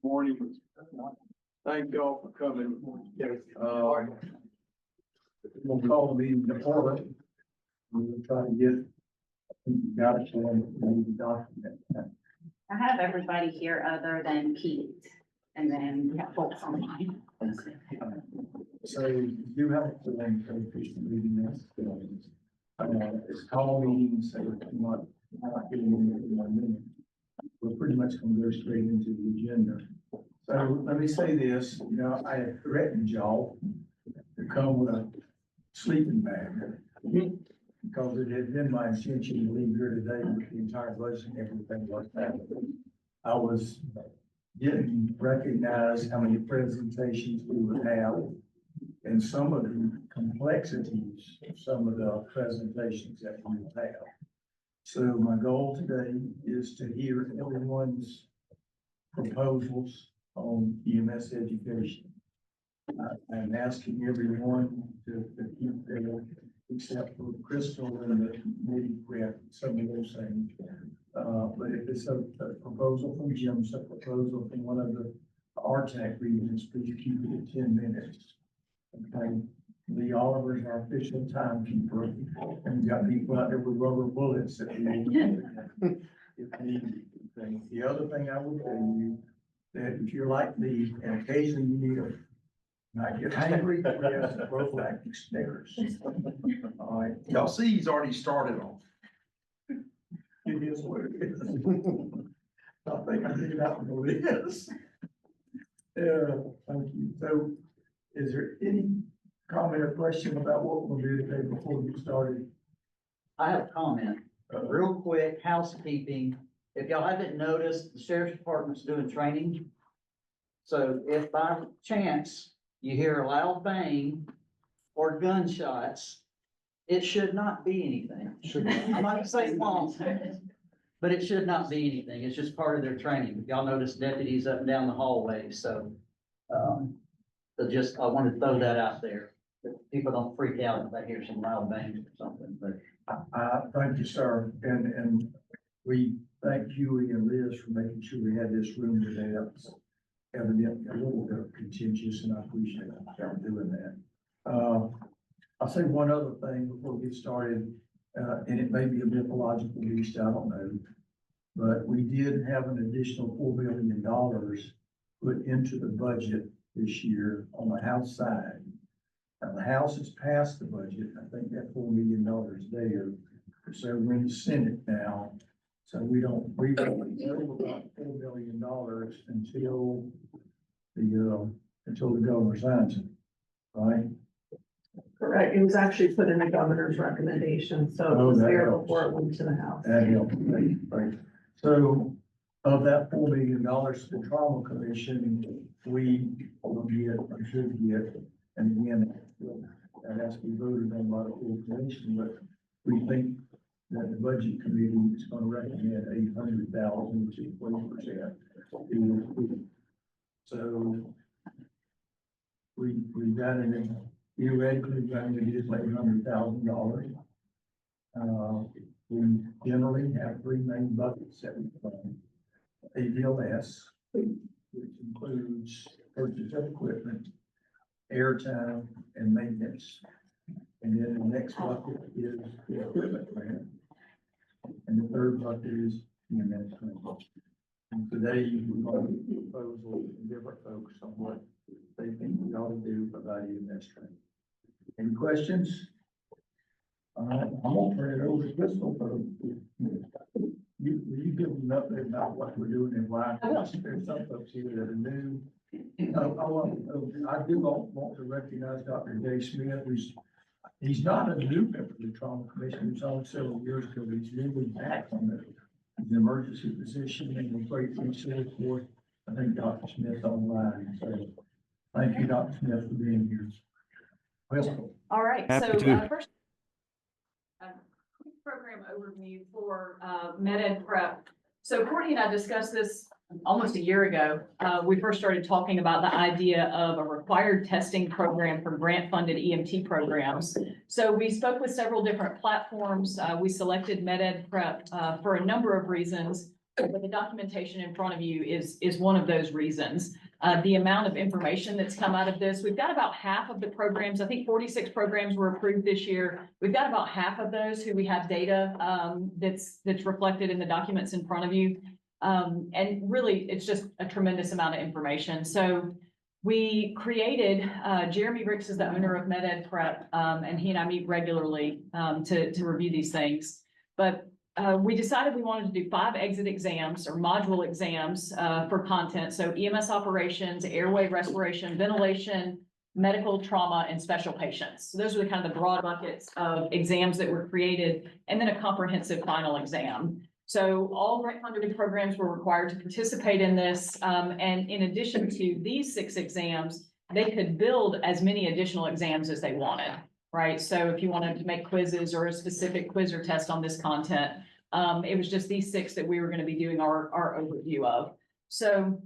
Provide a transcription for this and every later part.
Morning. Thank y'all for coming. We'll call the meeting to order. We'll try to got it, document. I have everybody here other than Pete, and then we have folks online. So you have a form for the official meeting this. It's call meetings, so we're not getting into it in 1 minute. We're pretty much gonna go straight into the agenda. So let me say this, I had threatened y'all to come with a sleeping bag. Because it had been my intention to leave here today with the entire budget and everything like that. I was didn't recognize how many presentations we would have and some of the complexities of some of the presentations that we would have. So my goal today is to hear everyone's proposals on EMS education. I'm asking everyone to keep their, except for Crystal and the committee prep, some of those things. But if it's a proposal from Jim, a proposal from one of the RTAC regions, please keep it at 10 minutes. Okay, Lee Oliver is our official timekeeper, and we got people out there with rubber bullets that we need if needed. Okay. The other thing I will tell you, that if you're like me, and occasionally you need a not get angry, but we have some prophylactic Snickers. All right. Y'all see, he's already started on. It is what it is. I think I figured out what it is. Yeah, thank you. So is there any comment or question about what we'll do today before we get started? I have a comment, real quick, housekeeping. If y'all haven't noticed, the sheriff's department's doing training. So if by chance you hear a loud bang or gunshots, it should not be anything. I'm not gonna say long, but it should not be anything. It's just part of their training. Y'all notice deputies up and down the hallway, so, I wanted to throw that out there. That people don't freak out if they hear some loud bangs or something, but. Thank you, sir. And we thank Huey and Liz for making sure we had this room today. That was evidently a little bit of contentious, and I appreciate y'all doing that. I'll say one other thing before we get started, and it may be a mythological beast, I don't know. But we did have an additional $4 million put into the budget this year on the House side. Now, the House has passed the budget. I think that $4 million is there. So we're in the Senate now. So we don't know about $4 million until the governor signs it, right? Correct. It was actually put in the governor's recommendation, so it was there before it went to the House. That helps, right? So of that $4 million, the trauma commission, we will get, or should get, and again, that has to be voted on by the full commission, but we think that the budget committee is going to recommend 800,000, which is 20%. So we got it in, theoretically, we've got it is $800,000. We generally have three main buckets that we fund. ADLS, which includes purchase of equipment, airtime, and maintenance. And then the next bucket is the equipment grant. And the third bucket is EMS grant. And today we're going to get proposals from different folks on what they think we ought to do about EMS training. Any questions? I'm gonna turn it over to Crystal for you give them an update about what we're doing and why. There's some folks here that are new. I do want to recognize Dr. Dave Smith, he's not a new member of the trauma commission. He was on several years ago, but he's really back on the emergency position and a great resource for, I think, Dr. Smith online. So thank you, Dr. Smith, for being here. Crystal. All right, so first, quick program overview for MedEd Prep. So Courtney and I discussed this almost a year ago. We first started talking about the idea of a required testing program for grant-funded EMT programs. So we spoke with several different platforms. We selected MedEd Prep for a number of reasons. but the documentation in front of you is one of those reasons. The amount of information that's come out of this, we've got about half of the programs, I think 46 programs were approved this year. We've got about half of those who we have data, that's reflected in the documents in front of you. And really, it's just a tremendous amount of information. So we created, Jeremy Ricks is the owner of MedEd Prep, and he and I meet regularly, to review these things. But we decided we wanted to do 5 exit exams or module exams for content. So EMS operations, airway respiration, ventilation, medical trauma, and special patients. So those are the kind of the broad buckets of exams that were created, and then a comprehensive final exam. So all grant funded programs were required to participate in this. And in addition to these 6 exams, they could build as many additional exams as they wanted. Right, so if you wanted to make quizzes or a specific quiz or test on this content, it was just these 6 that we were going to be doing our overview of. So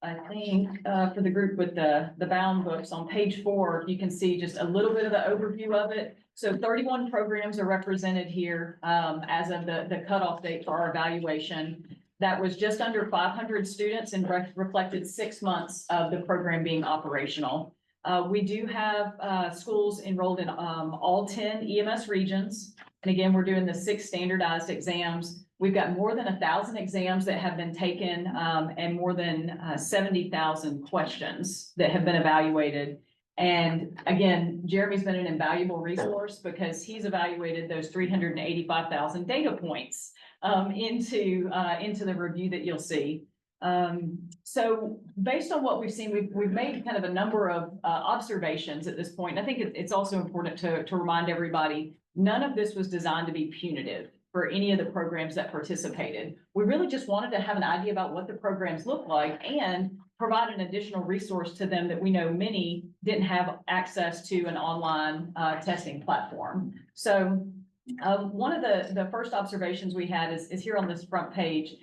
I think for the group with the bound books on page 4, you can see just a little bit of the overview of it. So 31 programs are represented here as of the cutoff date for our evaluation. That was just under 500 students and reflected 6 months of the program being operational. We do have schools enrolled in all 10 EMS regions. And again, we're doing the 6 standardized exams. We've got more than 1,000 exams that have been taken and more than 70,000 questions that have been evaluated. And again, Jeremy's been an invaluable resource because he's evaluated those 385,000 data points into the review that you'll see. So based on what we've seen, we've made kind of a number of observations at this point. And I think it's also important to remind everybody, none of this was designed to be punitive for any of the programs that participated. We really just wanted to have an idea about what the programs look like and provide an additional resource to them that we know many didn't have access to an online testing platform. So one of the first observations we had is here on this front page,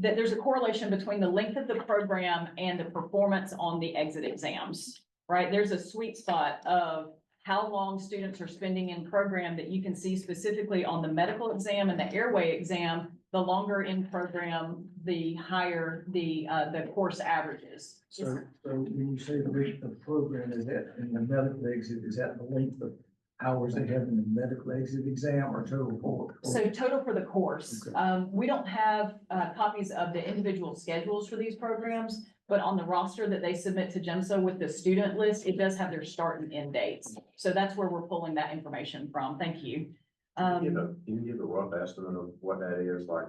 that there's a correlation between the length of the program and the performance on the exit exams, right? There's a sweet spot of how long students are spending in program that you can see specifically on the medical exam and the airway exam. The longer in program, the higher the course averages. So when you say the length of the program, is that in the medical exit, is that the length of hours they have in the medical exit exam or total for? So total for the course. Okay. We don't have copies of the individual schedules for these programs, but on the roster that they submit to GEMSA with the student list, it does have their start and end dates. So that's where we're pulling that information from. Thank you. Can you give a rough estimate of what that is? Like,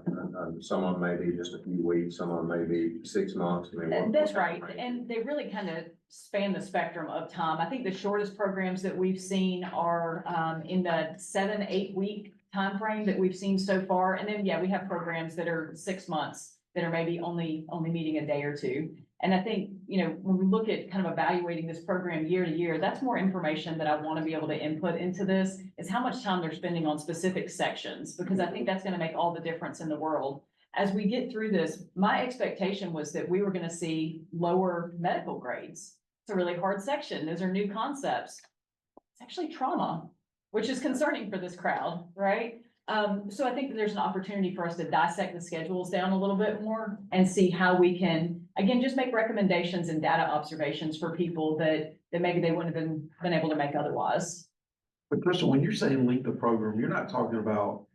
some of them may be just a few weeks, some of them may be 6 months. I mean, That's right. And they really kind of span the spectrum of time. I think the shortest programs that we've seen are in the 7-8 week timeframe that we've seen so far. And then, yeah, we have programs that are 6 months that are maybe only meeting a day or two. And I think, you know, when we look at kind of evaluating this program year to year, that's more information that I want to be able to input into this, is how much time they're spending on specific sections, because I think that's going to make all the difference in the world. As we get through this, my expectation was that we were going to see lower medical grades. It's a really hard section. Those are new concepts. It's actually trauma, which is concerning for this crowd, right? So I think that there's an opportunity for us to dissect the schedules down a little bit more and see how we can, again, just make recommendations and data observations for people that maybe they wouldn't have been able to make otherwise. But Crystal, when you're saying length of program, you're not talking about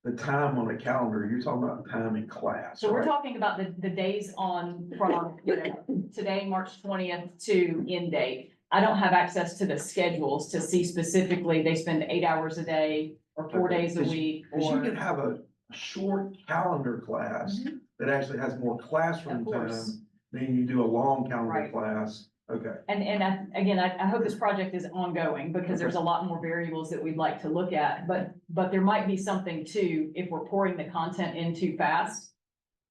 the time on the calendar, you're talking about time in class. So we're right? talking about the days on from, you know, today, March 20th to end date. I don't have access to the schedules to see specifically they spend 8 hours a day or 4 days a week. Because you Or can have a short calendar class that actually has more classroom Of course. time than you do a long calendar Right. class. Okay. And I hope this project is ongoing because there's a lot more variables that we'd like to look at, but there might be something too, if we're pouring the content in too fast,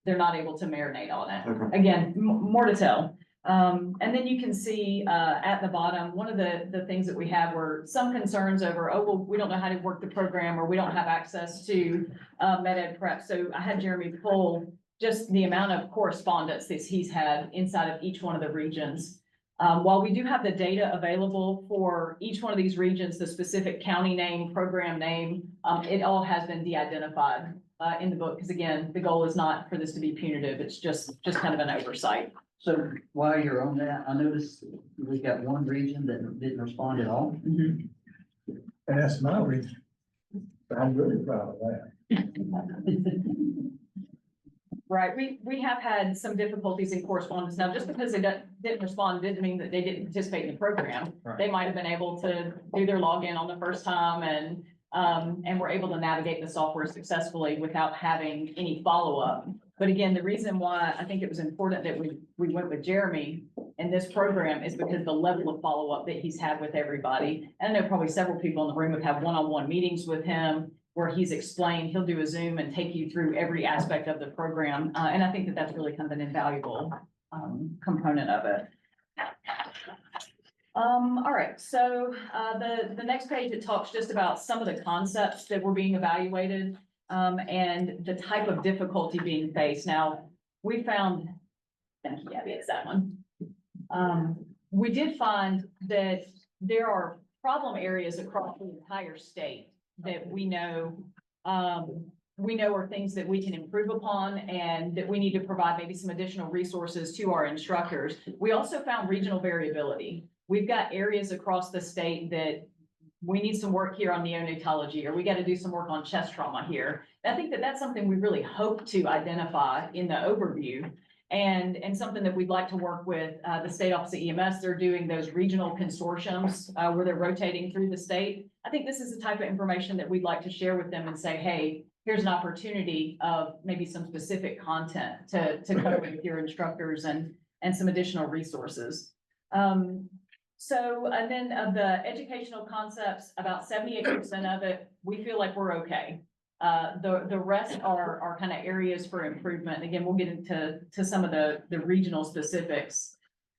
they're not able to marinate on it. Okay. Again, more to tell. And then you can see at the bottom, one of the things that we have were some concerns over, oh, well, we don't know how to work the program, or we don't have access to MedEd Prep. So I had Jeremy pull just the amount of correspondence that he's had inside of each one of the regions. While we do have the data available for each one of these regions, the specific county name, program name, it all has been de-identified. in the book, because again, the goal is not for this to be punitive, it's just kind of an oversight. So while you're on that, I noticed we got one region that didn't respond at all. And that's my reason. I'm really proud of that. Right, we have had some difficulties in correspondence. Now, just because they didn't respond didn't mean that they didn't participate in the program. Right. They might have been able to do their login on the first time and were able to navigate the software successfully without having any follow-up. But again, the reason why I think it was important that we went with Jeremy in this program is because the level of follow-up that he's had with everybody. And I know probably several people in the room have had one-on-one meetings with him where he's explained, he'll do a Zoom and take you through every aspect of the program. And I think that that's really kind of an invaluable component of it. All right, so the next page, it talks just about some of the concepts that were being evaluated and the type of difficulty being faced. Now, we found, thank you, Abby, it's that one. We did find that there are problem areas across the entire state that we know are things that we can improve upon and that we need to provide maybe some additional resources to our instructors. We also found regional variability. We've got areas across the state that we need some work here on neonatology, or we got to do some work on chest trauma here. And I think that that's something we really hope to identify in the overview and something that we'd like to work with the state office of EMS. They're doing those regional consortiums where they're rotating through the state. I think this is the type of information that we'd like to share with them and say, hey, here's an opportunity of maybe some specific content to cover with your instructors and some additional resources. And then of the educational concepts, about 78% of it, we feel like we're okay. The rest are kind of areas for improvement. Again, we'll get into some of the regional specifics.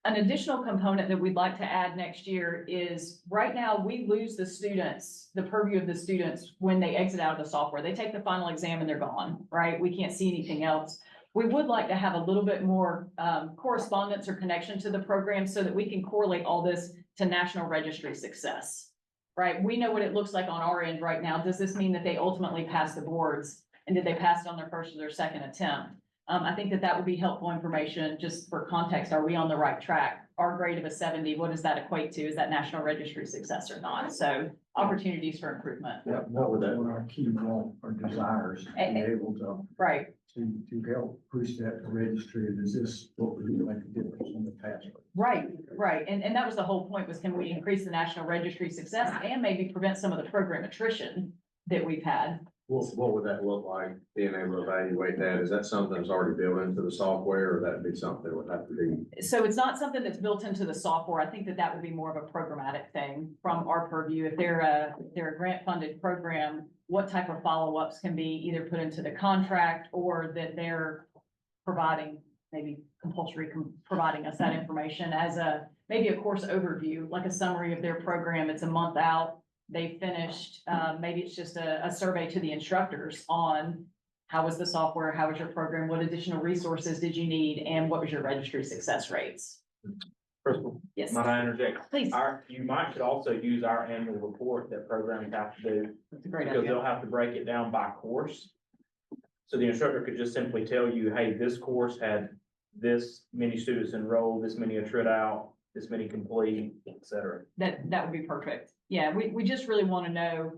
An additional component that we'd like to add next year is right now we lose the students, the purview of the students when they exit out of the software. They take the final exam and they're gone, right? We can't see anything else. We would like to have a little bit more correspondence or connection to the program so that we can correlate all this to national registry success, right? We know what it looks like on our end right now. Does this mean that they ultimately pass the boards? And did they pass it on their first or their second attempt? I think that would be helpful information just for context. Are we on the right track? Our grade of a 70, what does that equate to? Is that national registry success or not? So opportunities for improvement. Yeah, what would that, what our key want or desires, to be able to. Right. To help push that to registry, and is this what would make a difference in the past? Right. And that was the whole point, was can we increase the national registry success and maybe prevent some of the program attrition that we've had? What would that look like, being able to evaluate that? Is that something that's already built into the software, or that'd be something that would have to be? So it's not something that's built into the software. I think that would be more of a programmatic thing from our purview. If they're a grant funded program, what type of follow-ups can be either put into the contract or that they're providing, maybe compulsory providing us that information as maybe a course overview, like a summary of their program. It's a month out. They finished, maybe it's just a survey to the instructors on how was the software, how was your program, what additional resources did you need, and what was your registry success rates? Crystal, Yes, might I interject? please. You might could also use our annual report that programs have to do, That's a great because idea. they'll have to break it down by course. So the instructor could just simply tell you, hey, this course had this many students enrolled, this many attrit out, this many complete, et cetera. That would be perfect. Yeah, we just really want to know,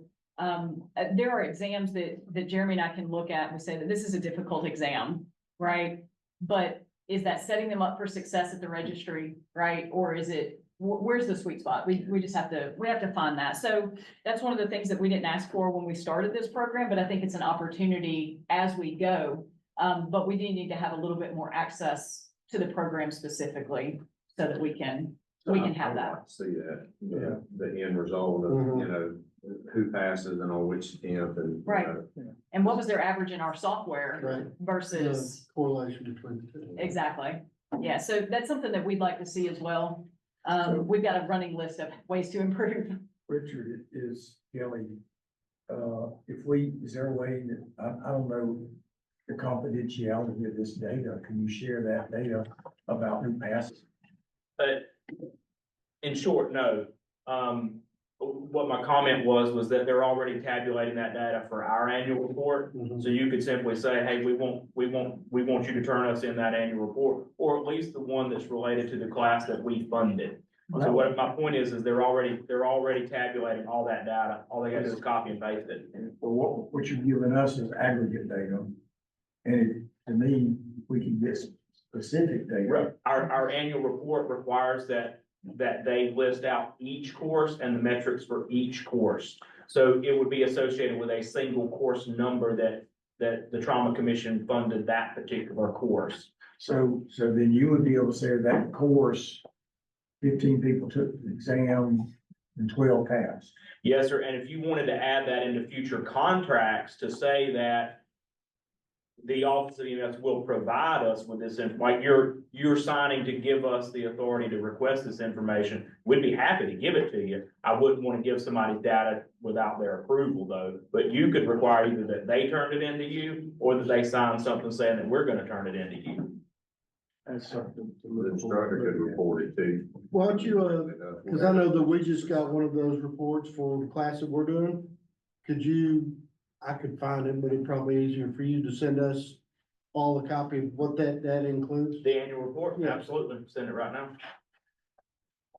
there are exams that Jeremy and I can look at and we say that this is a difficult exam, right? But is that setting them up for success at the registry, right? Or is it, where's the sweet spot? We just have to find that. So that's one of the things that we didn't ask for when we started this program, but I think it's an opportunity as we go. But we do need to have a little bit more access to the program specifically so that we can have that. See that, yeah, the end result of, you know, who passes and on which attempt and. Right. And what was their average in our software Right. versus, Correlation between the two. exactly. Yeah, so that's something that we'd like to see as well. We've got a running list of ways to improve. Richard, is Kelly, is there a way that, I don't know the confidentiality of this data, can you share that data about who passes? But in short, no. what my comment was that they're already tabulating that data for our annual report. Mhm. So you could simply say, hey, we want you to turn us in that annual report, or at least the one that's related to the class that we funded. So what my point is they're already tabulating all that data. All they gotta do is copy and paste it. But what you're giving us is aggregate data. And to me, we can get specific data. Our annual report requires that they list out each course and the metrics for each course. So it would be associated with a single course number that the trauma commission funded that particular course. So then you would be able to say that course, 15 people took the exam and 12 passed. Yes, sir. And if you wanted to add that into future contracts to say that the Office of EMS will provide us with this, like you're signing to give us the authority to request this information, we'd be happy to give it to you. I wouldn't want to give somebody's data without their approval though, but you could require either that they turned it into you or that they sign something saying that we're gonna turn it into you. That's something to The look instructor could for. report it too. Why don't you, cause I know that we just got one of those reports for the class that we're doing. I could find it, but it'd probably be easier for you to send us all the copy of what that includes. The annual report, Yeah. absolutely, send it right now.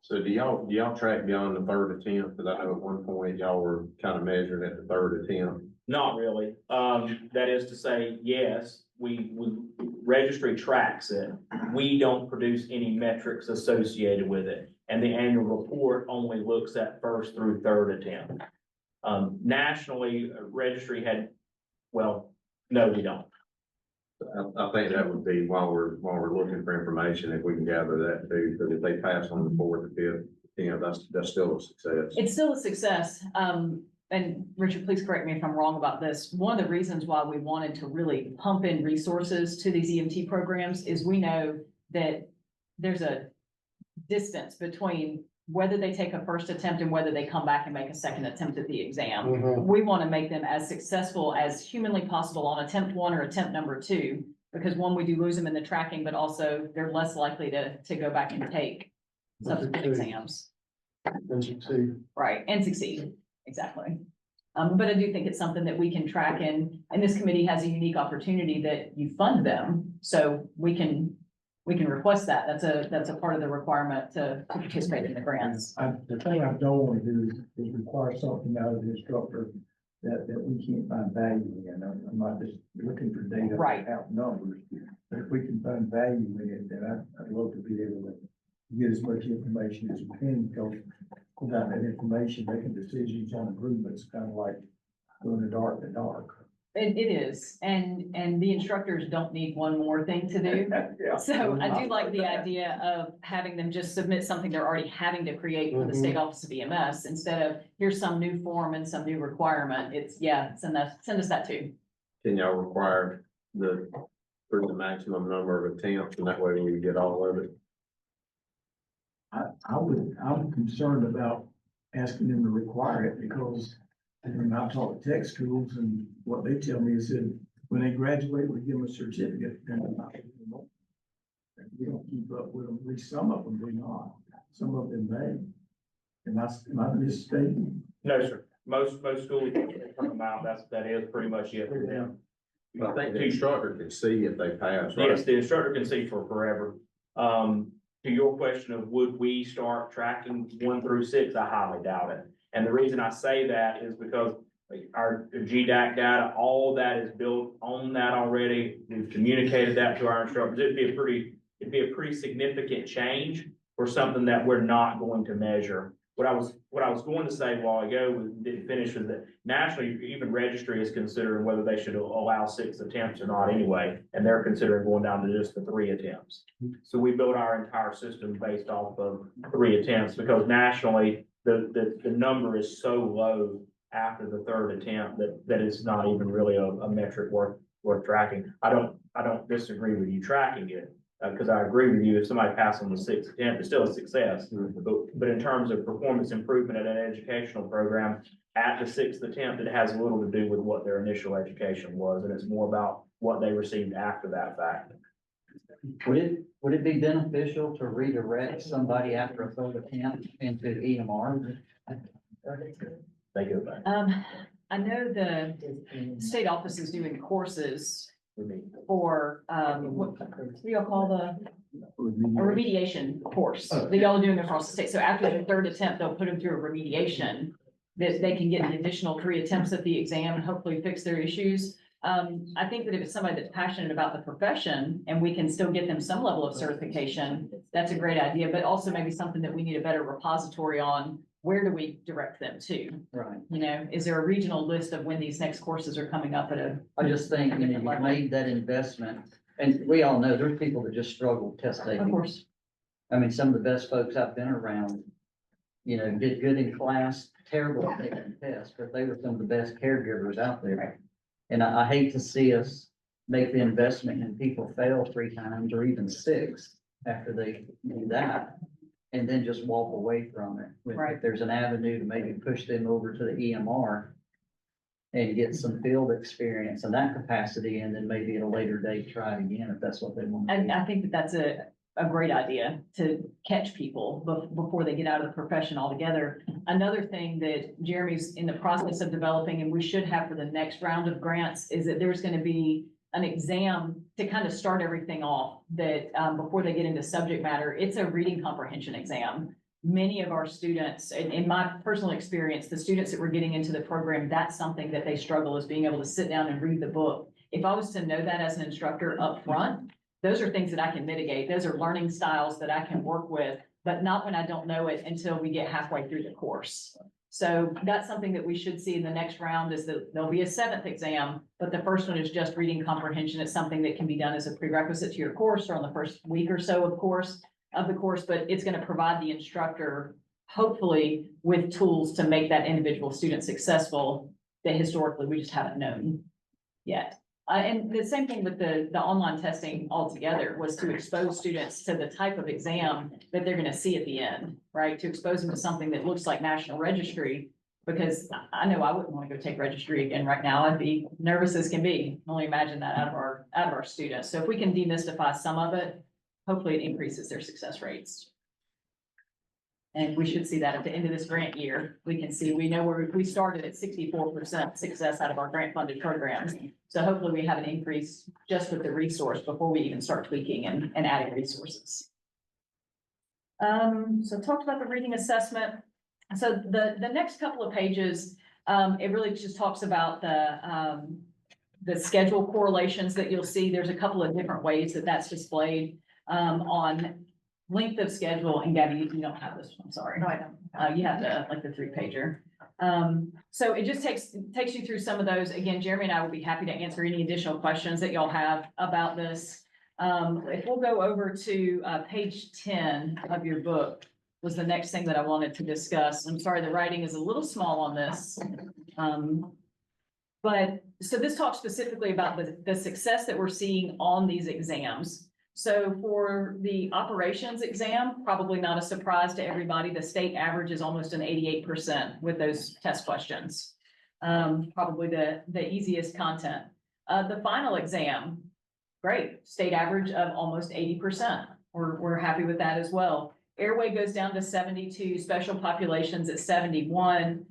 So do y'all track beyond the third attempt? Cause I know at one point y'all were kind of measuring at the third attempt. Not really. That is to say, yes, we registry tracks it. We don't produce any metrics associated with it. And the annual report only looks at first through third attempt. Nationally, registry no, we don't. I think that would be while we're looking for information, if we can gather that too, because if they pass on the fourth or fifth, that's still a success. It's still a success. And Richard, please correct me if I'm wrong about this. One of the reasons why we wanted to really pump in resources to these EMT programs is we know that there's a distance between whether they take a first attempt and whether they come back and make a second attempt at the exam. Mhm. We want to make them as successful as humanly possible on attempt 1 or attempt number 2, because one, we do lose them in the tracking, but also they're less likely to go back and take subsequent exams. And succeed. Right, and succeed, exactly. But I do think it's something that we can track and this committee has a unique opportunity that you fund them, so we can request that. That's a part of the requirement to participate in the grants. The thing I don't want to do is require something out of the instructor that we can't find value in. I'm not just looking for data. Right. Out numbers, but if we can find value in it, then I'd love to be able to get as much information as we can, because without that information, making decisions on improvements, kind of like going the dark. It is, and the instructors don't need one more thing to do. Yeah. So I do like the idea of having them just submit something they're already having to create for the state office of EMS, instead of here's some new form and some new requirement. Send us that too. Can y'all require for the maximum number of attempts, and that way we can get all of it? I'm concerned about asking them to require it, because when I talk to tech schools, and what they tell me is that when they graduate, we give them a certificate. And we don't keep up with them, at least some of them do not, some of them may. Am I mistaken? No, sir. Most schools turn them out. That is pretty much it for them. But I think the instructor can see if they pass, right? Yes, the instructor can see for forever. To your question of would we start tracking 1 through 6, I highly doubt it. And the reason I say that is because our GDAC data, all that is built on that already. We've communicated that to our instructors. It'd be a pretty significant change for something that we're not going to measure. What I was going to say a while ago, didn't finish, was that nationally, even registry is considering whether they should allow 6 attempts or not anyway, and they're considering going down to just the 3 attempts. So we built our entire system based off of 3 attempts, because nationally, the number is so low after the 3rd attempt that it's not even really a metric worth tracking. I don't disagree with you tracking it. Because I agree with you, if somebody passed on the 6th attempt, it's still a success. But in terms of performance improvement at an educational program, at the 6th attempt, it has little to do with what their initial education was, and it's more about what they received after that fact. Would it be beneficial to redirect somebody after a third attempt into EMR? They go back. I know the state office is doing courses for, what do y'all call a remediation course that y'all are doing across the state. So after the third attempt, they'll put them through a remediation that they can get an additional 3 attempts at the exam and hopefully fix their issues. I think that if it's somebody that's passionate about the profession and we can still get them some level of certification, that's a great idea, but also maybe something that we need a better repository on. Where do we direct them to? Right. You know, is there a regional list of when these next courses are coming up at a? I just think, you made that investment, and we all know there's people that just struggle with test taking. Of course. I mean, some of the best folks I've been around, did good in class, terrible at taking tests, but they were some of the best caregivers out there. And I hate to see us make the investment and people fail 3 times or even 6 after they do that. And then just walk away from it. Right. If there's an avenue to maybe push them over to the EMR and get some field experience in that capacity, and then maybe at a later date, try it again if that's what they want. And I think that that's a great idea to catch people before they get out of the profession altogether. Another thing that Jeremy's in the process of developing, and we should have for the next round of grants, is that there's going to be an exam to kind of start everything off that before they get into subject matter. It's a reading comprehension exam. Many of our students, in my personal experience, the students that were getting into the program, that's something that they struggle, is being able to sit down and read the book. If I was to know that as an instructor up front, those are things that I can mitigate. Those are learning styles that I can work with, but not when I don't know it until we get halfway through the course. So that's something that we should see in the next round, is that there'll be a 7th exam, but the first one is just reading comprehension. It's something that can be done as a prerequisite to your course or on the first week or so of the course, but it's going to provide the instructor, hopefully, with tools to make that individual student successful that historically we just haven't known yet. And the same thing with the online testing altogether, was to expose students to the type of exam that they're going to see at the end, right? To expose them to something that looks like national registry, because I know I wouldn't want to go take registry again right now. I'd be nervous as can be. Only imagine that out of our students. So if we can demystify some of it, hopefully it increases their success rates. And we should see that at the end of this grant year. We can see, we know where we started at 64% success out of our grant funded programs. So hopefully we have an increase just with the resource before we even start tweaking and adding resources. So talked about the reading assessment. So the next couple of pages, it really just talks about the schedule correlations that you'll see. There's a couple of different ways that that's displayed on length of schedule. And Gabby, you don't have this one, sorry. No, I don't. You have like the 3-pager. So it just takes you through some of those. Again, Jeremy and I will be happy to answer any additional questions that y'all have about this. If we'll go over to page 10 of your book, was the next thing that I wanted to discuss. I'm sorry, the writing is a little small on this. But so this talks specifically about the success that we're seeing on these exams. So for the operations exam, probably not a surprise to everybody, the state average is almost an 88% with those test questions. Probably the easiest content. The final exam, great, state average of almost 80%. We're happy with that as well. Airway goes down to 72, special populations at 71.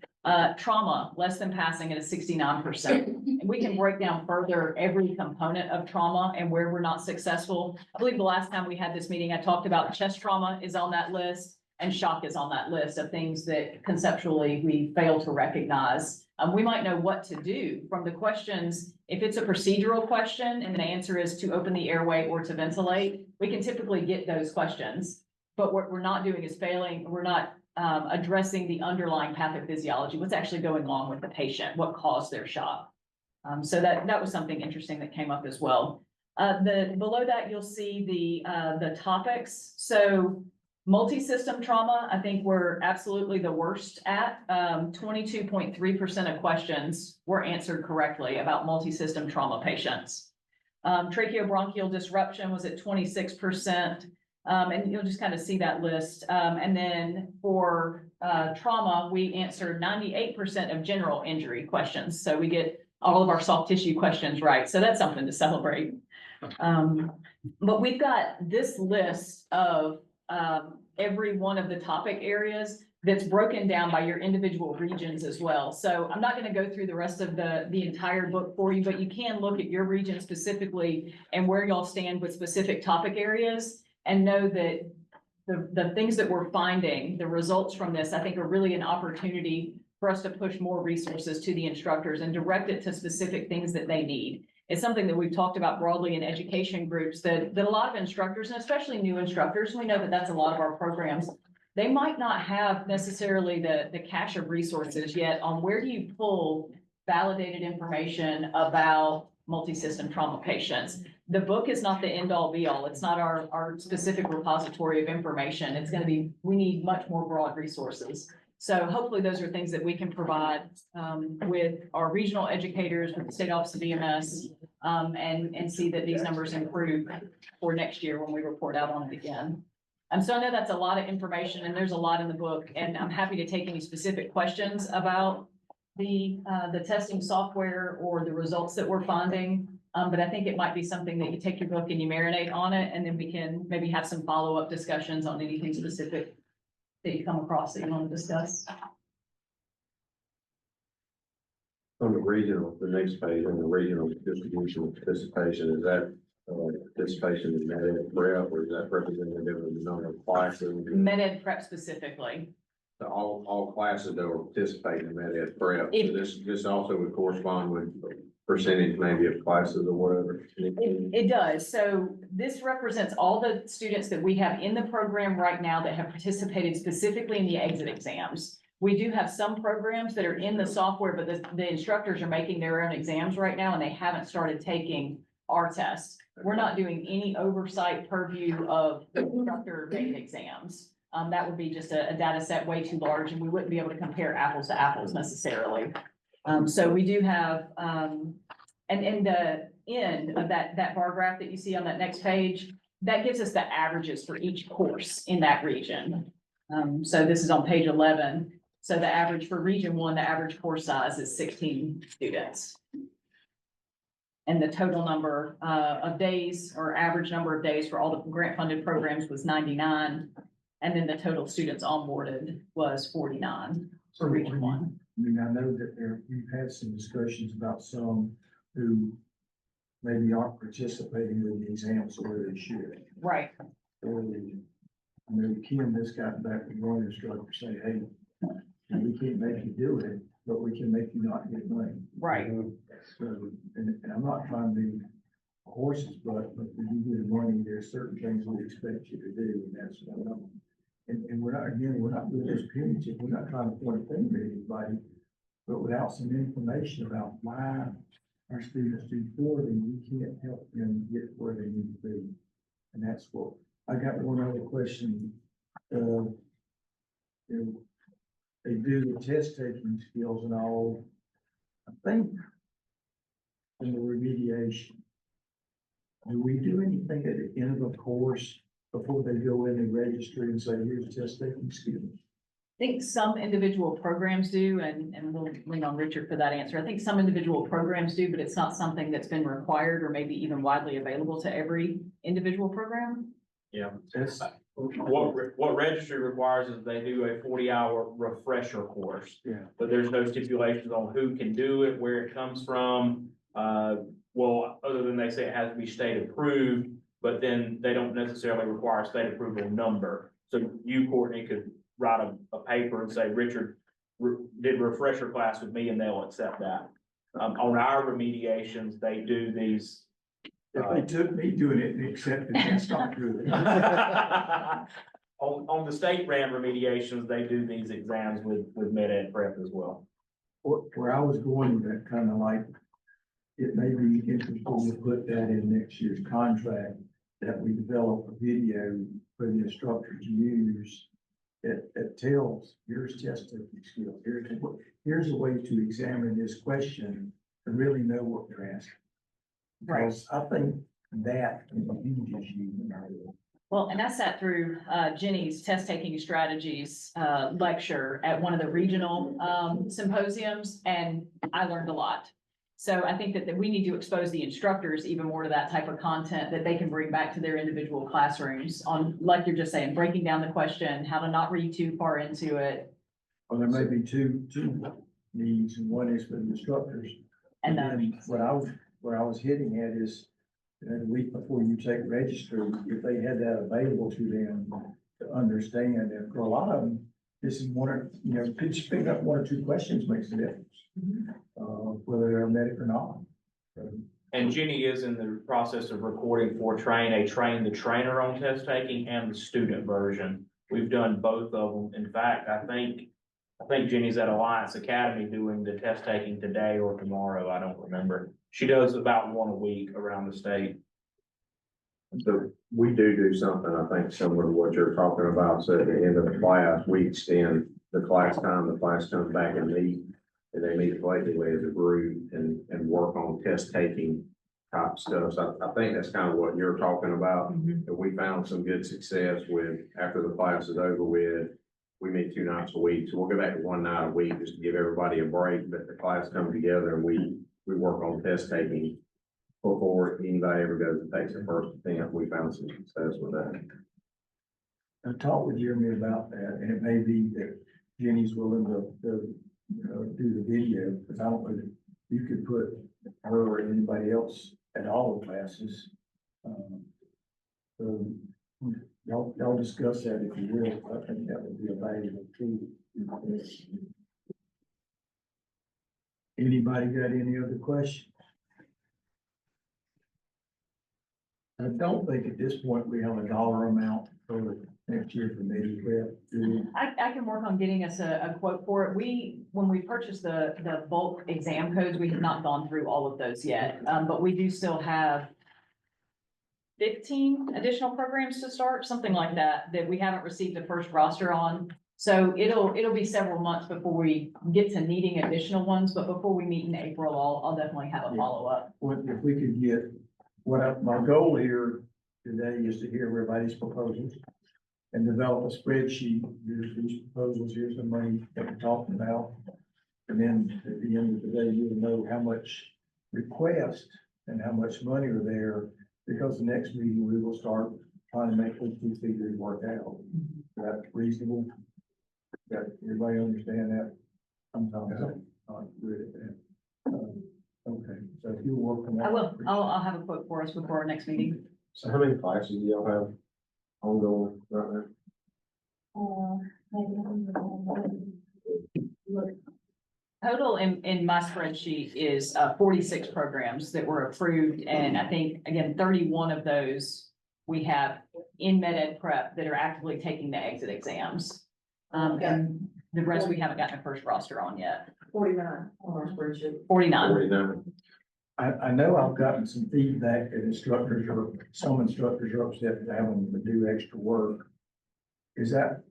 Trauma, less than passing at a 69%. And we can break down further every component of trauma and where we're not successful. I believe the last time we had this meeting, I talked about chest trauma is on that list and shock is on that list of things that conceptually we fail to recognize. We might know what to do from the questions. If it's a procedural question and the answer is to open the airway or to ventilate, we can typically get those questions. But what we're not doing is we're not addressing the underlying pathophysiology, what's actually going on with the patient, what caused their shock. So that was something interesting that came up as well. Below that, you'll see the topics. So multi-system trauma, I think we're absolutely the worst at. 22.3% of questions were answered correctly about multi-system trauma patients. Tracheobronchial disruption was at 26%. And you'll just kind of see that list. And then for trauma, we answered 98% of general injury questions. So we get all of our soft tissue questions right. So that's something to celebrate. But we've got this list of every one of the topic areas. that's broken down by your individual regions as well. So I'm not gonna go through the rest of the entire book for you, but you can look at your region specifically and where y'all stand with specific topic areas and know that the things that we're finding, the results from this, I think are really an opportunity for us to push more resources to the instructors and direct it to specific things that they need. It's something that we've talked about broadly in education groups that a lot of instructors, and especially new instructors, we know that that's a lot of our programs. They might not have necessarily the cache of resources yet on where do you pull validated information about multi-system trauma patients. The book is not the end all be all. It's not our specific repository of information. It's going to be, we need much more broad resources. So hopefully those are things that we can provide with our regional educators, with the State Office of EMS, and see that these numbers improve for next year when we report out on it again. So I know that's a lot of information and there's a lot in the book, and I'm happy to take any specific questions about the testing software or the results that we're finding. But I think it might be something that you take your book and you marinate on it, and then we can maybe have some follow-up discussions on anything specific that you come across that you want to discuss. On the regional, the next page, on the regional distribution of participation, is that participation in med ed prep, or is that representative of the number of classes? Med ed prep specifically. So all classes that are participating in med ed prep, so this also would correspond with percentage maybe of classes or whatever? It does. So this represents all the students that we have in the program right now that have participated specifically in the exit exams. We do have some programs that are in the software, but the instructors are making their own exams right now, and they haven't started taking our tests. We're not doing any oversight purview of the instructor made exams. That would be just a data set way too large, and we wouldn't be able to compare apples to apples necessarily. So we do have, and in the end of that bar graph that you see on that next page, that gives us the averages for each course in that region. So this is on page 11. So the average for region 1, the average course size is 16 students. And the total number of days, or average number of days for all the grant funded programs, was 99. And then the total students onboarded was 49 for region 1. I mean, I know that we've had some discussions about some who maybe aren't participating in the exams the way they should. Right. I know Kim just got back from one instructor saying, hey, we can't make you do it, but we can make you not get money. Right. So, and I'm not trying to be a horse's butt, but when you get money, there's certain things we expect you to do, and that's what I know. And we're not doing this punitive, we're not trying to point a finger at anybody, but without some information about why our students do poorly, we can't help them get where they need to be. And that's what, I got one other question. They do the test taking skills and all, I think, in the remediation. Do we do anything at the end of a course before they go in and register and say, here's test taking skills? I think some individual programs do, and we'll lean on Richard for that answer. I think some individual programs do, but it's not something that's been required or maybe even widely available to every individual program. Yeah. That's, What registry requires is they do a 40-hour refresher course. yeah. But there's no stipulations on who can do it, where it comes from. Well, other than they say it has to be state approved, but then they don't necessarily require a state approval number. So you, Courtney, could write a paper and say, Richard did refresher class with me, and they'll accept that. On our remediations, they do these. If they took me doing it and accepted, that's not good. On the state ran remediations, they do these exams with med ed prep as well. Where I was going with that, kind of like, it may be interesting to put that in next year's contract, that we develop a video for the instructor to use that tells, here's test taking skills, here's a way to examine this question and really know what you're asking. Because I think that confuses you. Well, and I sat through Jenny's test taking strategies lecture at one of the regional symposiums, and I learned a lot. So I think that we need to expose the instructors even more to that type of content that they can bring back to their individual classrooms on, like you're just saying, breaking down the question, how to not read too far into it. Well, there may be two needs, and one is for the instructors. And then where I was hitting at is, the week before you take registry, if they had that available to them to understand, and for a lot of them, this is one or, just picking up one or two questions makes a difference. Whether they're medic or not. And Jenny is in the process of recording for train the trainer on test taking and the student version. We've done both of them. In fact, I think Jenny's at Alliance Academy doing the test taking today or tomorrow. I don't remember. She does about one a week around the state. So we do something, I think, similar to what you're talking about. So at the end of the class, we extend the class time, the class comes back and meet. And they meet collectively as a group and work on test taking type stuff. So I think that's kind of what you're talking about. And we found some good success with, after the class is over with, we meet 2 nights a week. So we'll go back to 1 night a week just to give everybody a break, but the class comes together and we work on test taking before anybody ever goes and takes the first attempt. We found some success with that. I talked with Jeremy about that, and it may be that Jenny's willing to do the video, because I don't know that you could put her or anybody else at all the classes. So y'all discuss that if you will. I think that would be a valuable tool. Anybody got any other questions? I don't think at this point we have a dollar amount for next year for Medicare. I can work on getting us a quote for it. When we purchased the bulk exam codes, we have not gone through all of those yet. But we do still have 15 additional programs to start, something like that we haven't received the first roster on. So it'll be several months before we get to needing additional ones, but before we meet in April, I'll definitely have a follow-up. What if we could get, my goal here today is to hear everybody's proposals and develop a spreadsheet. Here's these proposals, here's the money that we're talking about. And then at the end of the day, you'll know how much request and how much money are there, because the next meeting we will start trying to make those 2 figures work out. Is that reasonable? Got everybody understand that? I'm talking about, good at that. Okay, so if you work on that. I will. I'll have a quote for us before our next meeting. So how many classes do y'all have ongoing right now? Total in my spreadsheet is 46 programs that were approved, and I think, again, 31 of those we have in med ed prep that are actively taking the exit exams. And the rest we haven't gotten a first roster on yet. 49 on our spreadsheet. 49. 49. I know I've gotten some feedback that some instructors are upset that having to do extra work. Is that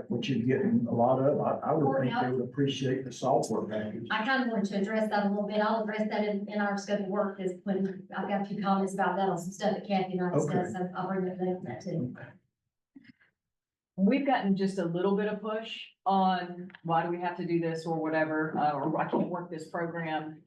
what you're getting a lot of? I would think they would appreciate the software package. I kind of wanted to address that a little bit. I'll address that in our scope of work, is when I've got a few comments about that on some stuff that Kathy and I discussed, so I'll bring that too. We've gotten just a little bit of push on why do we have to do this or whatever, or I can't work this program.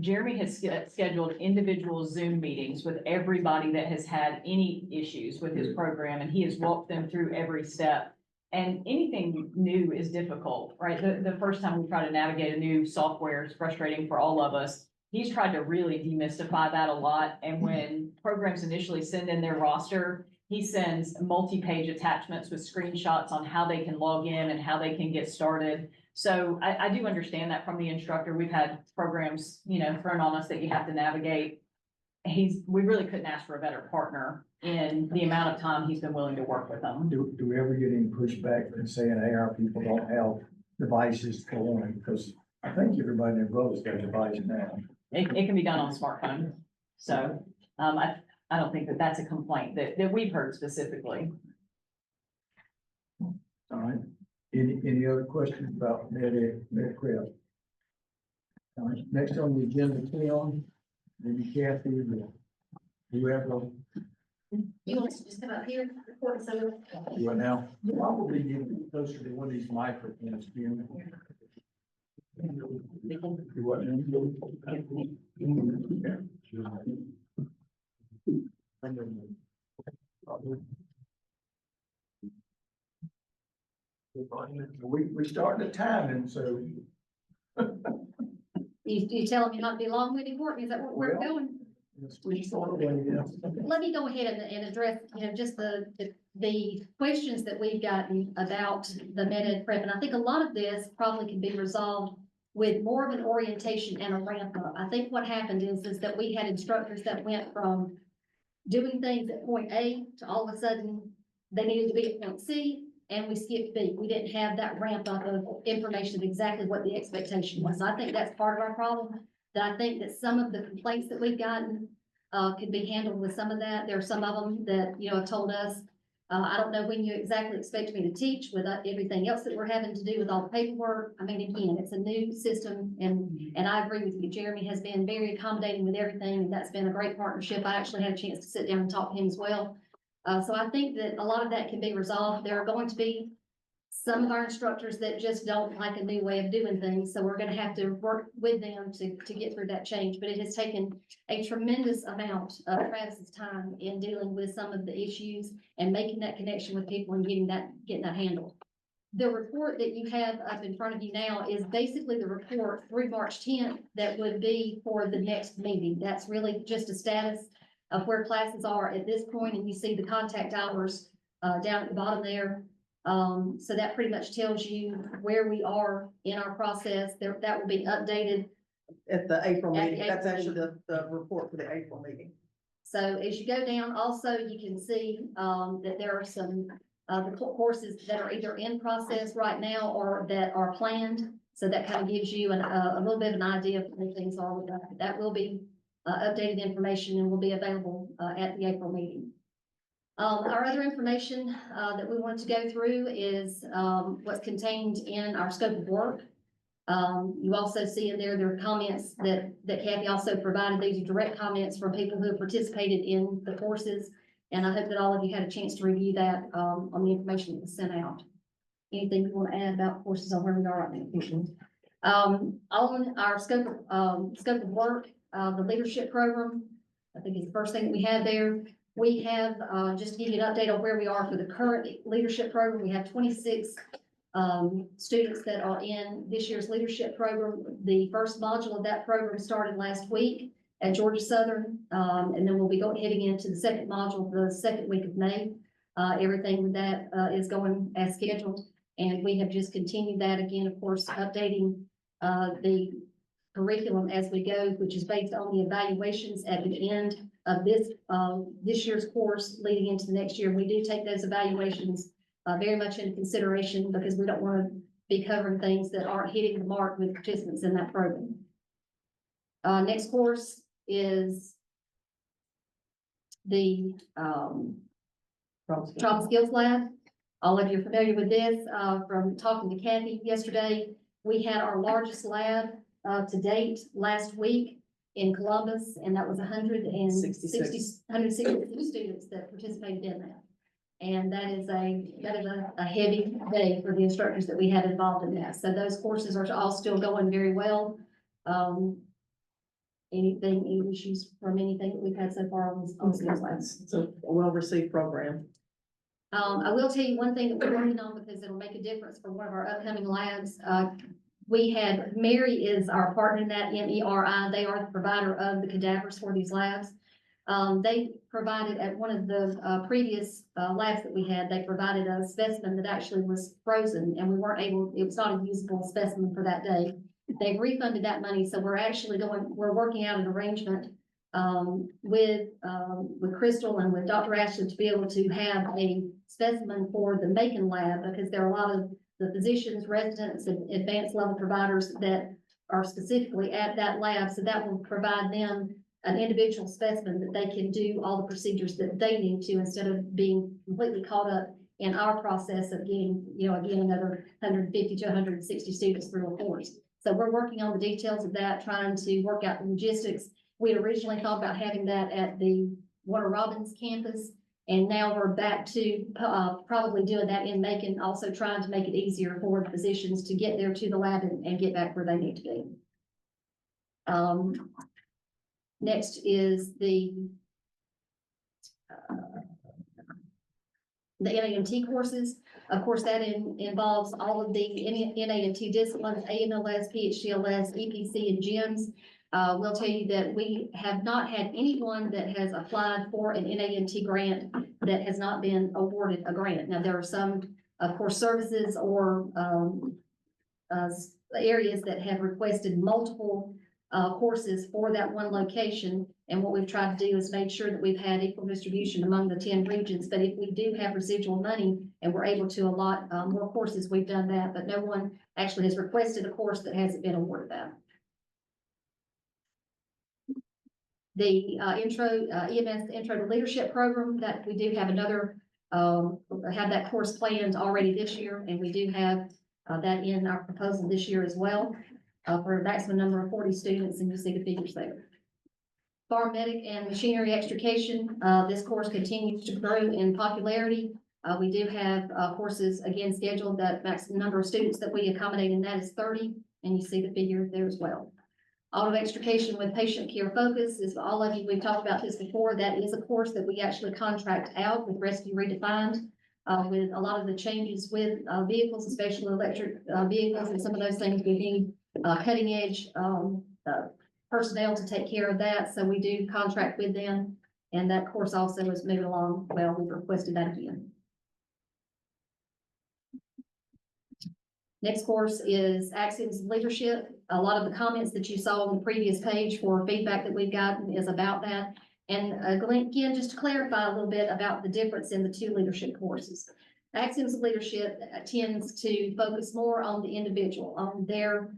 Jeremy has scheduled individual Zoom meetings with everybody that has had any issues with his program, and he has walked them through every step. And anything new is difficult, right? The first time we try to navigate a new software, it's frustrating for all of us. He's tried to really demystify that a lot. And when programs initially send in their roster, he sends multi-page attachments with screenshots on how they can log in and how they can get started. So I do understand that from the instructor. We've had programs, thrown on us that you have to navigate. We really couldn't ask for a better partner in the amount of time he's been willing to work with them. Do we ever get any pushback from saying, hey, our people don't have devices to go on? Because I think everybody in their brother's got a device now. It can be done on smartphone. So I don't think that that's a complaint that we've heard specifically. All right. Any other questions about MedCrest? All right. Next on the agenda, Tim, maybe Kathy, whoever. You want to just come up here, report some of You are now probably getting closer to one of these microphones, Jim. We started the timing, so. You telling me not to be long-winded, Courtney? Is that what we're Well- doing? We started, yeah. Let me go ahead and address, just the questions that we've gotten about the med ed prep. And I think a lot of this probably can be resolved with more of an orientation and a ramp up. I think what happened is that we had instructors that went from doing things at point A to all of a sudden they needed to be at point C, and we skipped B. We didn't have that ramp up of information of exactly what the expectation was. So I think that's part of our problem. That I think that some of the complaints that we've gotten could be handled with some of that. There are some of them that, have told us, I don't know when you exactly expect me to teach with everything else that we're having to do with all the paperwork. I mean, again, it's a new system, and I agree with you. Jeremy has been very accommodating with everything, and that's been a great partnership. I actually had a chance to sit down and talk to him as well. So I think that a lot of that can be resolved. There are going to be some of our instructors that just don't like a new way of doing things, so we're gonna have to work with them to get through that change. But it has taken a tremendous amount of Travis's time in dealing with some of the issues and making that connection with people and getting that handled. The report that you have up in front of you now is basically the report through March 10th that would be for the next meeting. That's really just a status of where classes are at this point, and you see the contact hours down at the bottom there. So that pretty much tells you where we are in our process. That will be updated. At the April At the meeting, that's April actually the report for the April meeting. So as you go down, also you can see, that there are some, the courses that are either in process right now or that are planned. So that kind of gives you a little bit of an idea of where things are with that. That will be, updated information and will be available, at the April meeting. Our other information, that we want to go through is, what's contained in our scope of work. You also see in there are comments that Kathy also provided. These are direct comments from people who have participated in the courses. And I hope that all of you had a chance to review that, on the information that was sent out. Anything you want to add about courses on where we are right now? On our scope of work, the leadership program, I think is the first thing that we have there. We have, just to give you an update on where we are for the current leadership program, we have 26 students that are in this year's leadership program. The first module of that program started last week at Georgia Southern, and then we'll be heading into the second module the second week of May. Everything with that is going as scheduled, and we have just continued that again, of course, updating the curriculum as we go, which is based on the evaluations at the end of this year's course leading into the next year. We do take those evaluations very much into consideration because we don't want to be covering things that aren't hitting the mark with participants in that program. Next course is the Trauma Skills Lab. All of you are familiar with this from talking to Kathy yesterday. We had our largest lab to date last week in Columbus, and that was 162 students that participated in that. And that is a heavy day for the instructors that we had involved in that. So those courses are all still going very well. Any issues from anything that we've had so far on skills labs? It's a well-received program. I will tell you one thing that we're working on because it'll make a difference for one of our upcoming labs. We had, Mary is our partner in that, MERI. They are the provider of the cadavers for these labs. They provided at one of the previous labs that we had, they provided a specimen that actually was frozen and we weren't able, it was not a usable specimen for that day. They've refunded that money, so we're working out an arrangement with Crystal and with Dr. Ashton to be able to have a specimen for the Macon lab, because there are a lot of the physicians, residents, and advanced level providers that are specifically at that lab. So that will provide them an individual specimen that they can do all the procedures that they need to, instead of being completely caught up in our process of getting, again, another 150 to 160 students through a course. So we're working on the details of that, trying to work out the logistics. We had originally thought about having that at the Warner Robins campus, And now we're back to, probably doing that in Macon, also trying to make it easier for the physicians to get there to the lab and get back where they need to be. Next is the NAMT courses. Of course, that involves all of the NAMT disciplines, AMLS, PHGLS, EPC, and GEMS. We'll tell you that we have not had anyone that has applied for an NAMT grant that has not been awarded a grant. Now, there are some, of course, services or areas that have requested multiple courses for that one location. And what we've tried to do is make sure that we've had equal distribution among the 10 regions. But if we do have residual money and we're able to allot more courses, we've done that. But no one actually has requested a course that hasn't been awarded that. The EMS Intro to Leadership program, that we do have another, have that course planned already this year. And we do have that in our proposal this year as well, for a maximum number of 40 students, and you see the figures there. Farm Medic and Machinery Extrication, this course continues to grow in popularity. We do have courses again scheduled, that maximum number of students that we accommodate in that is 30, and you see the figure there as well. Auto Extrication with Patient Care Focus is all of you, we've talked about this before, that is a course that we actually contract out with Rescue Redefined. With a lot of the changes with vehicles, especially electric vehicles, and some of those things, we need cutting edge personnel to take care of that. So we do contract with them, and that course also is moving along well. We've requested that again. Next course is Axioms of Leadership. A lot of the comments that you saw on the previous page for feedback that we've gotten is about that. And again, just to clarify a little bit about the difference in the two leadership courses. Axioms of Leadership tends to focus more on the individual, on their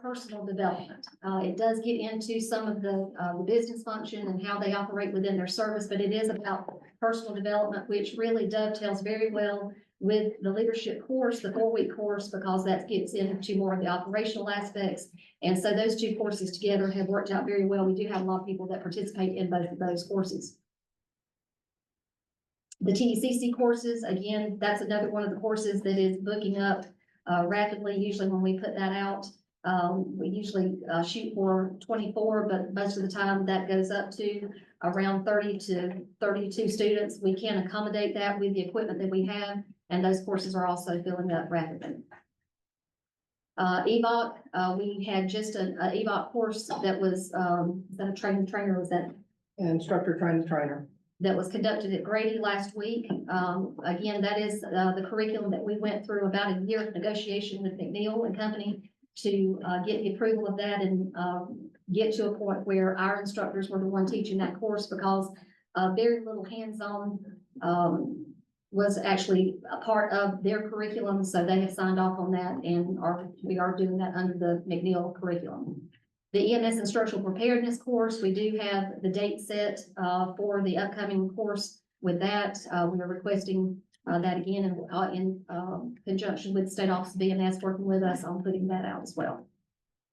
personal development. It does get into some of the business function and how they operate within their service, but it is about personal development, which really dovetails very well with the leadership course, the 4-week course, because that gets into more of the operational aspects. And so those two courses together have worked out very well. We do have a lot of people that participate in both of those courses. The TECC courses, again, that's another one of the courses that is booking up rapidly. Usually when we put that out, we usually shoot for 24, but most of the time that goes up to around 30 to 32 students. We can accommodate that with the equipment that we have, and those courses are also filling up rapidly. EVOC, we had just an EVOC course that was, is that a trainer, was that? Instructor trainer. That was conducted at Grady last week. Again, that is the curriculum that we went through about a year of negotiation with McNeil and Company to get the approval of that and get to a point where our instructors were the one teaching that course, because very little hands-on was actually a part of their curriculum. So they have signed off on that, and we are doing that under the McNeil curriculum. The EMS Instructional Preparedness course, we do have the date set for the upcoming course with that. We are requesting that again in conjunction with the State Office of EMS working with us on putting that out as well.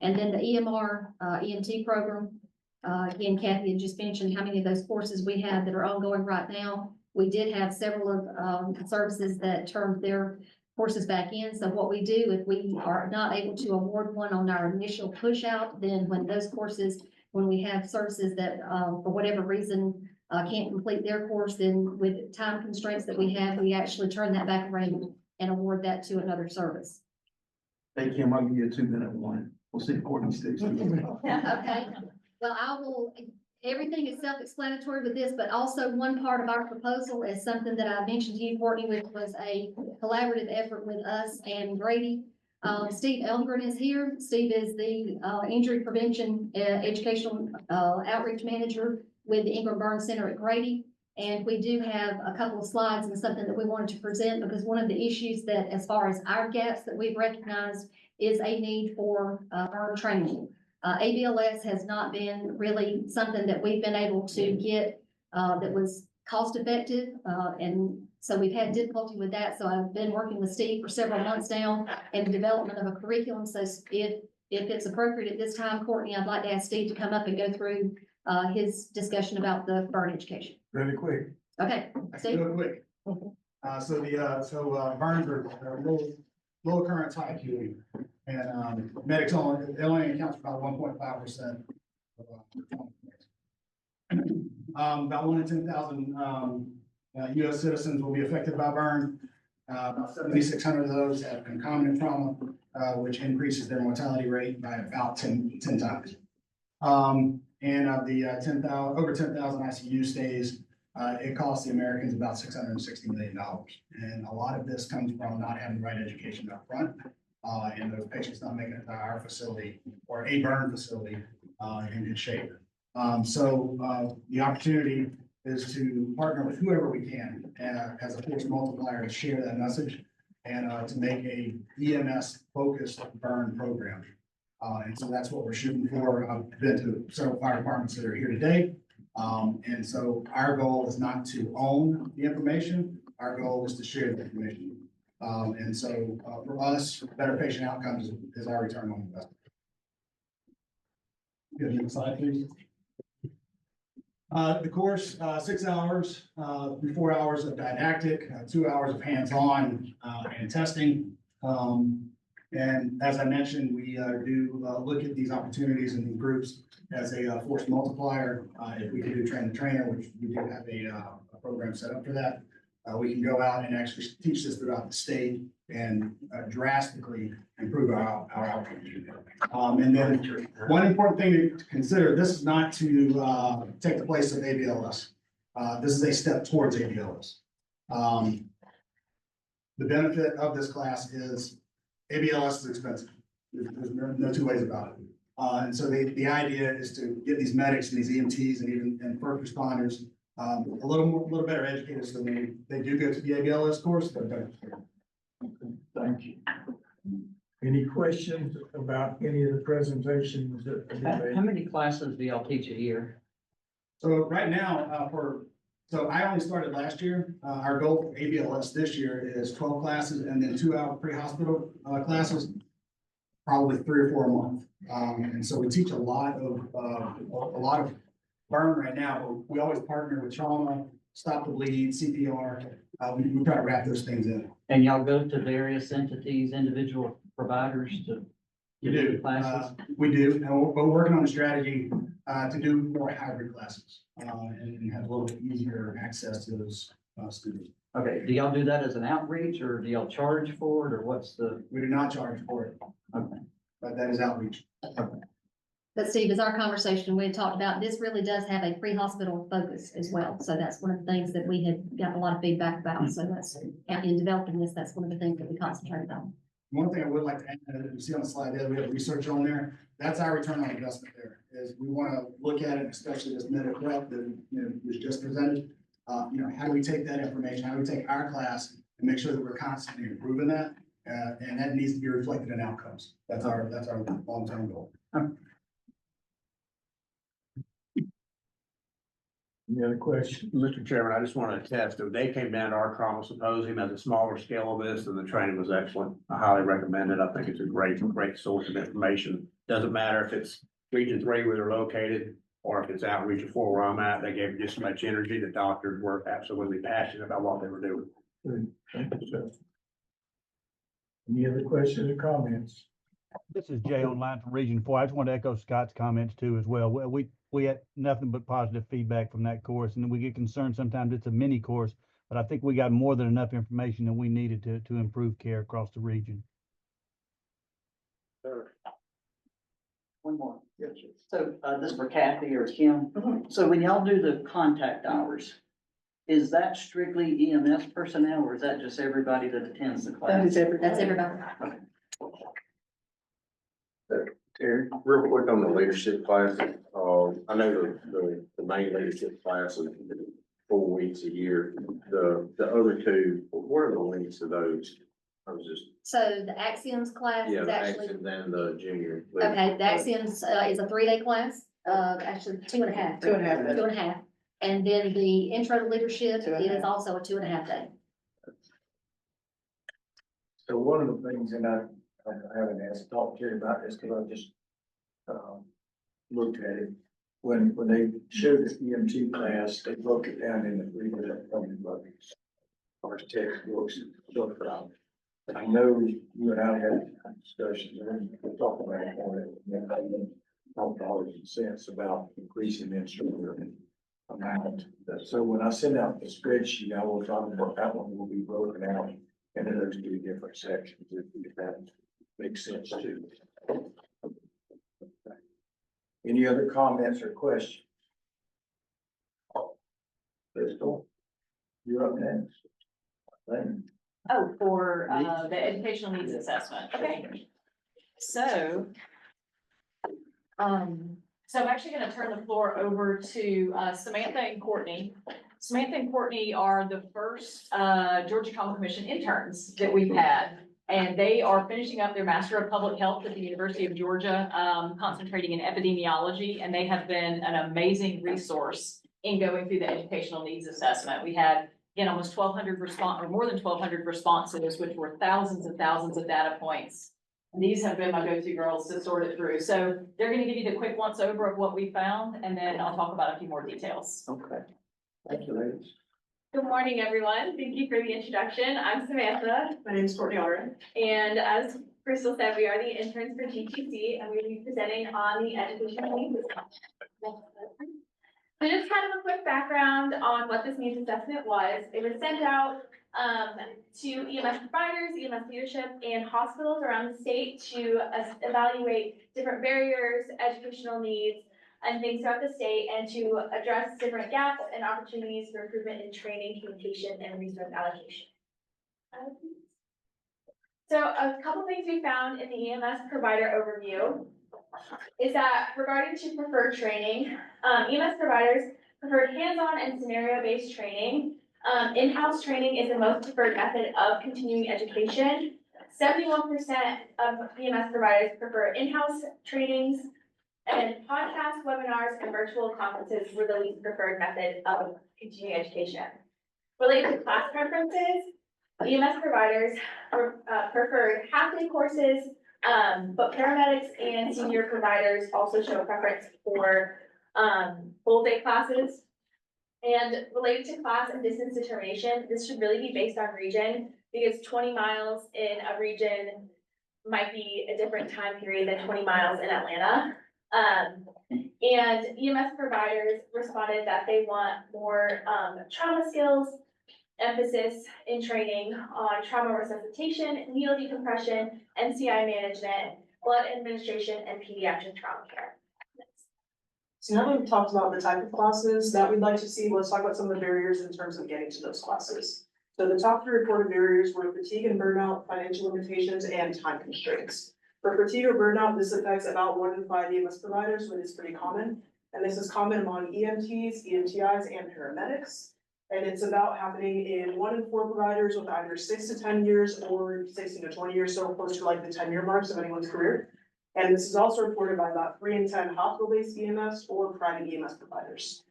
And then the EMR EMT program, again, Kathy had just mentioned how many of those courses we have that are ongoing right now. We did have several of services that turned their courses back in. So what we do, if we are not able to award one on our initial push out, then when those courses, when we have services that for whatever reason can't complete their course, then with time constraints that we have, we actually turn that back around and award that to another service. Hey, Kim, I'll give you a 2-minute one. We'll see if Courtney sticks to it. Okay, well, I will, everything is self-explanatory with this, but also one part of our proposal is something that I mentioned to you, Courtney, which was a collaborative effort with us and Grady. Steve Elmgren is here. Steve is the injury prevention educational outreach manager with the Ingram Burn Center at Grady. And we do have a couple of slides and something that we wanted to present, because one of the issues that, as far as our gaps that we've recognized, is a need for burn training. ABLS has not been really something that we've been able to get that was cost effective. And so we've had difficulty with that. So I've been working with Steve for several months now in the development of a curriculum. So if it's appropriate at this time, Courtney, I'd like to ask Steve to come up and go through his discussion about the burn education. Really quick. Okay, Steve? Real quick. Burns are low occurrence, high acuity. And, medics only accounts for about 1.5%. About 1 in 10,000, US citizens will be affected by burn. About 7,600 of those have concomitant trauma, which increases their mortality rate by about 10 times. And of the over 10,000 ICU stays, it costs the Americans about $660 million. And a lot of this comes from not having the right education up front, and those patients not making it to our facility or a burn facility in good shape. The opportunity is to partner with whoever we can as a force multiplier to share that message and to make a EMS focused burn program. And so that's what we're shooting for. I've been to several fire departments that are here today. And so our goal is not to own the information. Our goal is to share the information. For us, better patient outcomes is our return on investment. Good, next slide, please. The course, 6 hours, 4 hours of didactic, 2 hours of hands-on and testing. And as I mentioned, we do look at these opportunities in these groups as a force multiplier. If we can do train the trainer, which we do have a program set up for that, we can go out and actually teach this throughout the state and drastically improve our outcomes. And then one important thing to consider, this is not to take the place of ABLS. This is a step towards ABLS. The benefit of this class is ABLS is expensive. There's no two ways about it. And so the idea is to get these medics and these EMTs and first responders a little better educated so they do go to the ABLS course, they're better. Thank you. Any questions about any of the presentations that have been made? How many classes do y'all teach a year? So right now, so I only started last year. Our goal for ABLS this year is 12 classes and then 2 hour pre-hospital classes, probably 3 or 4 a month. And so we teach a lot of burn right now, but we always partner with trauma, stop the bleed, CPR. We try to wrap those things in. And y'all go to various entities, individual providers to We do do. the classes? We do, and we're working on a strategy to do more hybrid classes and have a little bit easier access to those students. Okay, do y'all do that as an outreach or do y'all charge for it or what's the? We do not charge for it, Okay. but that is outreach. But Steve, as our conversation, we had talked about, this really does have a pre-hospital focus as well. So that's one of the things that we had gotten a lot of feedback about. So that's, in developing this, that's one of the things that we concentrated on. One thing I would like to add, you see on the slide there, we have research on there. That's our return on investment there, is we want to look at it, especially this meta prep that, was just presented. How do we take that information? How do we take our class and make sure that we're constantly improving that? And that needs to be reflected in outcomes. That's our long-term goal. Any other questions? Mr. Chairman, I just want to attest that they came down to our trauma symposium as a smaller scale of this, and the training was excellent. I highly recommend it. I think it's a great source of information. Doesn't matter if it's Region 3 where they're located, or if it's out Region 4 where I'm at. They gave just so much energy. The doctors were absolutely passionate about what they were doing. Good. Thank you, sir. Any other questions or comments? This is Jay online from Region 4. I just want to echo Scott's comments too as well. We had nothing but positive feedback from that course, and then we get concerned sometimes it's a mini course, but I think we got more than enough information that we needed to improve care across the region. One more. So this is for Kathy or Kim. So when y'all do the contact hours, is that strictly EMS personnel or is that just everybody that attends the class? That is everybody. That's everybody. Terry, real quick on the leadership class, I know the main leadership class is 4 weeks a year. The other 2, what are the links to those? I was just, So the Axioms class yeah, is the actually, Axons and the junior. okay, the Axioms is a 3-day class, actually 2.5. 2.5. 2.5. And then the intro to leadership 2.5. is also a 2.5 day. So one of the things, and I haven't asked, talked to you about this because I just looked at it. when they showed the EMT class, they broke it down into three different buckets. Our textbooks, look around. I know you and I had discussions, and we'll talk about it more. $1 cents about increasing the instructor amount. So when I send out the spreadsheet, I will talk about that one will be broken out into those two different sections, if that makes sense too. Any other comments or questions? Crystal, you're up next. Thank you. Oh, for, the educational needs assessment, okay. So, so I'm actually gonna turn the floor over to, Samantha and Courtney. Samantha and Courtney are the first, Georgia Trauma Commission interns that we've had. And they are finishing up their Master of Public Health at the University of Georgia, concentrating in epidemiology, and they have been an amazing resource in going through the educational needs assessment. We had, again, almost 1,200 or more than 1,200 responses, which were thousands and thousands of data points. And these have been my go-to girls to sort it through. So they're gonna give you the quick once over of what we found, and then I'll talk about a few more details. Okay. Thank you, ladies. Good morning, everyone. Thank you for the introduction. I'm Samantha. My name is Courtney Allred. And as Crystal said, we are the interns for GTC, and we will be presenting on the educational needs assessment. So just kind of a quick background on what this needs assessment was. It was sent out to EMS providers, EMS leadership, and hospitals around the state to evaluate different barriers, educational needs, and things throughout the state, and to address different gaps and opportunities for improvement in training, communication, and resource allocation. So a couple things we found in the EMS provider overview is that regarding to preferred training, EMS providers preferred hands-on and scenario-based training. In-house training is the most preferred method of continuing education. 71% of EMS providers prefer in-house trainings, and podcasts, webinars, and virtual conferences were the least preferred method of continuing education. Related to class preferences, EMS providers preferred half-day courses, but paramedics and senior providers also show a preference for full-day classes. And related to class and distance determination, this should really be based on region, because 20 miles in a region might be a different time period than 20 miles in Atlanta. And EMS providers responded that they want more trauma skills, emphasis in training on trauma resuscitation, needle decompression, NCI management, blood administration, and pediatric trauma care. So now that we've talked about the type of classes that we'd like to see, let's talk about some of the barriers in terms of getting to those classes. So the top 3 reported barriers were fatigue and burnout, financial limitations, and time constraints. For fatigue or burnout, this affects about 1 in 5 EMS providers, which is pretty common. And this is common among EMTs, EMTIs, and paramedics. And it's about happening in 1 in 4 providers with either 6 to 10 years or 16 to 20 years, so close to like the 10-year marks of anyone's career. And this is also reported by about 3 in 10 hospital-based EMS or private EMS providers.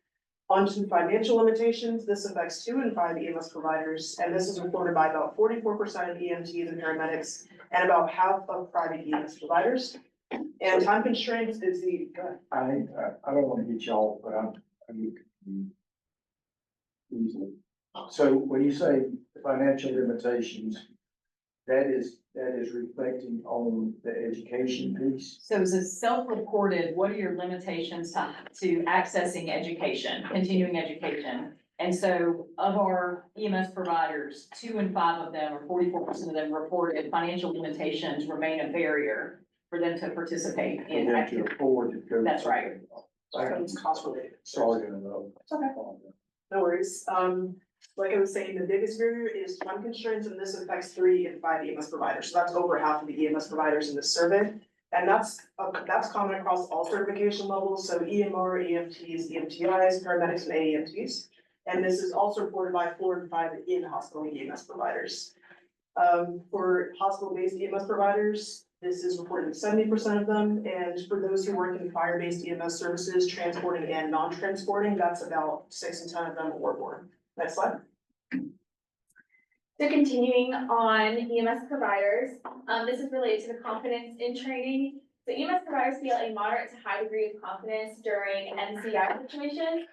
On to financial limitations, this affects 2 in 5 EMS providers, and this is reported by about 44% of EMTs and paramedics, and about half of private EMS providers. And time constraints is the, I don't want to get y'all, but I'm easily. So when you say financial limitations, that is reflecting on the education piece. So as a self-reported, what are your limitations to accessing education, continuing education? And so of our EMS providers, 2 in 5 of them, or 44% of them, reported financial limitations remain a barrier for them to participate in. For them to afford to go. That's right. it's cost related. Sorry to interrupt. It's okay. No worries. Like I was saying, the biggest barrier is time constraints, and this affects 3 in 5 EMS providers. So that's over half of the EMS providers in this survey. And that's common across all certification levels. So EMR, EMTs, EMTIs, paramedics, and AEMTs. And this is also reported by 4 in 5 in-hospital EMS providers. For hospital-based EMS providers, this is reported in 70% of them. And for those who work in fire-based EMS services, transporting and non-transporting, that's about 6 in 10 of them or more. Next slide. So continuing on EMS providers, this is related to the confidence in training. So EMS providers feel a moderate to high degree of confidence during NCI situations,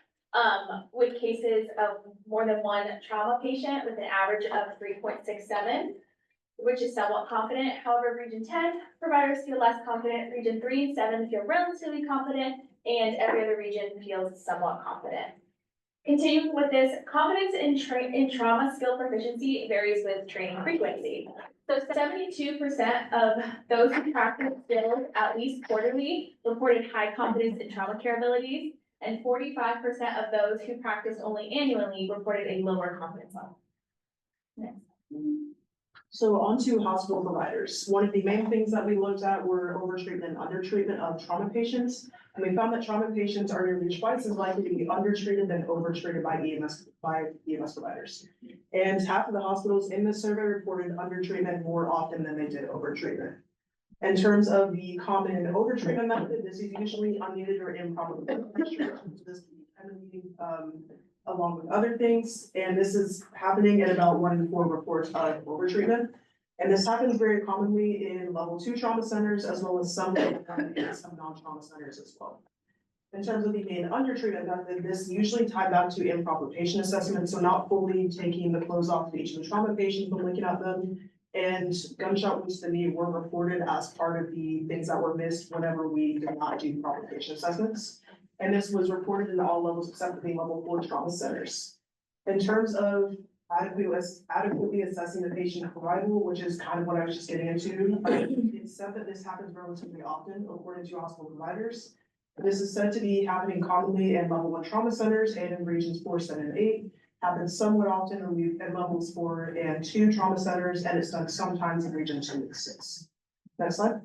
with cases of more than one trauma patient with an average of 3.67, which is somewhat confident. However, Region 10 providers feel less confident. Region 3 and 7 feel relatively confident, and every other region feels somewhat confident. Continuing with this, confidence in trauma skill proficiency varies with training frequency. So 72% of those who practice skills at least quarterly reported high confidence in trauma care abilities, and 45% of those who practice only annually reported a lower confidence level. Next. So on to hospital providers. One of the main things that we looked at were overtreatment and undertreatment of trauma patients. And we found that trauma patients are nearly twice as likely to be undertreated than overtreated by EMS providers. And half of the hospitals in this survey reported undertreatment more often than they did overtreatment. In terms of the common overtreatment method, this is usually unneeded or improper treatment. This can be along with other things, and this is happening in about 1 in 4 reports of overtreatment. And this happens very commonly in level 2 trauma centers, as well as some non-trauma centers as well. In terms of the main undertreatment method, this usually tied back to improper patient assessment, so not fully taking the clothes off of each of the trauma patients, but looking at them. And gunshot wounds to the knee were reported as part of the things that were missed whenever we did not do proper patient assessments. And this was reported in all levels except for the level 4 trauma centers. In terms of adequately assessing the patient arrival, which is kind of what I was just getting into, it's said that this happens relatively often according to hospital providers. This is said to be happening commonly in level 1 trauma centers and in regions 4, 7, and 8. Happens somewhat often in levels 4 and 2 trauma centers, and it's done sometimes in region 2 and 6. Next slide.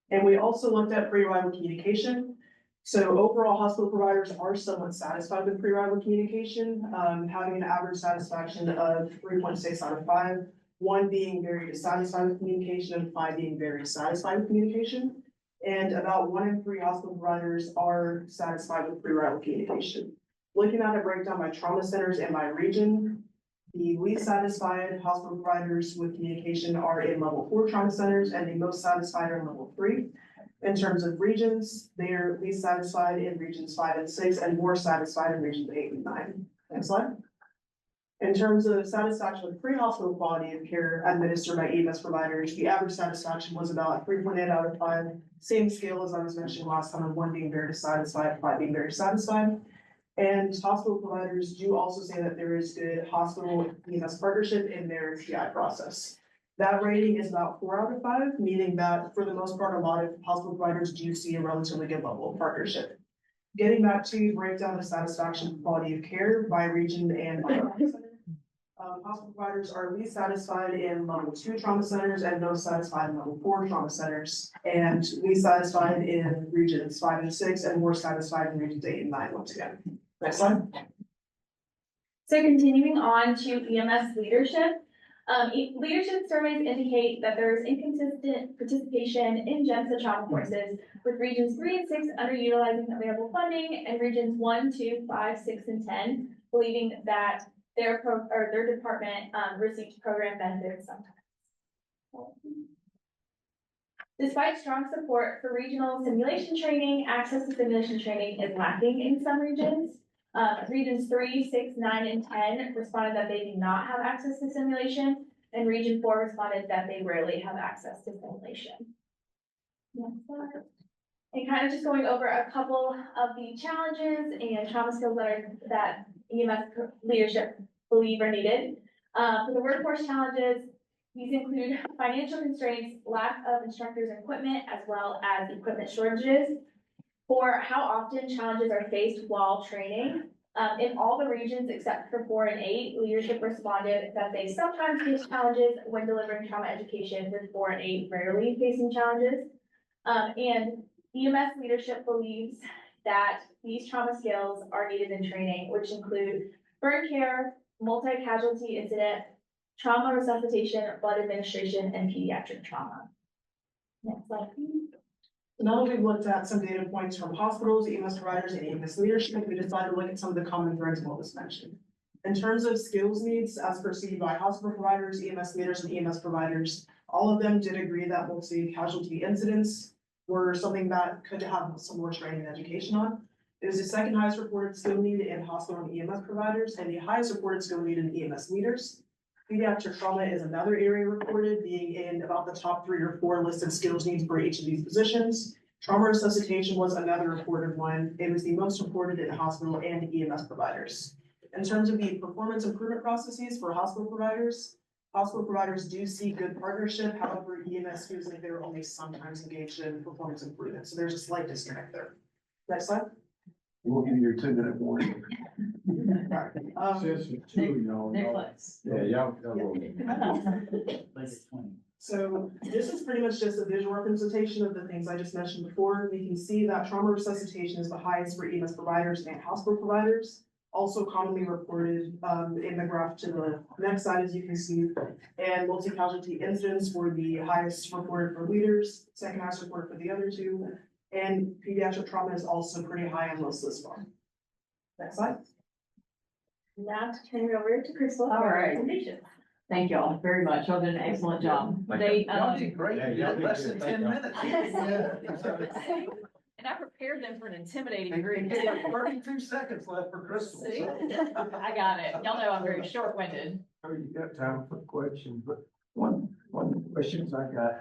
And we also looked at pre-arrival communication. So overall, hospital providers are somewhat satisfied with pre-arrival communication, having an average satisfaction of 3.6 out of 5, 1 being very dissatisfied with communication and 5 being very satisfied with communication. And about 1 in 3 hospital providers are satisfied with pre-arrival communication. Looking at a breakdown by trauma centers and by region, the least satisfied hospital providers with communication are in level 4 trauma centers, and the most satisfied are in level 3. In terms of regions, they are least satisfied in regions 5 and 6 and more satisfied in regions 8 and 9. Next slide. In terms of satisfaction with pre-hospital quality of care administered by EMS providers, the average satisfaction was about 3.8 out of 5. Same scale as I was mentioning last time, of 1 being very dissatisfied, 5 being very satisfied. And hospital providers do also say that there is good hospital EMS partnership in their TI process. That rating is about 4 out of 5, meaning that for the most part, a lot of hospital providers do see a relatively good level of partnership. Getting back to breakdown of satisfaction and quality of care by region and by trauma center. Hospital providers are least satisfied in level 2 trauma centers and most satisfied in level 4 trauma centers, and least satisfied in regions 5 and 6 and more satisfied in regions 8 and 9 once again. Next slide. So continuing on to EMS leadership. Leadership surveys indicate that there is inconsistent participation in GEMSA trauma courses, with regions 3 and 6 underutilizing available funding, and regions 1, 2, 5, 6, and 10 believing that their department received program benefits sometimes. Despite strong support for regional simulation training, access to simulation training is lacking in some regions. Regions 3, 6, 9, and 10 responded that they do not have access to simulation, and region 4 responded that they rarely have access to simulation. Next slide. And kind of just going over a couple of the challenges and trauma skills that EMS leadership believe are needed. For the workforce challenges, these include financial constraints, lack of instructors and equipment, as well as equipment shortages. For how often challenges are faced while training, in all the regions except for 4 and 8, leadership responded that they sometimes face challenges when delivering trauma education, with 4 and 8 rarely facing challenges. And EMS leadership believes that these trauma skills are needed in training, which include burn care, multi-casualty incident, trauma resuscitation, blood administration, and pediatric trauma. Next slide, please. Now that we've looked at some data points from hospitals, EMS providers, and EMS leadership, we decided to look at some of the common threads what was mentioned. In terms of skills needs as perceived by hospital providers, EMS leaders, and EMS providers, all of them did agree that multi-casualty incidents, were something that could have some more training and education on. It was the second highest reported skill need in hospital and EMS providers, and the highest reported skill need in EMS leaders. Pediatric trauma is another area reported, being in about the top 3 or 4 listed skills needs for each of these positions. Trauma resuscitation was another reported one. It was the most reported in hospital and EMS providers. In terms of the performance improvement processes for hospital providers do see good partnership. However, EMS feels like they're only sometimes engaged in performance improvement. So there's a slight disconnect there. Next slide. We'll give you your 2-minute warning. Since the two of y'all. They're close. Yeah, y'all. So this is pretty much just a visual representation of the things I just mentioned before. We can see that trauma resuscitation is the highest for EMS providers and hospital providers. Also commonly reported in the graph to the next side, as you can see. And multi-casualty incidents were the highest reported for leaders, second highest reported for the other two. And pediatric trauma is also pretty high on most this far. Next slide. Now to turn it over to Crystal. All for right. presentation. Thank y'all very much. Y'all did an excellent job. They, Y'all did great. Yeah, You y'all did did less good. than 10 Thank minutes. and I prepared them for an intimidating And group. it's like 32 seconds left for Crystal. See? I got it. Y'all know I'm very short-winded. Oh, you got time for questions, but one of the questions I got.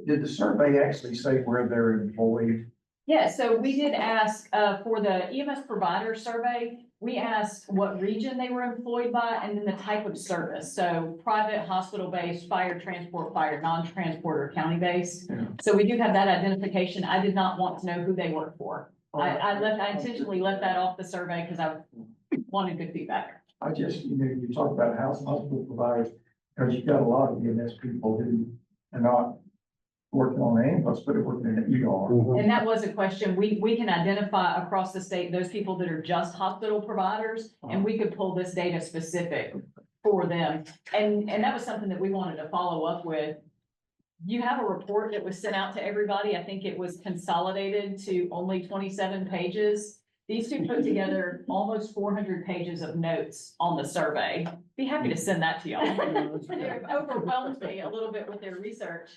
Did the survey actually say where they're employed? Yeah, so we did ask, for the EMS provider survey, we asked what region they were employed by and then the type of service. So private, hospital-based, fire transport, fire non-transport or county-based. Yeah. So we do have that identification. I did not want to know who they work for. I intentionally left that off the survey because I wanted good feedback. I just, you talk about hospital providers, because you've got a lot of EMS people who are not working on the ambulance, but are working in the ER. And that was a question. We can identify across the state those people that are just hospital providers, and we could pull this data specific for them. And that was something that we wanted to follow up with. You have a report that was sent out to everybody. I think it was consolidated to only 27 pages. These two put together almost 400 pages of notes on the survey. Be happy to send that to y'all. They overwhelmed me a little bit with their research.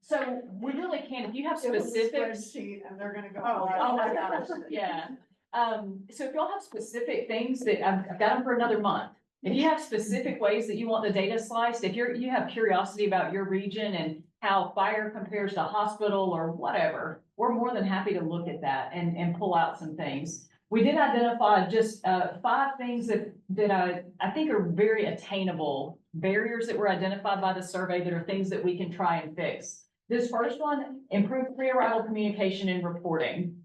So we really can, if you have specifics. And they're gonna go. Oh my gosh, yeah. So if y'all have specific things that I've got them for another month. If you have specific ways that you want the data sliced, if you have curiosity about your region and how fire compares to hospital or whatever, we're more than happy to look at that and pull out some things. We did identify just 5 things that I think are very attainable barriers that were identified by the survey that are things that we can try and fix. This first one, improve pre-arrival communication and reporting.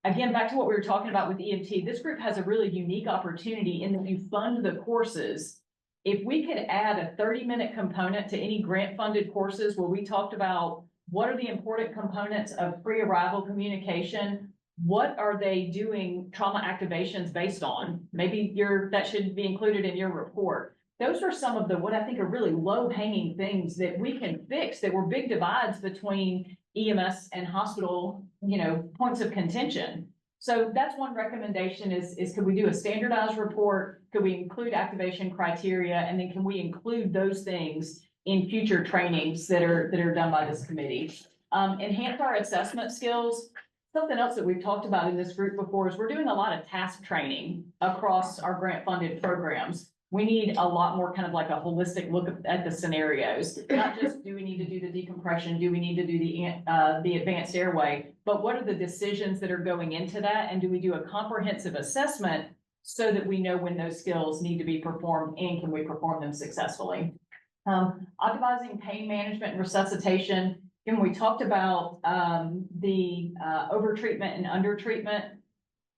Again, back to what we were talking about with EMT, this group has a really unique opportunity in that you fund the courses. If we could add a 30-minute component to any grant-funded courses where we talked about what are the important components of pre-arrival communication, what are they doing trauma activations based on? Maybe that should be included in your report. Those are some of the, what I think are really low-hanging things that we can fix that were big divides between EMS and hospital, points of contention. So that's one recommendation is could we do a standardized report? Could we include activation criteria? And then can we include those things in future trainings that are done by this committee? Enhance our assessment skills. Something else that we've talked about in this group before is we're doing a lot of task training across our grant funded programs. We need a lot more kind of like a holistic look at the scenarios, not just do we need to do the decompression, do we need to do the advanced airway, but what are the decisions that are going into that? And do we do a comprehensive assessment so that we know when those skills need to be performed and can we perform them successfully? Optimizing pain management and resuscitation. When we talked about the over-treatment and under-treatment,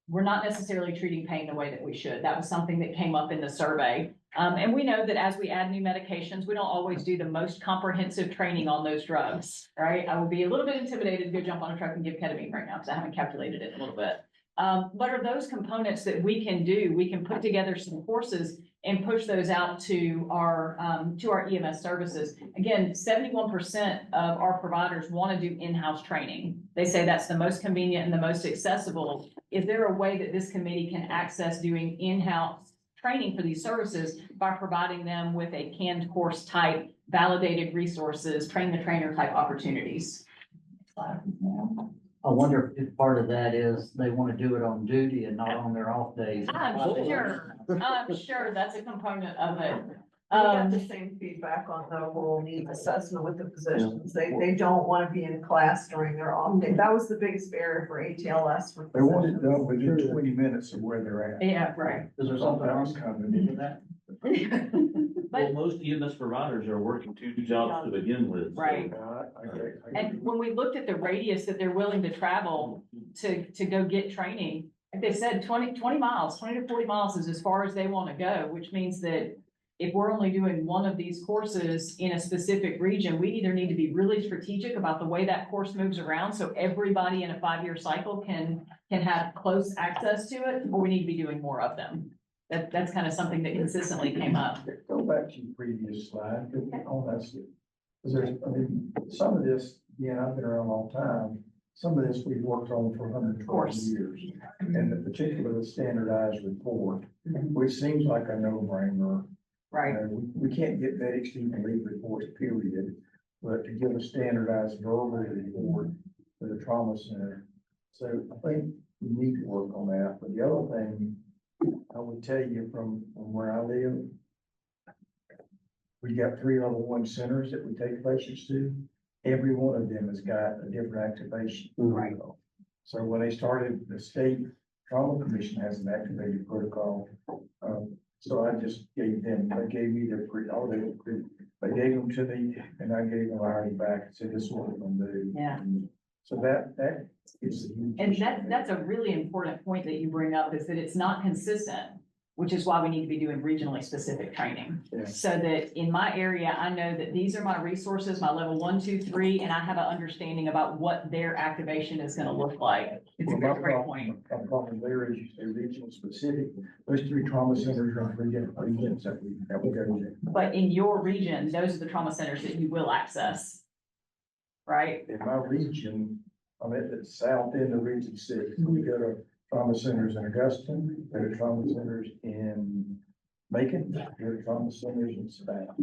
we're not necessarily treating pain the way that we should. That was something that came up in the survey. And we know that as we add new medications, we don't always do the most comprehensive training on those drugs, right? I would be a little bit intimidated to go jump on a truck and give ketamine right now because I haven't calculated it a little bit. But are those components that we can do? We can put together some courses and push those out to our EMS services. Again, 71% of our providers want to do in-house training. They say that's the most convenient and the most accessible. Is there a way that this committee can access doing in-house training for these services by providing them with a canned course type, validated resources, train the trainer type opportunities? I wonder if part of that is they want to do it on duty and not on their off days. I'm sure that's a component of it. We got the same feedback on the overall needs assessment with the physicians. They don't want to be in class during their off day. That was the biggest barrier for ATLS for They want it physicians. done within 20 minutes of where they're at. Yeah, right. Is there something That wrong was coming. with that? But, most EMS providers are working 2 jobs to begin with. so- right. I agree. And when we looked at the radius that they're willing to travel to go get training, like they said, 20 miles, 20 to 40 miles is as far as they want to go, which means that if we're only doing one of these courses in a specific region, we either need to be really strategic about the way that course moves around, so everybody in a 5-year cycle can have close access to it, or we need to be doing more of them. That's kind of something that consistently came up. Go back to your previous slide, on that, because there's, I mean, some of this, I've been around a long time, some of this we've worked on for 120 course. years. And the particular standardized report, which seems like a no-brainer. Right. We can't get medics to even leave reports, period, but to give a standardized verbal report for the trauma center. So I think we need to work on that, but the other thing, I would tell you from where I live, we got 3 level 1 centers that we take patients to. Every one of them has got a different activation. Right. So when they started, the state trauma commission has an activated protocol. So I just gave them, they gave me their they gave them to me and I gave them already back and said, this is what we're gonna do. Yeah. So that is. a huge And issue. that's a really important point that you bring up, is that it's not consistent, which is why we need to be doing regionally specific training. Yeah. So that in my area, I know that these are my resources, my level 1, 2, 3, and I have an understanding about what their activation is gonna look like. It's a Well, my great point. My problem there is you say regional specific, those 3 trauma centers are 3 different regions that we go to. But in your region, those are the trauma centers that you will access. Right? In my region, I'm at the south end of Region 6, we go to trauma centers in Augusta, go to trauma centers in Macon, go to trauma centers in Savannah.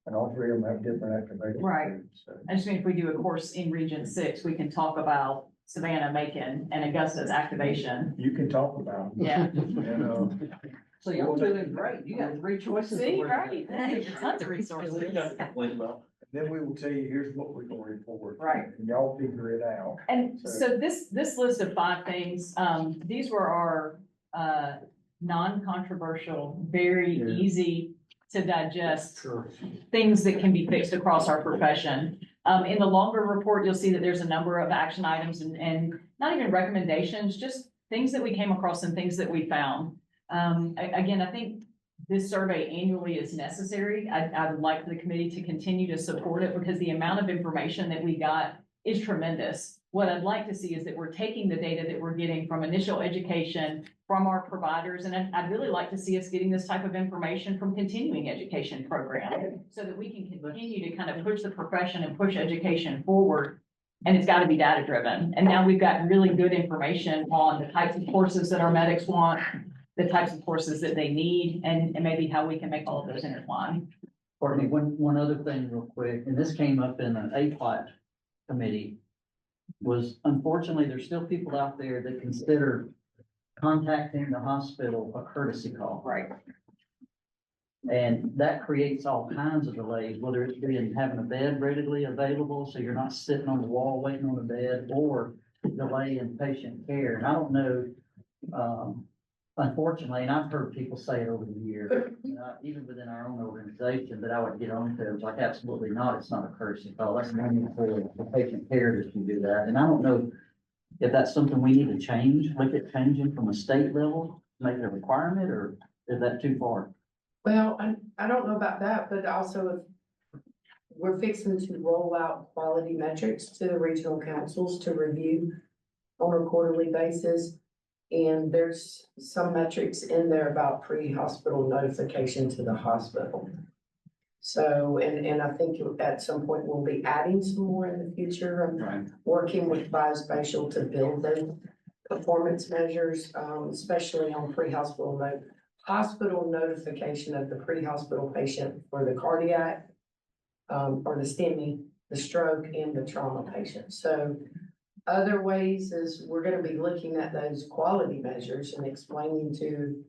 And all 3 of them have different activations. Right. So, I just mean, if we do a course in Region 6, we can talk about Savannah, Macon, and Augusta's activation. you can talk about. it. Yeah. And, So y'all doing great. You got 3 choices. of See, where to right, go. tons of resources. then we will tell you, here's what we're gonna report. Right. And y'all figure it out. And so this list of 5 things, these were our, non-controversial, very Yeah. easy to digest Sure. things that can be fixed across our profession. In the longer report, you'll see that there's a number of action items and not even recommendations, just things that we came across and things that we found. Again, I think this survey annually is necessary. I would like the committee to continue to support it because the amount of information that we got is tremendous. What I'd like to see is that we're taking the data that we're getting from initial education, from our providers, and I'd really like to see us getting this type of information from continuing education programs so that we can continue to kind of push the profession and push education forward. And it's got to be data driven. And now we've got really good information on the types of courses that our medics want, the types of courses that they need, and maybe how we can make all of those intertwine. Courtney, one other thing real quick, and this came up in an APOT committee, was unfortunately, there's still people out there that consider contacting the hospital a courtesy call. Right. And that creates all kinds of delays, whether it's being having a bed readily available, so you're not sitting on the wall waiting on a bed, or delay in patient care. And I don't know, unfortunately, and I've heard people say it over the years, even within our own organization, that I would get on to, it's like, absolutely not, it's not a courtesy call, that's only for the patient care that you do that. And I don't know if that's something we need to change, look at changing from a state level, make it a requirement, or is that too far? Well, I don't know about that, but also if we're fixing to roll out quality metrics to the regional councils to review on a quarterly basis. And there's some metrics in there about pre-hospital notification to the hospital. So, and I think at some point we'll be adding some more in the future. I'm working with biospatial to build those performance measures, especially on pre-hospital hospital notification of the pre-hospital patient for the cardiac, or the STEMI, the stroke and the trauma patients. So other ways is we're gonna be looking at those quality measures and explaining to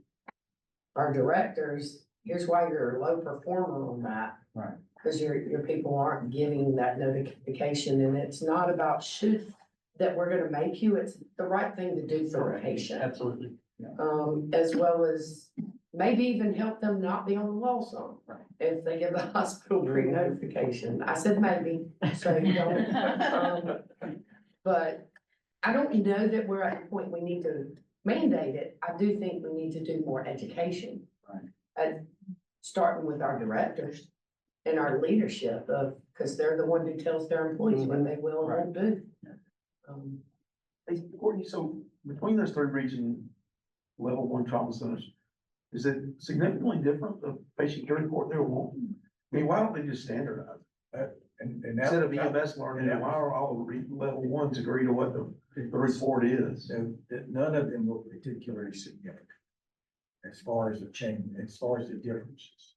our directors, here's why you're a low performer on that. Right. Cause your people aren't getting that notification, and it's not about that we're gonna make you, it's the right thing to do for the patient. Absolutely. As well as maybe even help them not be on the wall zone. If they give the hospital pre-notification, I said maybe, so you don't. But I don't know that we're at the point we need to mandate it. I do think we need to do more education. Starting with our directors and our leadership cause they're the one who tells their employees what they will and won't do. Hey, Courtney, so between those three region level one trauma centers, is it significantly different, the patient care report they're wanting? I mean, why don't they just standardize? And Instead of EMS learning, why are all the level ones agree to what the report is? So that none of them were particularly significant as far as the change, as far as the differences.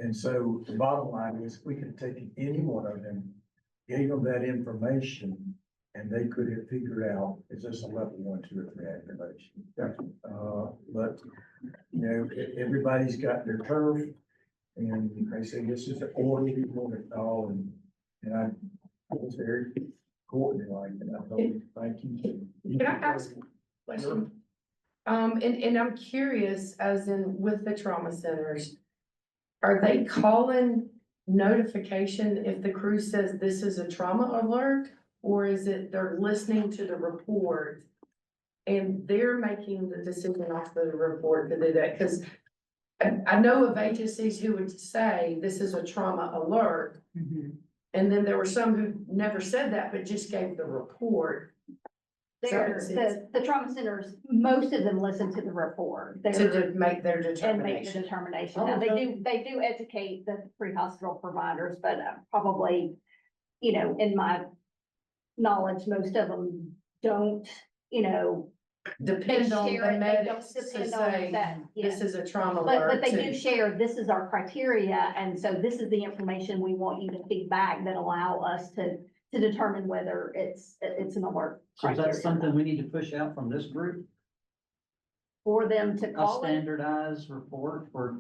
And so the bottom line is, we could have taken any one of them, gave them that information, and they could have figured out, is this a level 1, 2, or 3 activation? But, you know, everybody's got their turf, and they say, this is the orderly one and all, and I was very Courtney-like, and I told him, thank you. Can I ask a question? And I'm curious, as in with the trauma centers, are they calling notification if the crew says this is a trauma alert? Or is it they're listening to the report and they're making the decision off the report to do that? Cause I know of agencies who would say this is a trauma alert. And then there were some who never said that, but just gave the report. The trauma centers, most of them listen to the report. To make their And make the determination. determination. Now, they do educate the pre-hospital providers, but probably, you know, in my knowledge, most of them don't, you know. Depend on share the it, they medics don't to depend on say, that, this is a trauma But alert. they do too. share, this is our criteria, and so this is the information we want you to feed back that allow us to determine whether it's an alert. So is that criteria. something we need to push out from this group? For them to A call it? standardized report for?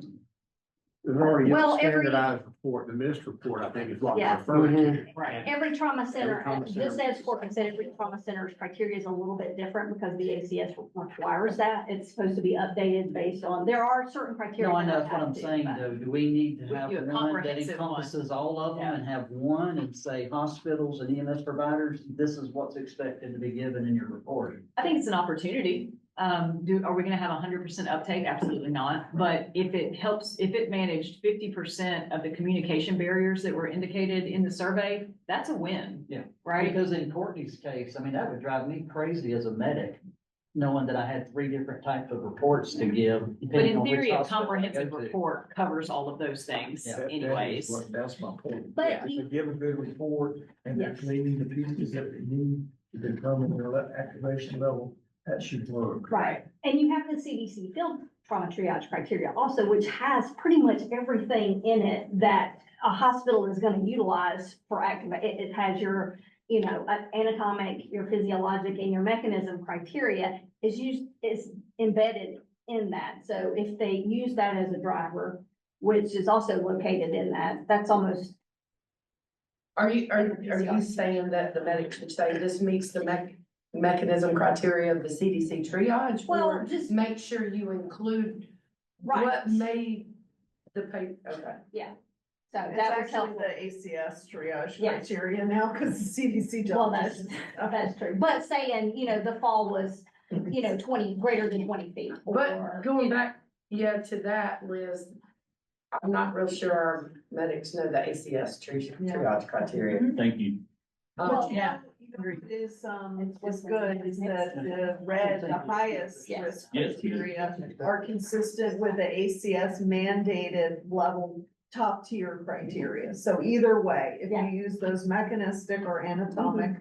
There's already Well, a standardized report, and this report, I think, is what we're Yeah. referring to. Right, every trauma center, trauma just center. as Courtney said, every trauma center's criteria is a little bit different because the ACS requires that. It's supposed to be updated based on, there are certain criteria. No, I know, that that's what I'm have to, saying, but- though. Do we need to We have do a one that comprehensive one. encompasses all of them Yeah. and have one and say hospitals and EMS providers, this is what's expected to be given in your report? I think it's an opportunity. Are we gonna have 100% uptake? Absolutely not. But if it helps, if it managed 50% of the communication barriers that were indicated in the survey, that's a win. Yeah. Right? Because in Courtney's case, I mean, that would drive me crazy as a medic, knowing that I had 3 different types of reports to give. But depending in on which theory, a hospital I go comprehensive to. report covers all of those things Yeah. anyways. That's my point. But If they give a good report and they're Yes. cleaning the pieces that they need to determine their activation level, that should work. Right, and you have the CDC field trauma triage criteria also, which has pretty much everything in it that a hospital is gonna utilize for activate. It has your, you know, anatomic, your physiologic, and your mechanism criteria is embedded in that. So if they use that as a driver, which is also located in that, that's almost. Are you saying that the medic should say this meets the mechanism criteria of the CDC triage? Well, Or just- make sure you include Right. what made the okay. Yeah, so It's that was actually helpful. the ACS triage Yes. criteria now, because the CDC. Well, does. that's true, but saying, you know, the fall was, you know, greater than 20 feet. But or, going you know, back, to that, Liz, I'm not real sure our medics know the ACS triage criteria. Thank you. Well, Yeah. It is good, is that the red, the highest Yes. risk Yes. criteria are consistent with the ACS mandated level top tier criteria. So either way, if Yeah. you use those mechanistic or anatomic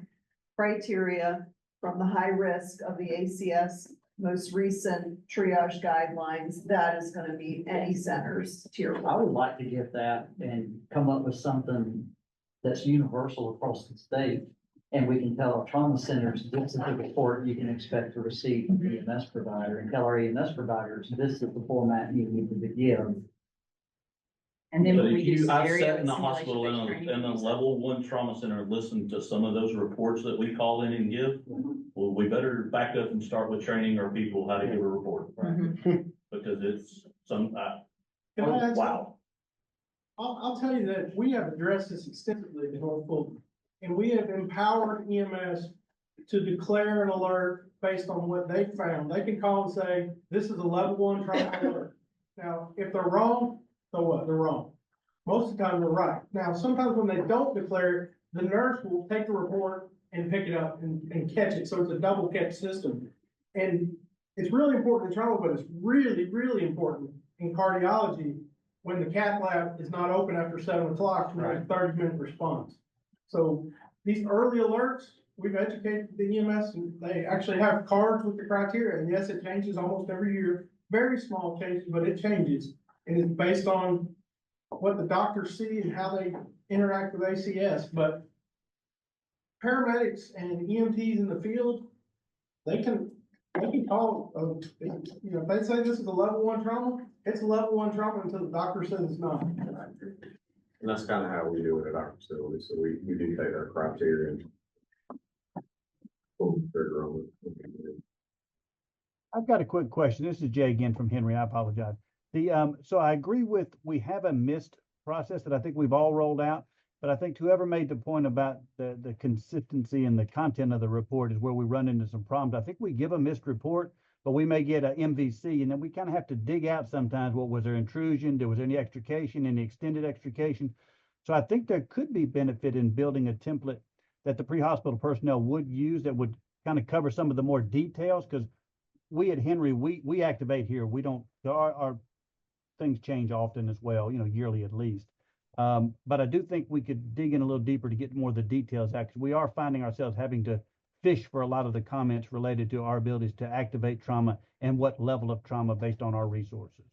criteria from the high risk of the ACS most recent triage guidelines, that is gonna be any center's tier I one. would like to get that and come up with something that's universal across the state. And we can tell our trauma centers, this is the report you can expect to receive from the EMS provider, and tell our EMS providers, this is the format you need to give. And then But when we if do you, I've scenario sat in and the hospital simulation-based training. in a level 1 trauma center, and listened to some of those reports that we call in and give. Well, we better back up and start with training our people how to give a report, Mhm. because it's some, Can I add wow. I'll tell you that we have addressed this extensively in North Fulton, and we have empowered EMS to declare an alert based on what they found. They can call and say, this is a level 1 trauma alert. Now, if they're wrong, so what? They're wrong. Most of the time, they're right. Now, sometimes when they don't declare it, the nurse will take the report and pick it up and catch it, so it's a double catch system. And it's really important in trauma, but it's really, really important in cardiology when the cath lab is not open after 7 o'clock to make a 30-minute response. So these early alerts, we've educated the EMS, and they actually have cards with the criteria, and yes, it changes almost every year. Very small changes, but it changes, and it's based on what the doctors see and how they interact with ACS, but paramedics and EMTs in the field, they can call, if they say this is a level 1 trauma, it's a level 1 trauma until the doctor says it's not. And that's kind of how we do it at our facility, so we do take our criteria and pull the trigger on it. I've got a quick question. This is Jay again from Henry. I apologize. So I agree with, we have a missed process that I think we've all rolled out, but I think whoever made the point about the consistency and the content of the report is where we run into some problems. I think we give a missed report, but we may get a MVC, and then we kind of have to dig out sometimes, what was there intrusion? Was there any extrication, any extended extrication? So I think there could be benefit in building a template that the pre-hospital personnel would use that would kind of cover some of the more details, because we at Henry, we activate here. We don't, our things change often as well, yearly at least. But I do think we could dig in a little deeper to get more of the details out, because we are finding ourselves having to fish for a lot of the comments related to our abilities to activate trauma and what level of trauma based on our resources.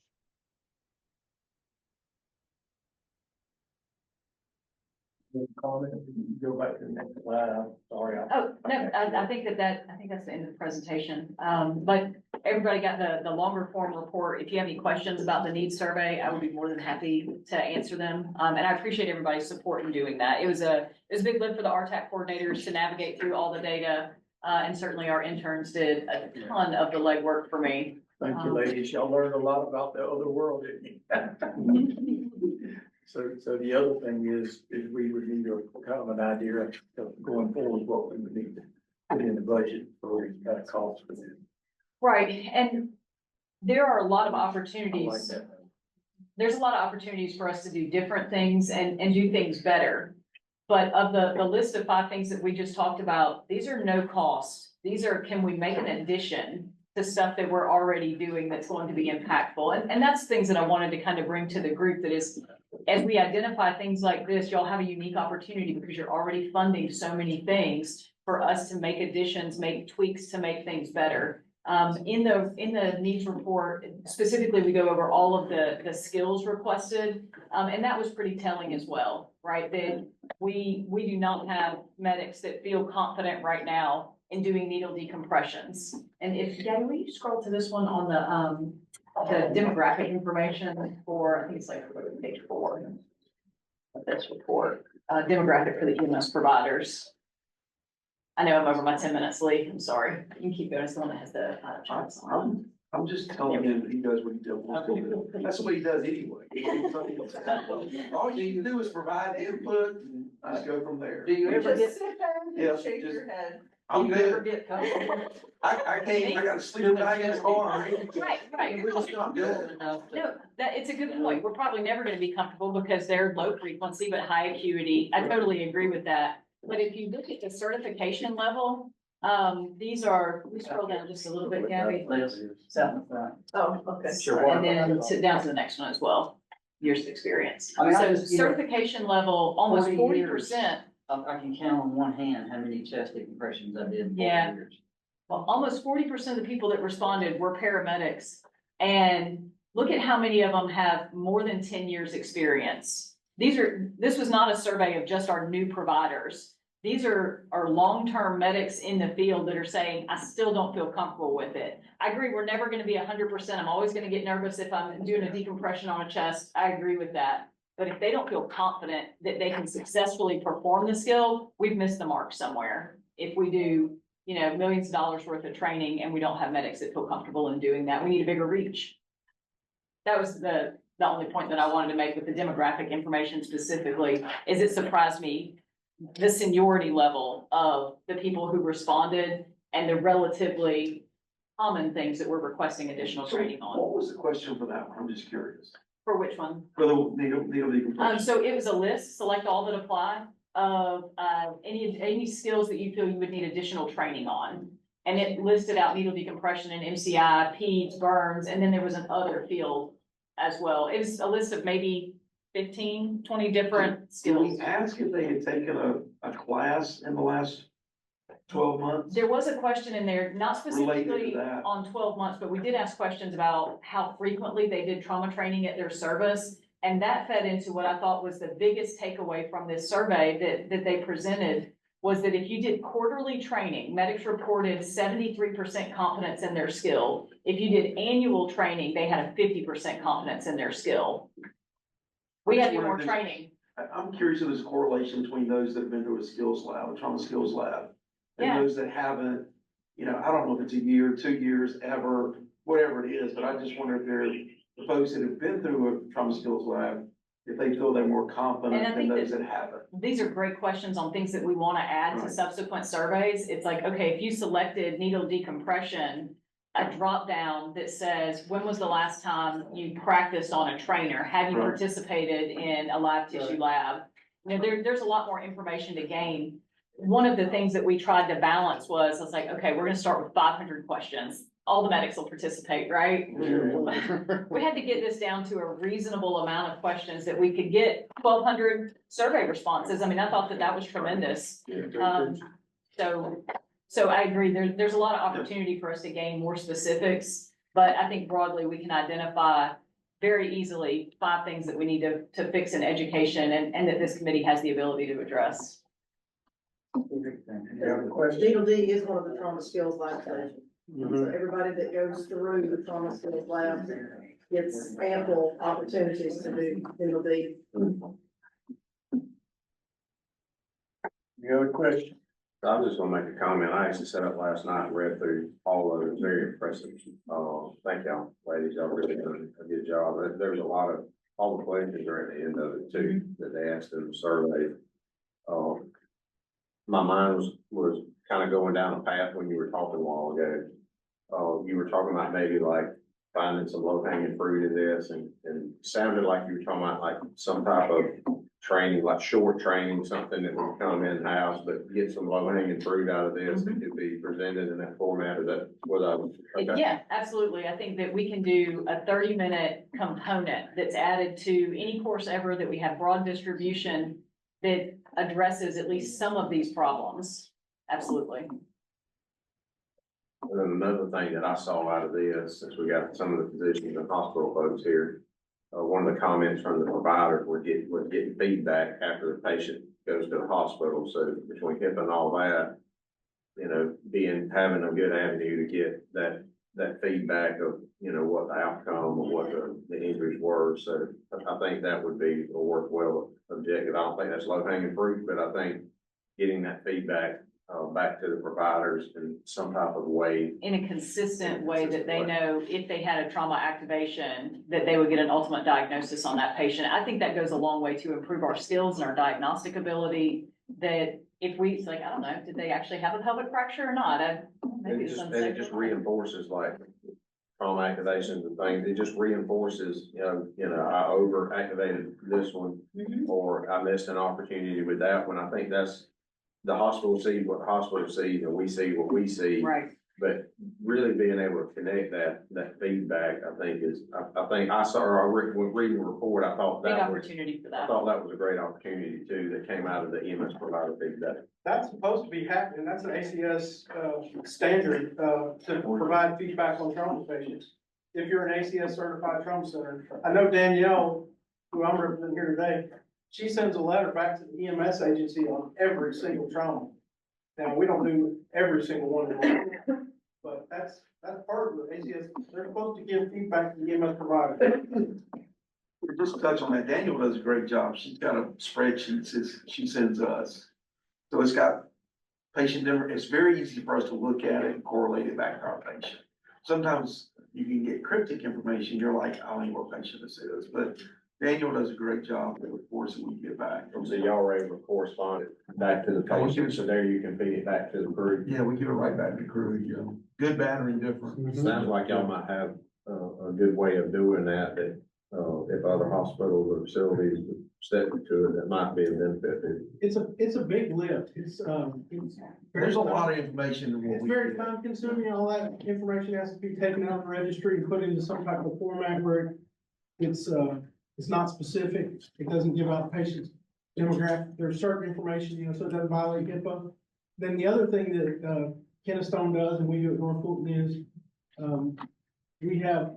Comment, go back to the next slide, I'm sorry. Oh, no, I think I think that's the end of the presentation. But everybody got the longer form report. If you have any questions about the needs survey, I would be more than happy to answer them. And I appreciate everybody's support in doing that. It was a big lift for the RTAC coordinators to navigate through all the data. And certainly our interns did a ton of the legwork for me. Thank you, ladies. Y'all learned a lot about the other world, didn't you? So the other thing is we would need a kind of an idea of going forward, what we would need to put in the budget for costs for this. Right, and there are a lot of I like opportunities. that. There's a lot of opportunities for us to do different things and do things better. But of the list of 5 things that we just talked about, these are no cost. These are, can we make an addition to stuff that we're already doing that's going to be impactful? And that's things that I wanted to kind of bring to the group, that is, as we identify things like this, y'all have a unique opportunity because you're already funding so many things for us to make additions, make tweaks to make things better. In the needs report, specifically, we go over all of the skills requested, and that was pretty telling as well, right? That we do not have medics that feel confident right now in doing needle decompressions. And if, Gabby, will you scroll to this one on the demographic information for, I think it's like page 4 of this report, demographic for the EMS providers. I know I'm over my 10 minutes, Lee. I'm sorry. You can keep going. It's the one that has the charts on. I'm just telling him that he does what he does. That's what he does anyway. All you need to do is provide input and just go from there. Do you ever Just get, sit back Yeah, and shake just- your head. I'm do you ever good. get comfortable? I can't, I got a sleeping bag in the car. Right. We're just not good enough to. No, it's a good point. We're probably never gonna be comfortable because they're low frequency but high acuity. I totally agree with that. But if you look at the certification level, we scroll down just a little bit, Gabby. Liz, sit in the front. Oh, okay. Sure. And then sit down to the next one as well. Years of experience. I mean, I So just, you know, certification level, almost 40 40%. I can count on one hand how many chest decompressions I did in 40 Yeah. years. Well, almost 40% of the people that responded were paramedics. And look at how many of them have more than 10 years experience. This was not a survey of just our new providers. These are long-term medics in the field that are saying, I still don't feel comfortable with it. I agree, we're never gonna be 100%. I'm always gonna get nervous if I'm doing a decompression on a chest. I agree with that. But if they don't feel confident that they can successfully perform the skill, we've missed the mark somewhere. If we do, millions of dollars worth of training and we don't have medics that feel comfortable in doing that, we need a bigger reach. That was the only point that I wanted to make with the demographic information specifically, is it surprised me the seniority level of the people who responded and the relatively common things that we're requesting additional training on. What was the question for that one? I'm just curious. For which one? For the needle decompression. So it was a list, select all that apply, of, any skills that you feel you would need additional training on. And it listed out needle decompression and MCI, peds, burns, and then there was an other field as well. It was a list of maybe 15, 20 different Did skills. we ask if they had taken a class in the last 12 months? There was a question in there, not Related specifically to that. on 12 months, but we did ask questions about how frequently they did trauma training at their service. And that fed into what I thought was the biggest takeaway from this survey that they presented, was that if you did quarterly training, medics reported 73% confidence in their skill. If you did annual training, they had a 50% confidence in their skill. We had to do more training. I'm curious if there's a correlation between those that have been to a skills lab, a trauma skills lab, and Yeah. those that haven't. I don't know if it's a year, 2 years, ever, whatever it is, but I just wonder if the folks that have been through a trauma skills lab, if they feel they're more confident And I than think those that haven't. These are great questions on things that we want to add to Right. subsequent surveys. It's like, okay, if you selected needle decompression, a drop down that says, when was the last time you practiced on a trainer? Have you Right. participated in a live tissue lab? There's a lot more information to gain. One of the things that we tried to balance was, I was like, okay, we're gonna start with 500 questions. All the medics will participate, right? We had to get this down to a reasonable amount of questions that we could get 1,200 survey responses. I mean, I thought that was tremendous. So I agree, there's a lot of opportunity for us to gain more specifics, but I think broadly we can identify very easily 5 things that we need to fix in education and that this committee has the ability to address. Needle D is one of the trauma skills lab stations. So everybody that goes through the trauma skills lab gets ample opportunities to do needle D. Any other question? I was just gonna make a comment. I actually sat up last night and read through all of it. It's very impressive. Thank y'all, ladies. Y'all really done a good job. There's a lot of, all the questions are at the end of it too, that they asked in the survey. My mind was kind of going down a path when you were talking a while ago. You were talking about maybe like finding some low hanging fruit in this and sounded like you were talking about like some type of training, like short training, something that would come in-house, but get some low hanging fruit out of this that could be presented in that format. Is that what I was? Okay. Yeah, absolutely. I think that we can do a 30-minute component that's added to any course ever that we have broad distribution that addresses at least some of these problems. Absolutely. And then another thing that I saw out of this, since we got some of the physicians and hospital folks here, one of the comments from the providers was getting feedback after the patient goes to the hospital. So between HIPAA and all that, having a good avenue to get that feedback of, what the outcome or what the injuries were. So I think that would be a worthwhile objective. I don't think that's low hanging fruit, but I think getting that feedback back to the providers in some type of way. In a consistent way that they know if they had a trauma activation, that they would get an ultimate diagnosis on that patient. I think that goes a long way to improve our skills and our diagnostic ability. That if we, it's like, I don't know, did they actually have a pelvic fracture or not? Maybe it's It just reinforces like trauma activations and things. It just reinforces, I overactivated this one, or I missed an opportunity with that one. I think that's, the hospital sees what the hospital sees and we see what we see. Right. But really being able to connect that feedback, I think I saw, when reading the report, I thought Big that was, opportunity for I that. thought that was a great opportunity too, that came out of the EMS provider feedback. That's supposed to be happening. That's an ACS, standard, to provide feedback on trauma patients. If you're an ACS certified trauma center. I know Danielle, who I'm representing here today, she sends a letter back to the EMS agency on every single trauma. Now, we don't do every single one of them, but that's part of the ACS, they're supposed to give feedback to the EMS provider. Just touch on that, Daniel does a great job, she's got a spreadsheet, she sends us. So it's got patient number, it's very easy for us to look at it and correlate it back to our patient. Sometimes you can get cryptic information, you're like, I don't know what patient this is, but Daniel does a great job with the reports that we get back. So y'all were able to correspond it back to the patient, so there you can feed it back to the crew. Yeah, we give it right back to the crew, you know, good, bad, or indifferent. Sounds like y'all might have a good way of doing that, if other hospitals or facilities step into it, that might be a benefit. It's a big lift, There's a lot of information. in what It's we very get. time consuming, all that information has to be taken out of the registry and put into some type of format where it's not specific, it doesn't give out the patient's demographic, there's certain information, so it doesn't violate HIPAA. Then the other thing that, Kennestone does, and we do at North Fulton is, we have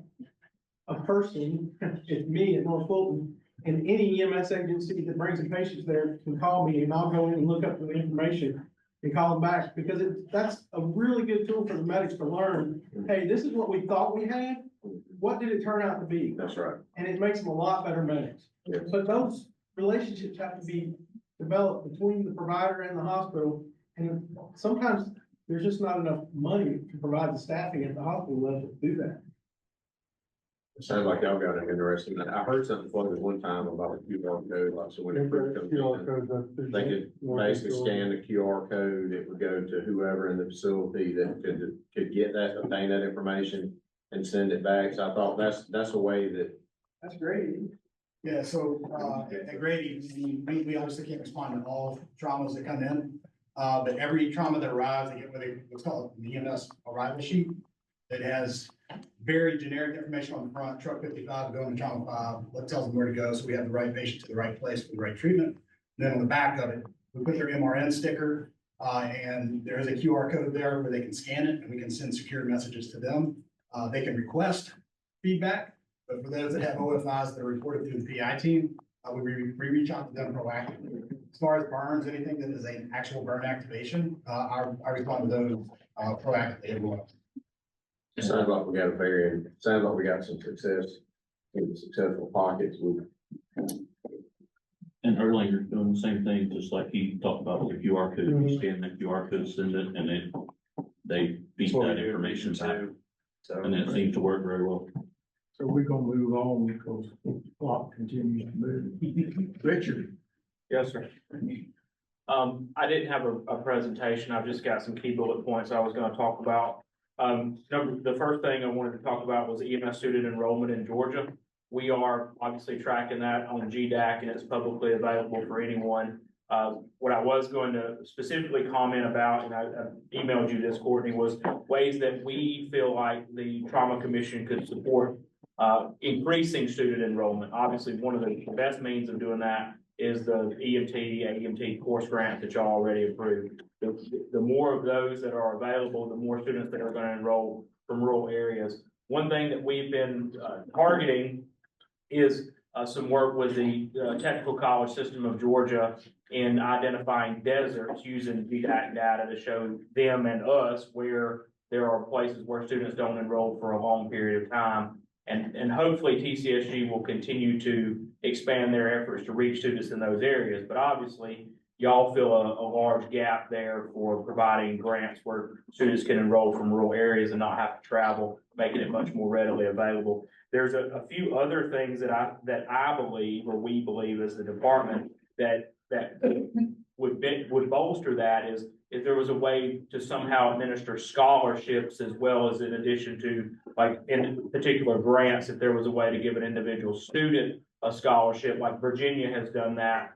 a person, it's me at North Fulton, and any EMS agency that brings the patients there can call me and I'll go in and look up the information and call them back, because that's a really good tool for the medics to learn, hey, this is what we thought we had, what did it turn out to be? That's right. And it makes them a lot better medics. Yes. But those relationships have to be developed between the provider and the hospital, and sometimes there's just not enough money to provide the staffing at the hospital level to do that. It sounds like y'all got an interesting, I heard something floated one time about a QR code, like so when it comes in, they could basically scan the QR code, it would go to whoever in the facility that could get that, obtain that information and send it back. So I thought that's a way that. That's great. Yeah, so, at Grady, we obviously can't respond to all traumas that come in. But every trauma that arrives, they get what's called the EMS arrival sheet. That has very generic information on the front, truck 55, going to trauma 5, that tells them where to go, so we have the right patient to the right place for the right treatment. Then on the back of it, we put their MRN sticker, and there is a QR code there where they can scan it, and we can send secure messages to them. They can request feedback, but for those that have OFIs that are reported through the PI team, we reach out to them proactively. As far as burns, anything that is an actual burn activation, I respond to those proactively as well. It sounds like we got some success in successful pockets with. And Erlanger doing the same thing, just like he talked about with the QR code, you scan that QR code, send it, and they feed that information back. And it seems to work very well. So we're gonna move on because the clock continues to move. Richard? Yes, sir. I didn't have a presentation. I've just got some key bullet points I was gonna talk about. The first thing I wanted to talk about was EMS student enrollment in Georgia. We are obviously tracking that on GDAC and it's publicly available for anyone. What I was going to specifically comment about, and I emailed you this, Courtney, was ways that we feel like the Trauma Commission could support increasing student enrollment. Obviously, one of the best means of doing that is the AEMT course grant that y'all already approved. The more of those that are available, the more students that are going to enroll from rural areas. One thing that we've been targeting is some work with the Technical College System of Georgia in identifying deserts using GDAC data to show them and us where there are places where students don't enroll for a long period of time. And hopefully TCSG will continue to expand their efforts to reach students in those areas. But obviously, y'all fill a large gap there for providing grants where students can enroll from rural areas and not have to travel, making it much more readily available. There's a few other things that I believe, or we believe as the department, that would bolster that is if there was a way to somehow administer scholarships as well as in addition to, like, in particular grants, if there was a way to give an individual student a scholarship, like Virginia has done that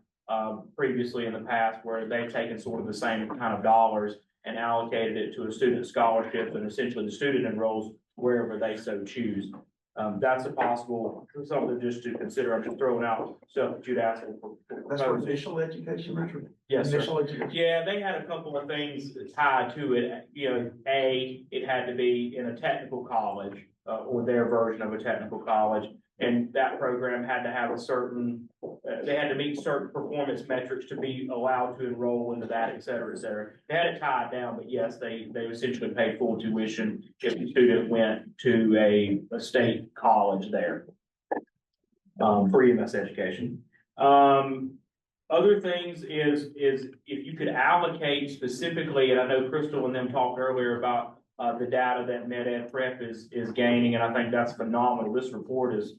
previously in the past, where they've taken sort of the same kind of dollars and allocated it to a student scholarship, and essentially the student enrolls wherever they so choose. That's a possible, something just to consider. I'm just throwing out stuff that you'd ask for. That's for initial education, Richard? Yes, sir. Initial education. Yeah, they had a couple of things tied to it. It had to be in a technical college, or their version of a technical college. And that program had to have a certain they had to meet certain performance metrics to be allowed to enroll into that, et cetera, et cetera. They had it tied down, but yes, they essentially paid full tuition if the student went to a state college there. For EMS education. Other things is if you could allocate specifically, and I know Crystal and them talked earlier about the data that MedEd Prep is gaining, and I think that's phenomenal. This report is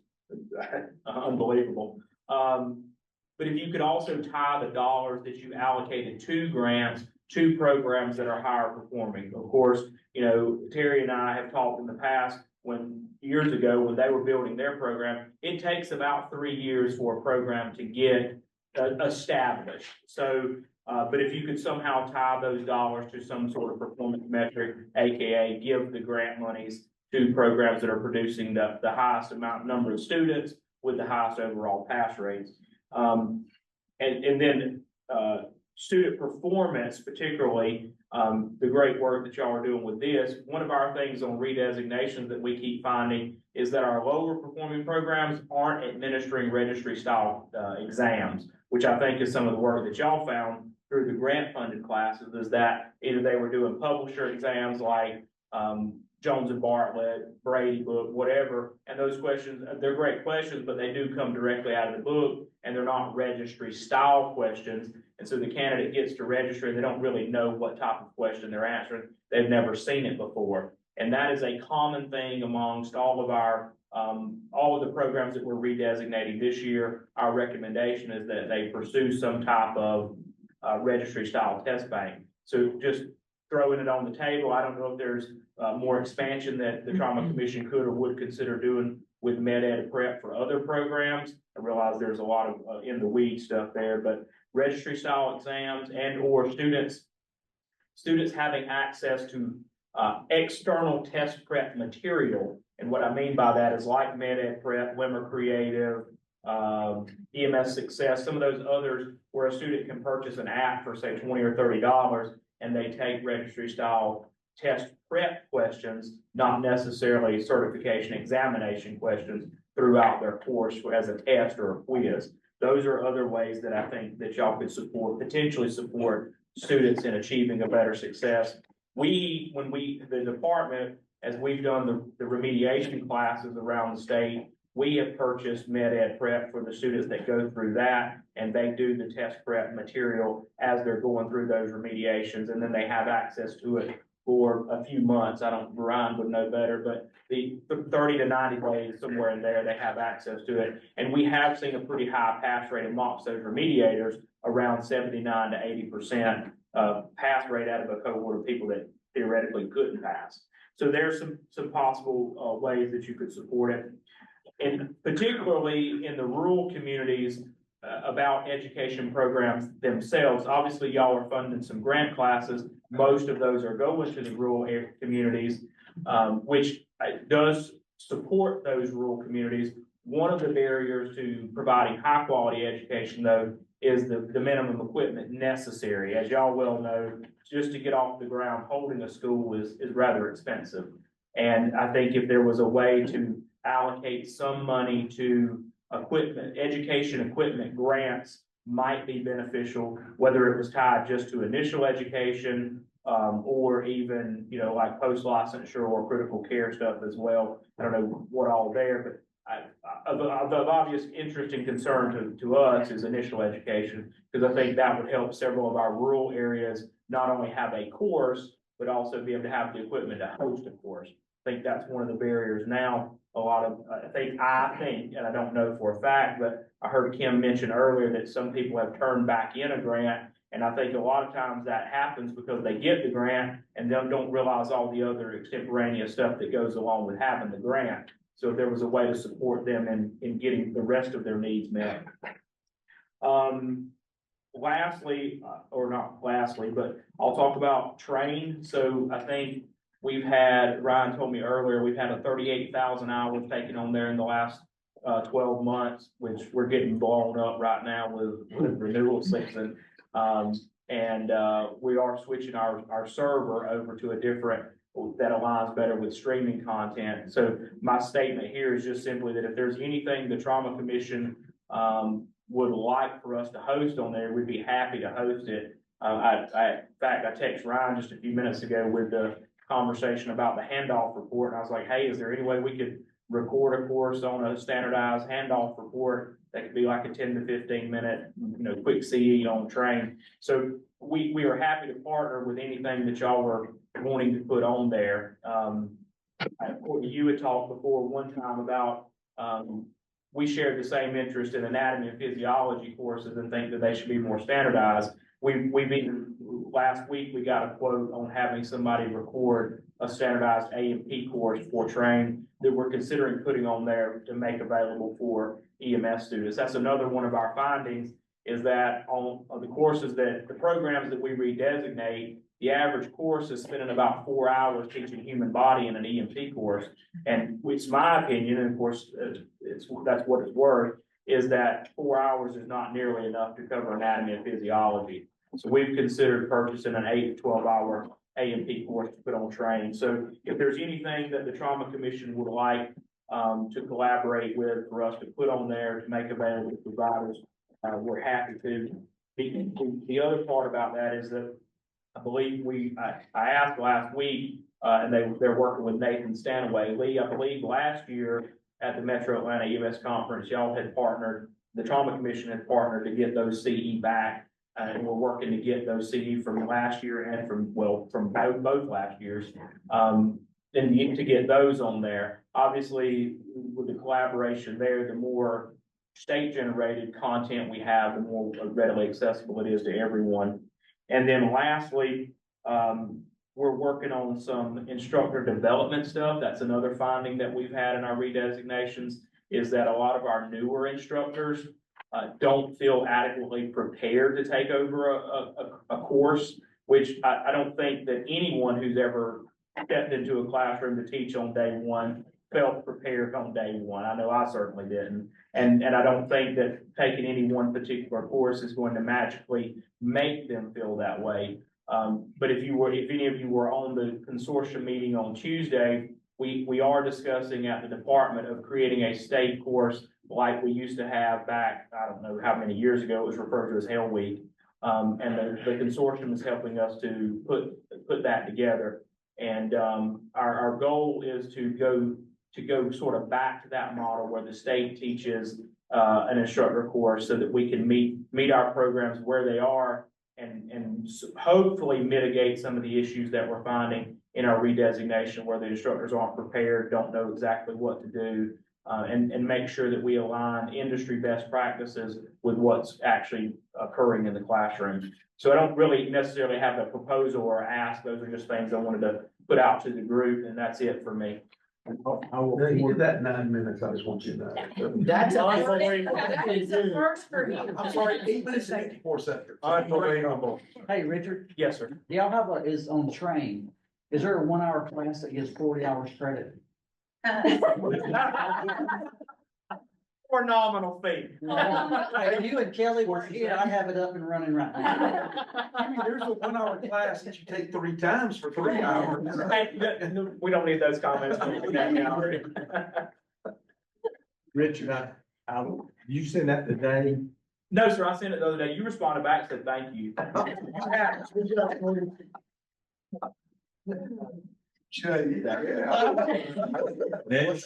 unbelievable. But if you could also tie the dollars that you allocated to grants to programs that are higher performing. Of course, you know, Terry and I have talked in the past years ago when they were building their program, it takes about 3 years for a program to get established. So, but if you could somehow tie those dollars to some sort of performance metric, AKA give the grant monies to programs that are producing the highest number of students with the highest overall pass rates. And then student performance, particularly the great work that y'all are doing with this. One of our things on redesignations that we keep finding is that our lower performing programs aren't administering registry style exams, which I think is some of the work that y'all found through the grant funded classes, is that either they were doing publisher exams like Jones and Bartlett, Brady book, whatever. And those questions, they're great questions, but they do come directly out of the book and they're not registry style questions. And so the candidate gets to register and they don't really know what type of question they're answering. They've never seen it before. And that is a common thing amongst all of the programs that we're redesignating this year. Our recommendation is that they pursue some type of registry style test bank. So just throwing it on the table, I don't know if there's more expansion that the Trauma Commission could or would consider doing with MedEd Prep for other programs. I realize there's a lot of in the weed stuff there, but registry style exams and or students having access to external test prep material. And what I mean by that is like MedEd Prep, Limmer Creative, EMS Success, some of those others where a student can purchase an app for say $20 or $30 and they take registry style test prep questions, not necessarily certification examination questions throughout their course as a test or a quiz. Those are other ways that I think that y'all could potentially support students in achieving a better success. The department, as we've done the remediation classes around the state, we have purchased MedEd Prep for the students that go through that, and they do the test prep material as they're going through those remediations, and then they have access to it for a few months. Ryan would know better, but the 30 to 90 days, somewhere in there, they have access to it. And we have seen a pretty high pass rate amongst those remediators, around 79 to 80% pass rate out of a cohort of people that theoretically couldn't pass. So there's some possible ways that you could support it. And particularly in the rural communities, about education programs themselves. Obviously, y'all are funding some grant classes. Most of those are going to the rural communities, which does support those rural communities. One of the barriers to providing high quality education, though, is the minimum equipment necessary. As y'all well know, just to get off the ground, holding a school is rather expensive. And I think if there was a way to allocate some money to education equipment grants might be beneficial, whether it was tied just to initial education, or even, like post-licensure or critical care stuff as well. I don't know what all there, but of obvious interest and concern to us is initial education, because I think that would help several of our rural areas not only have a course, but also be able to have the equipment to host a course. I think that's one of the barriers now. I think, and I don't know for a fact, but I heard Kim mention earlier that some people have turned back in a grant. And I think a lot of times that happens because they get the grant and then don't realize all the other extemporaneous stuff that goes along with having the grant. So if there was a way to support them in getting the rest of their needs met. Lastly, or not lastly, but I'll talk about train. So I think Ryan told me earlier, we've had a 38,000 hours taken on there in the last 12 months, which we're getting blown up right now with renewal season. And we are switching our server over to a different that aligns better with streaming content. So my statement here is just simply that if there's anything the Trauma Commission would like for us to host on there, we'd be happy to host it. In fact, I texted Ryan just a few minutes ago with the conversation about the handoff report, and I was like, hey, is there any way we could record a course on a standardized handoff report that could be like a 10 to 15 minute, quick CE on train? So we are happy to partner with anything that y'all were wanting to put on there. Courtney, you had talked before one time about, we shared the same interest in anatomy and physiology courses and think that they should be more standardized. Last week, we got a quote on having somebody record a standardized A&P course for train that we're considering putting on there to make available for EMS students. That's another one of our findings, is that on the courses that, the programs that we redesignate, the average course is spending about 4 hours teaching human body in an E&P course. And it's my opinion, and of course, that's what it's worth, is that 4 hours is not nearly enough to cover anatomy and physiology. So we've considered purchasing an 8 to 12 hour A&P course to put on train. So if there's anything that the Trauma Commission would like to collaborate with for us to put on there to make available to providers, we're happy to. The other part about that is that I believe I asked last week, and they're working with Nathan Stanaway. Lee, I believe last year at the Metro Atlanta EMS conference, y'all had partnered, the Trauma Commission had partnered to get those CE back. And we're working to get those CE from last year and from both last years, and to get those on there. Obviously, with the collaboration there, the more state-generated content we have, the more readily accessible it is to everyone. And then lastly, we're working on some instructor development stuff. That's another finding that we've had in our redesignations, is that a lot of our newer instructors don't feel adequately prepared to take over a course, which I don't think that anyone who's ever stepped into a classroom to teach on day one felt prepared on day one. I know I certainly didn't. And I don't think that taking any one particular course is going to magically make them feel that way. But if any of you were on the consortium meeting on Tuesday, we are discussing at the department of creating a state course like we used to have back, I don't know how many years ago, it was referred to as Hell Week. And the consortium is helping us to put that together. And our goal is to go sort of back to that model where the state teaches an instructor course so that we can meet our programs where they are and hopefully mitigate some of the issues that we're finding in our redesignation where the instructors aren't prepared, don't know exactly what to do. And make sure that we align industry best practices with what's actually occurring in the classroom. So I don't really necessarily have a proposal or ask. Those are just things I wanted to put out to the group, and that's it for me. You did that in 9 minutes. I just want you to know. That's awesome. That's a first for me. I'm sorry, 8 minutes and 54 seconds. Unbelievable. Hey, Richard, Yes, sir. do y'all have is on train, is there a 1 hour class that gives 40 hours credit? For nominal fee. If you and Kelly were here, I'd have it up and running right now. I mean, there's a 1 hour class that you take 3 times for 3 hours. We don't need those comments. Richard, you send that today? No, sir, I sent it the other day. You responded back, said thank you.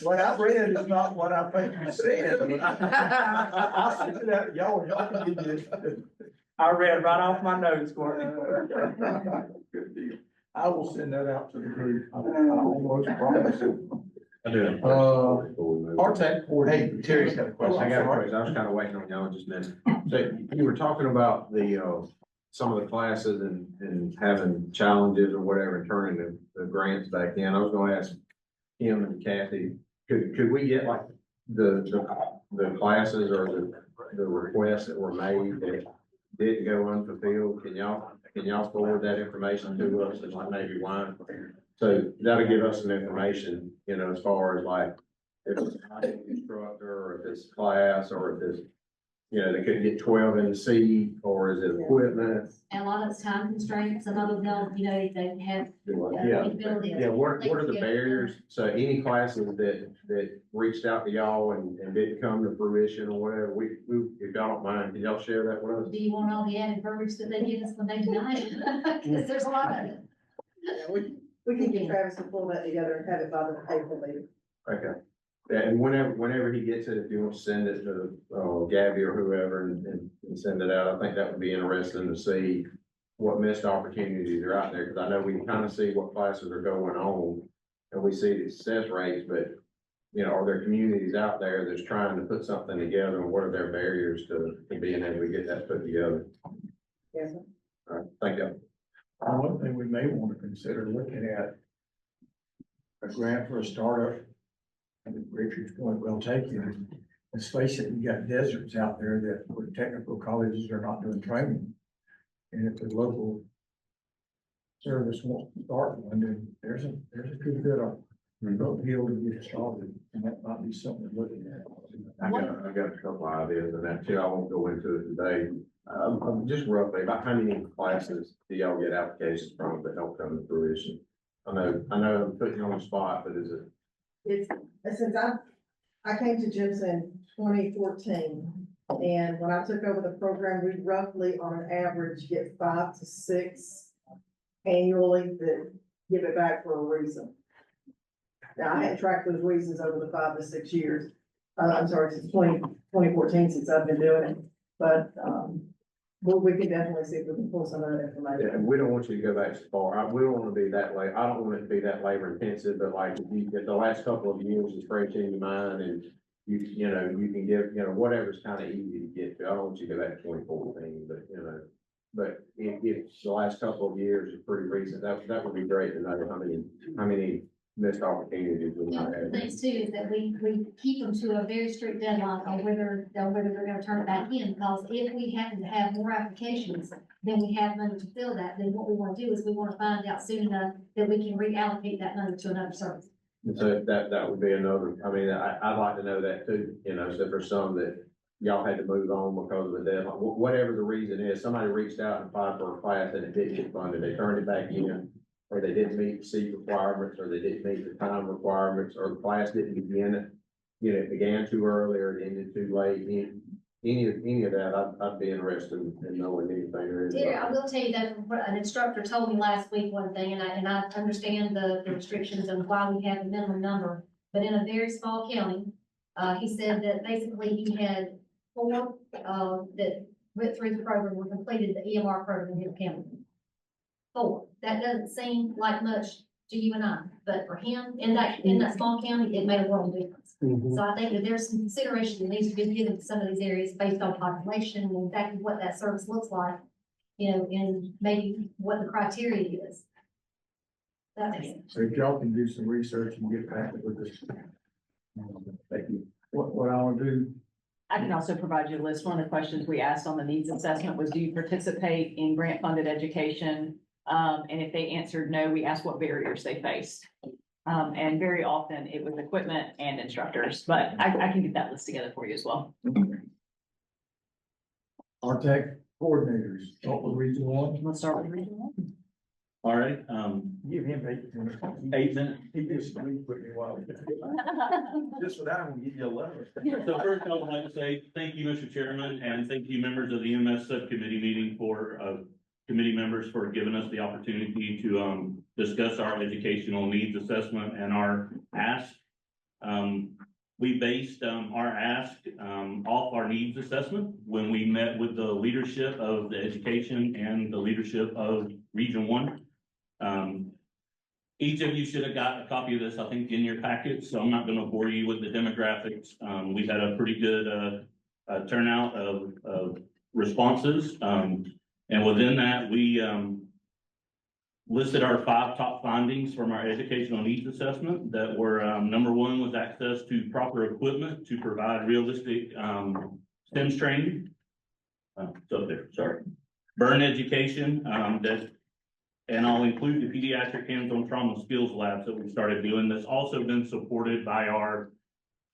What I read is not what I think you said. I'll send it out, y'all can get this. I read right off my notes, Courtney. Good deal. I will send that out to the group. I almost promise it. I do. Artec, hey, Terry's got a question. I got a question. I was kind of waiting on y'all just a minute. So you were talking about some of the classes and having challenges or whatever, and turning the grants back in. I was gonna ask him and Kathy, could we get like the classes or the requests that were made that didn't go unfulfilled? Can y'all forward that information to us and like maybe why? So that'll give us some information, as far as like if it's not an instructor or if it's class or if it's you know, they couldn't get 12 in the seat, or is it equipment? And a lot of it's time constraints, some of them don't, you know, they have. Yeah, capability of- yeah, what are the barriers? So any classes that reached out to y'all and didn't come to fruition or whatever, we, if y'all don't mind, can y'all share that with us? Do you want all the added verbiage that they give us when they deny it? Because there's a lot of it. We can get Travis to pull that together and have it by the April meeting. Okay. Yeah, and whenever he gets it, if you want to send it to, Gabby or whoever and send it out, I think that would be interesting to see what missed opportunities are out there, because I know we can kind of see what classes are going on, and we see the success rates, but, you know, are there communities out there that's trying to put something together, and what are their barriers to being able to get that put together? Yes. All right, thank you. One thing we may want to consider looking at a grant for a startup. I think Richard's point well taken. Let's face it, we got deserts out there that where technical colleges are not doing training. And if the local service wants to start one, then there's a good bit of uphill to get started, and that might be something to look at. I got a couple of ideas on that too. I won't go into it today. Just roughly, about how many classes do y'all get applications from that don't come to fruition? I know I'm putting you on the spot, but is it? It's, since I came to Jimson in 2014, and when I took over the program, we roughly on an average get 5 to 6 annually that give it back for a reason. Now, I hadn't tracked those reasons over the 5 to 6 years. I'm sorry, since 2014, since I've been doing it, but, well, we can definitely see if we can pull some of that Yeah, information. and we don't want you to go back so far. We don't want to be that way. I don't want it to be that labor intensive, but like if you get the last couple of years is fresh in your mind and you know, you can give, you know, whatever's kind of easy to get to. I don't want you to go back to 2014, but you know, but if the last couple of years is pretty recent, that would be great to know how many missed opportunities we Yeah, might one of have. the things too is that we keep them to a very strict deadline on whether they're gonna turn it back in, because if we happen to have more applications than we have money to fill that, then what we wanna do is we wanna find out soon enough that we can reallocate that money to another service. And so that would be another, I mean, I'd like to know that too, you know, so for some that y'all had to move on because of the deadline, whatever the reason is, somebody reached out and applied for a class and it didn't get funded, they turned it back in, or they didn't meet the seat requirements, or they didn't meet the time requirements, or the class didn't begin, you know, it began too early or it ended too late. Any of that, I'd be interested in knowing anything there is. Terry, I will tell you that an instructor told me last week one thing, and I understand the restrictions and why we have a minimum number, but in a very small county, he said that basically he had 4, that went through the program, were completed the EMR program in his county. 4, that doesn't seem like much to you and I, but for him, in that small county, it made a world of difference. So I think that there's some consideration that needs to be given to some of these areas based on population and exactly what that service looks like, you know, and maybe what the criteria is. That makes sense. So if y'all can do some research and get back with us. Thank you. What I want to do, I can also provide you a list. One of the questions we asked on the needs assessment was, do you participate in grant funded education? And if they answered no, we asked what barriers they faced. And very often it was equipment and instructors, but I can get that list together for you as well. our tech coordinators, start with Region 1. Let's start with Region 1. All right, Give him 8 minutes. 8 minutes. He just agreed with me while. Just for that, I'm gonna give you 11. So first, I would like to say thank you, Mr. Chairman, and thank you, members of the EMS subcommittee meeting for, committee members for giving us the opportunity to, discuss our educational needs assessment and our ask. We based, our ask, off our needs assessment when we met with the leadership of the education and the leadership of Region 1. Each of you should have got a copy of this, I think, in your packet, so I'm not gonna bore you with the demographics. We had a pretty good, turnout of responses. And within that, we, listed our 5 top findings from our educational needs assessment that were, number 1 was access to proper equipment to provide realistic, STEMS training. It's up there, sorry. Burn education, and I'll include the pediatric hands-on trauma skills labs that we started doing. That's also been supported by our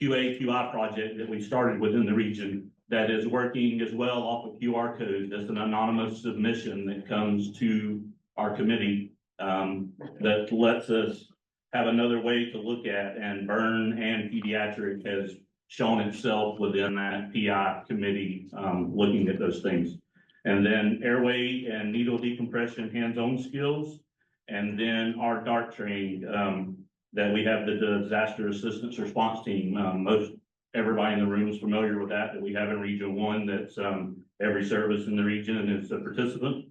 QA/QI project that we started within the region that is working as well off of QR codes. That's an anonymous submission that comes to our committee, that lets us have another way to look at, and burn and pediatric has shown itself within that PI committee, looking at those things. And then airway and needle decompression hands-on skills. And then our DART training, that we have the disaster assistance response team. Most everybody in the room is familiar with that we have in Region 1. That's every service in the region and it's a participant.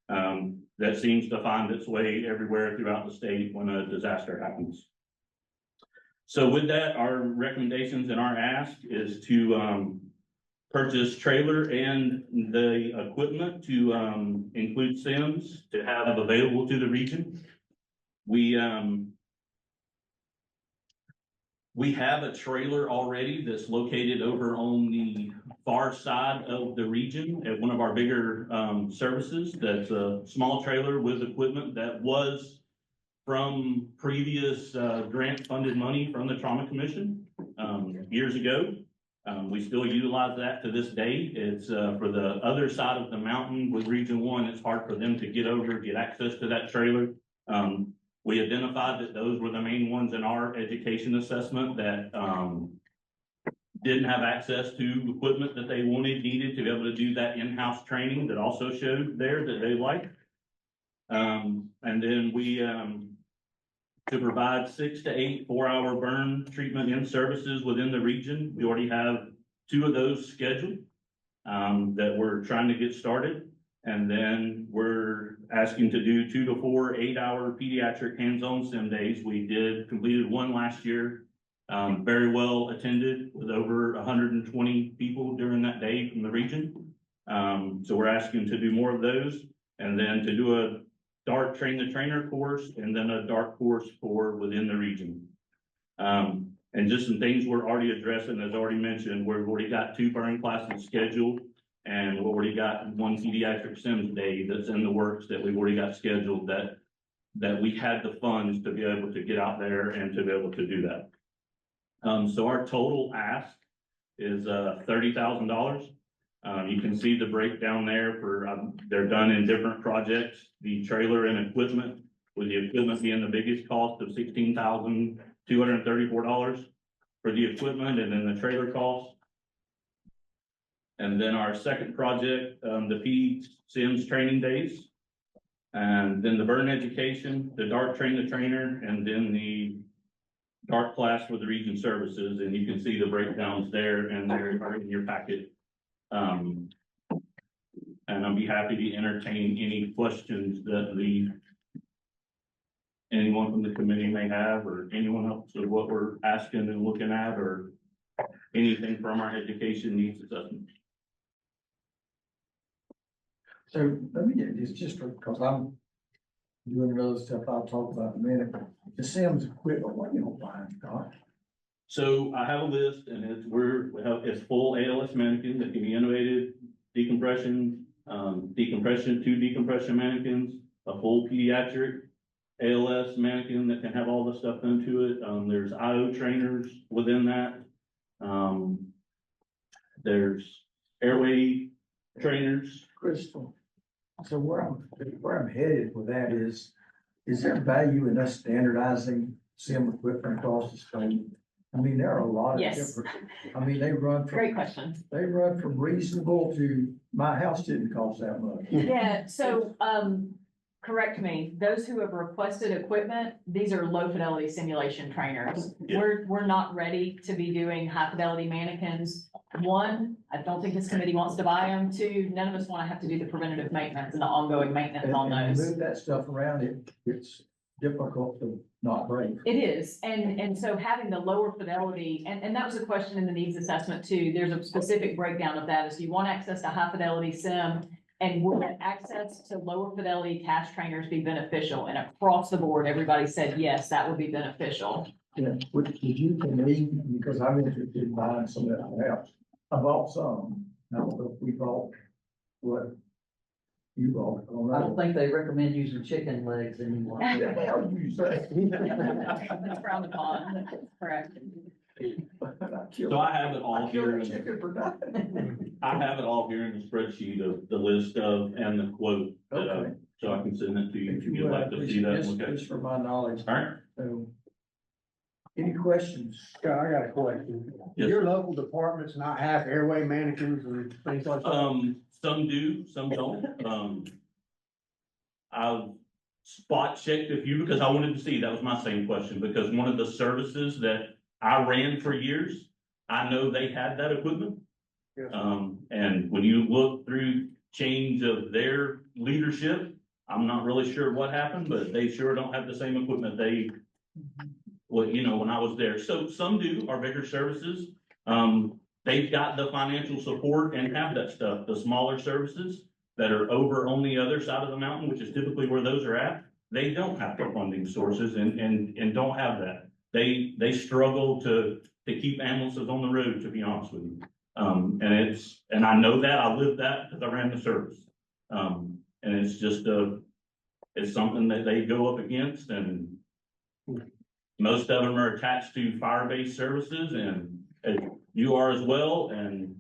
That seems to find its way everywhere throughout the state when a disaster happens. So with that, our recommendations and our ask is to purchase trailer and the equipment to include SIMs to have available to the region. We have a trailer already that's located over on the far side of the region at one of our bigger services. That's a small trailer with equipment that was from previous grant funded money from the Trauma Commission years ago. We still utilize that to this day. It's for the other side of the mountain with Region 1. It's hard for them to get over, get access to that trailer. We identified that those were the main ones in our education assessment that didn't have access to equipment that they needed to be able to do that in-house training that also showed there that they liked. And then we, to provide 6 to 8 4-hour burn treatment in services within the region. We already have 2 of those scheduled that we're trying to get started. And then we're asking to do 2 to 4 8-hour pediatric hands-on sim days. We completed one last year, very well attended with over 120 people during that day from the region. So we're asking to do more of those, and then to do a DART train the trainer course, and then a DART course for within the region. And just some things we're already addressing, as already mentioned, we've already got 2 burn classes scheduled. And we've already got 1 pediatric SIMS day that's in the works that we've already got scheduled that we had the funds to be able to get out there and to be able to do that. So our total ask is $30,000. You can see the breakdown there for they're done in different projects. The trailer and equipment, with the equipment being the biggest cost of $16,234 for the equipment, and then the trailer cost. And then our second project, the P SIMS training days, and then the burn education, the DART train the trainer, and then the DART class for the region services. And you can see the breakdowns there, and they're in your packet. And I'll be happy to entertain any questions that anyone from the committee may have, or anyone else of what we're asking and looking at, or anything from our education needs assessment. So let me get this just because I'm doing another stuff I'll talk about in a minute. The SIMS equipment, what you don't find, Scott? So I have a list, and it's full ALS mannequin that can be innovated, decompression, 2 decompression mannequins, a full pediatric ALS mannequin that can have all the stuff done to it. There's IO trainers within that. There's airway trainers. Crystal. So where I'm headed with that is there value in us standardizing SIM equipment across the state? I mean, there are a lot of Yes. different, I mean, they run from. Great question. They run from reasonable to, my house didn't cost that much. Yeah, so, correct me, those who have requested equipment, these are low fidelity simulation trainers. Yeah. We're not ready to be doing high fidelity mannequins. 1, I don't think this committee wants to buy them. 2, none of us want to have to do the preventative maintenance and the ongoing maintenance on And those. move that stuff around, it's difficult to not break. It is, and so having the lower fidelity, and that was a question in the needs assessment too. There's a specific breakdown of that. Is do you want access to high fidelity sim? And would access to lower fidelity cash trainers be beneficial? And across the board, everybody said, yes, that would be beneficial. Yeah, would you to me, because I'm interested in buying some of that house. I bought some. I don't know if we bought what you bought. I don't think they recommend using chicken legs anymore. What the hell did you say? That's frowned upon, correct. So I have it all here. Chicken for nothing. I have it all here in the spreadsheet of the list of and the quote, Okay. so I can send it to you if If you you'd would, like to see that. and look at it. just for my knowledge. All right. Any questions? Scott, I got a question. Yes. Your local departments not have airway mannequins and things like that? Some do, some don't. I've spot checked a few because I wanted to see, that was my same question, because one of the services that I ran for years, I know they had that equipment. Yes. And when you look through change of their leadership, I'm not really sure what happened, but they sure don't have the same equipment they, well, you know, when I was there. So some do, our bigger services. They've got the financial support and have that stuff. The smaller services that are over on the other side of the mountain, which is typically where those are at, they don't have the funding sources and don't have that. They struggle to keep ambulances on the road, to be honest with you. And I know that, I lived that because I ran the service. And it's just it's something that they go up against, and most of them are attached to fire-based services, and you are as well, and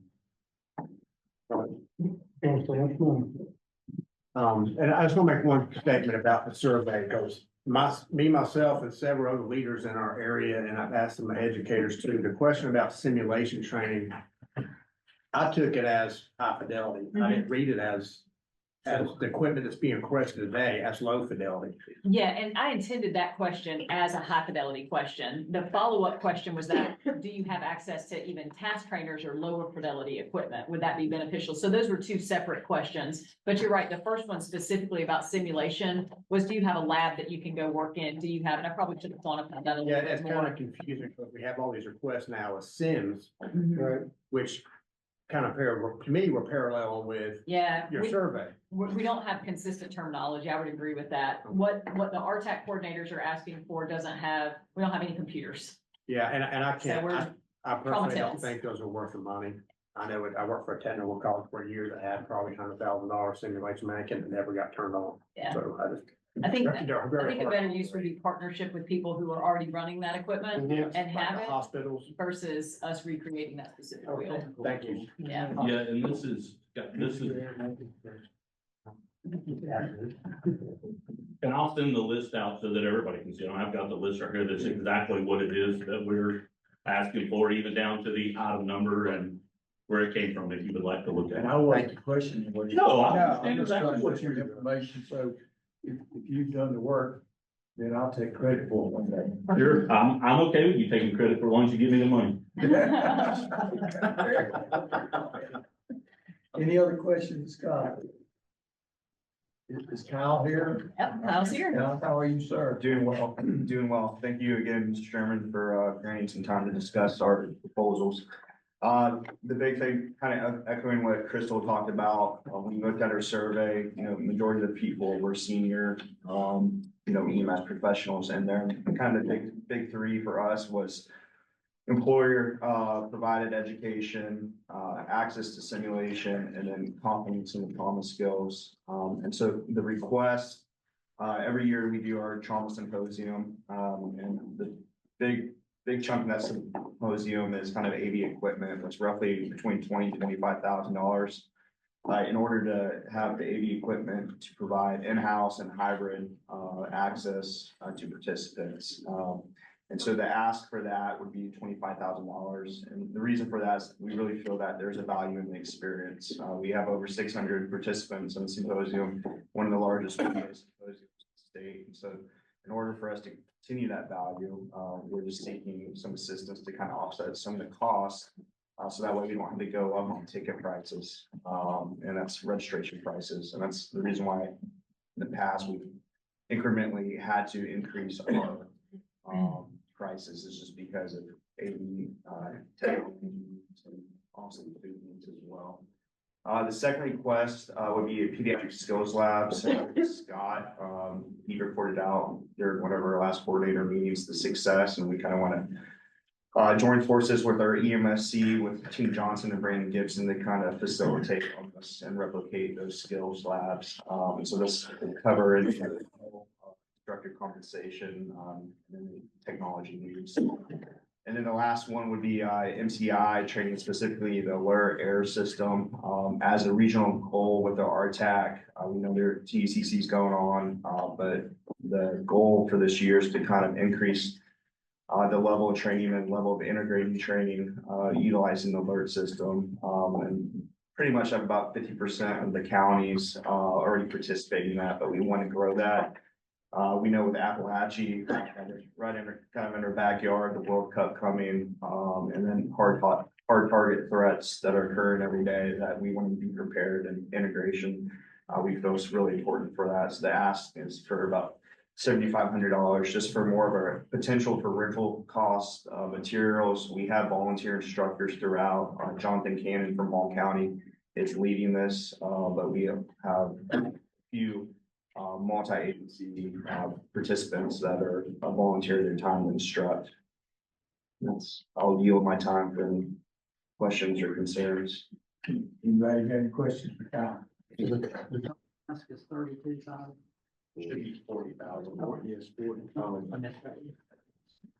And I just want to make one statement about the survey, because myself, and several other leaders in our area, and I've asked some educators too, the question about simulation training, I took it as high fidelity. I didn't read it as the equipment that's being requested today as low fidelity. Yeah, and I intended that question as a high fidelity question. The follow-up question was that, do you have access to even task trainers or lower fidelity equipment? Would that be beneficial? So those were two separate questions. But you're right, the first one specifically about simulation was, do you have a lab that you can go work in? Do you have, and I probably should have quantified that a Yeah, little it's bit kind more. of confusing because we have all these requests now as Sims, Mhm. which kind of to me, were parallel with Yeah. your we- survey. We don't have consistent terminology. I would agree with that. What the RTAC coordinators are asking for doesn't have, we don't have any computers. Yeah, and I So can't, we're I personally don't traumatized. think those are worth the money. I know it, I worked for a technical college for a year that had probably $100,000 simulation mannequin that never got turned on. Yeah. So I think, they're I very think a hard. better use would be partnership with people who are already running that equipment Yes, and like have the it hospitals. versus us recreating that specific Okay, wheel. thank you. Yeah. yeah, and this is, and I'll send the list out so that everybody can see. I've got the list right here. That's exactly what it is that we're asking for, even down to the item number and where it came from, if you would like to look at And it. I wasn't questioning what you. No, I No, understand I'm just exactly trying to what get you're your information, so if you've done the work, then I'll take credit for it one day. Sure, I'm okay with you taking credit for as long as you give me the money. Any other questions, Scott? Is Kyle here? Yep, Kyle's here. Kyle, how are you, sir? Doing well, doing well. Thank you again, Mr. Chairman, for granting some time to discuss our proposals. The big thing, kind of echoing what Crystal talked about, when you looked at our survey, you know, majority of the people were senior, you know, EMS professionals in there. And kind of the big three for us was employer provided education, access to simulation, and then competence and trauma skills. And so the request, every year we do our trauma symposium, and the big chunk of that symposium is kind of AV equipment, that's roughly between $20,000 to $25,000. In order to have the AV equipment to provide in-house and hybrid access to participants. And so the ask for that would be $25,000. And the reason for that is we really feel that there's a value in the experience. We have over 600 participants in the symposium, one of the largest symposiums in the state. And so in order for us to continue that value, we're just seeking some assistance to kind of offset some of the costs. So that way we don't have to go up on ticket prices, and that's registration prices. And that's the reason why in the past we've incrementally had to increase our prices, is just because of AV technology and also food needs as well. The second request would be a pediatric skills lab. So Scott, he reported out during one of our last coordinator meetings, the success, and we kind of want to join forces with our EMSC, with Team Johnson and Brandon Gibson to kind of facilitate on this and replicate those skills labs. And so this will cover instructor compensation, and technology needs. And then the last one would be MCI training, specifically the alert air system. As a regional goal with the RTAC, we know there are TECCs going on, but the goal for this year is to kind of increase the level of training and level of integrating training, utilizing the alert system. And pretty much have about 50% of the counties already participating in that, but we want to grow that. We know with Appalachia, right in kind of in our backyard, the World Cup coming, and then hard target threats that are occurring every day, that we want to be prepared, and integration. We feel it's really important for that. So the ask is for about $7,500, just for more of a potential for rental costs, materials. We have volunteer instructors throughout. Jonathan Cannon from Ball County is leading this, but we have a few multi-agency participants that are volunteer their time to instruct. I'll yield my time for any questions or concerns. Anybody got any questions for Kyle? Ask us 32,000. Should be 40,000. Yes, 40.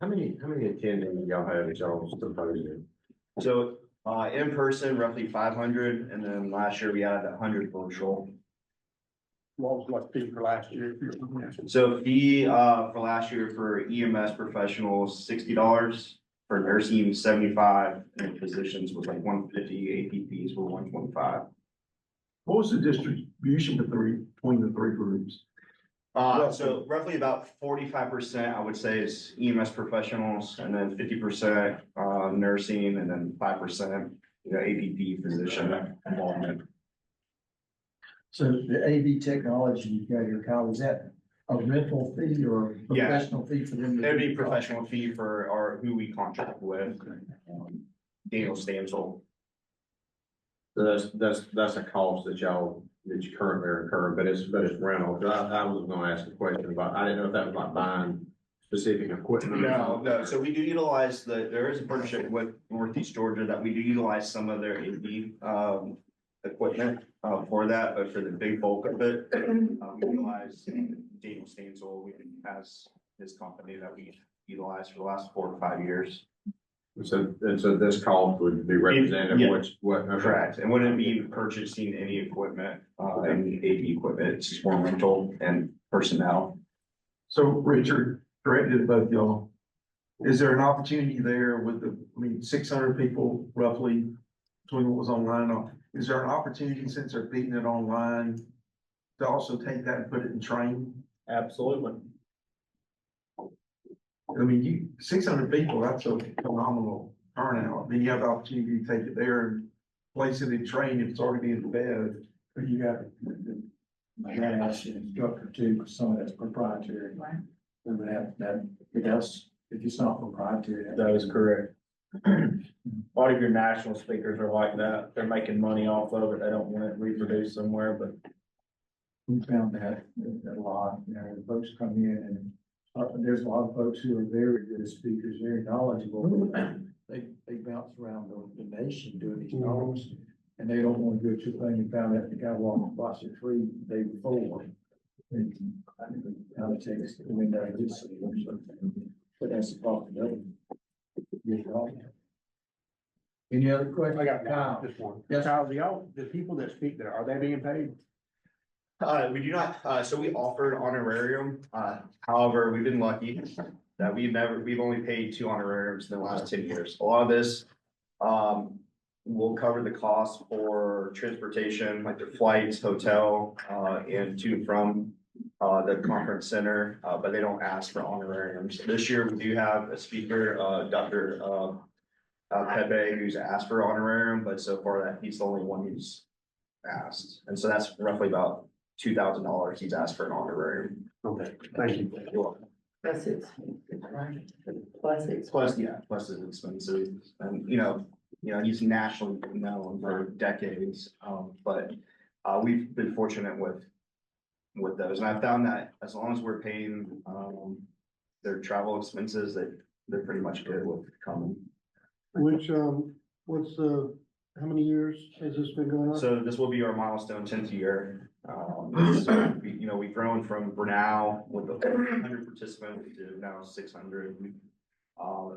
How many attending y'all have at y'all's symposium? So, in person, roughly 500, and then last year we had 100 virtual. What was fee for last year? So fee, for last year for EMS professionals, $60, for nursing, 75, and physicians was like 150, APPs were 125. What was the distribution between the three groups? So roughly about 45%, I would say, is EMS professionals, and then 50% nursing, and then 5%, APP physician involvement. So the AV technology you got here, Kyle, is that a rental fee or Yeah. professional fee for them? It'd be professional fee for who we contract with, Daniel Stansel. So that's a cost that you currently are incurring, but it's rental. 'Cause I was gonna ask a question about, I didn't know if that was like buying specific equipment. No, so we do utilize there is a partnership with Northeast Georgia that we do utilize some of their AV equipment for that, but for the big bulk of it, we utilize Daniel Stansel, has his company that we utilize for the last 4 to 5 years. So this cost would be representative Yeah. of what? Okay. Correct, and wouldn't be purchasing any equipment, any AV equipment, it's just more rental and personnel. So Richard, directed to both y'all. Is there an opportunity there with 600 people roughly between what was online? Is there an opportunity, since they're feeding it online, to also take that and put it in training? Absolutely. 600 people, that's a phenomenal turnout. You have the opportunity to take it there and place it in training if it's already being fed. But you got, I gotta ask you, instructor too, because some of that's proprietary. Remember that, because if it's not proprietary. That is correct. A lot of your national speakers are like that. They're making money off of it. They don't want it reproduced somewhere, but We found that a lot, the folks come in and there's a lot of folks who are very good speakers, very knowledgeable. They bounce around the nation doing these talks, and they don't want to do a two thing. And found out the guy walking across the tree the day before. And I think it kind of takes the wind out of his sails or something. But that's the possibility. Any other questions? I got Kyle? this one. Yes. Kyle, the people that speak there, are they being paid? We do not, so we offered honorarium, however, we've been lucky that we've only paid 2 honorariums in the last 10 years. A lot of this, will cover the cost for transportation, like their flights, hotel, and to and from, the conference center, but they don't ask for honorariums. This year, we do have a speaker, Dr. Pepe, who's asked for honorarium, but so far he's the only one who's asked. And so that's roughly about $2,000 he's asked for an honorarium. Okay, thank you. You're welcome. Plus it's, right, plus it's. Plus his expenses, and he's nationally known for decades, but we've been fortunate with those, and I found that as long as we're paying their travel expenses, that they're pretty much good with coming. Which, how many years has this been going on? So this will be our milestone 10th year. We've grown from Brunel with 100 participants to now 600.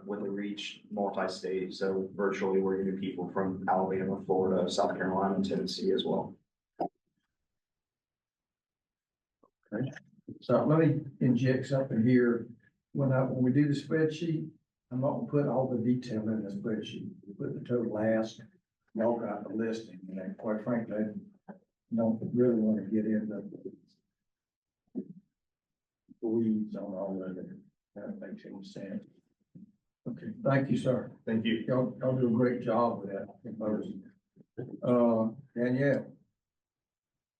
with a reach multi-state, so virtually we're getting people from Alabama, Florida, South Carolina, and Tennessee as well. So let me inject something here. When we do the spreadsheet, I'm not gonna put all the detail in the spreadsheet. We put the total ask, y'all got the listing, and then quite frankly, I don't really wanna get into the weeds on all of it. That makes any sense. Okay, thank you, sir. Thank you. Y'all do a great job with that. Danielle.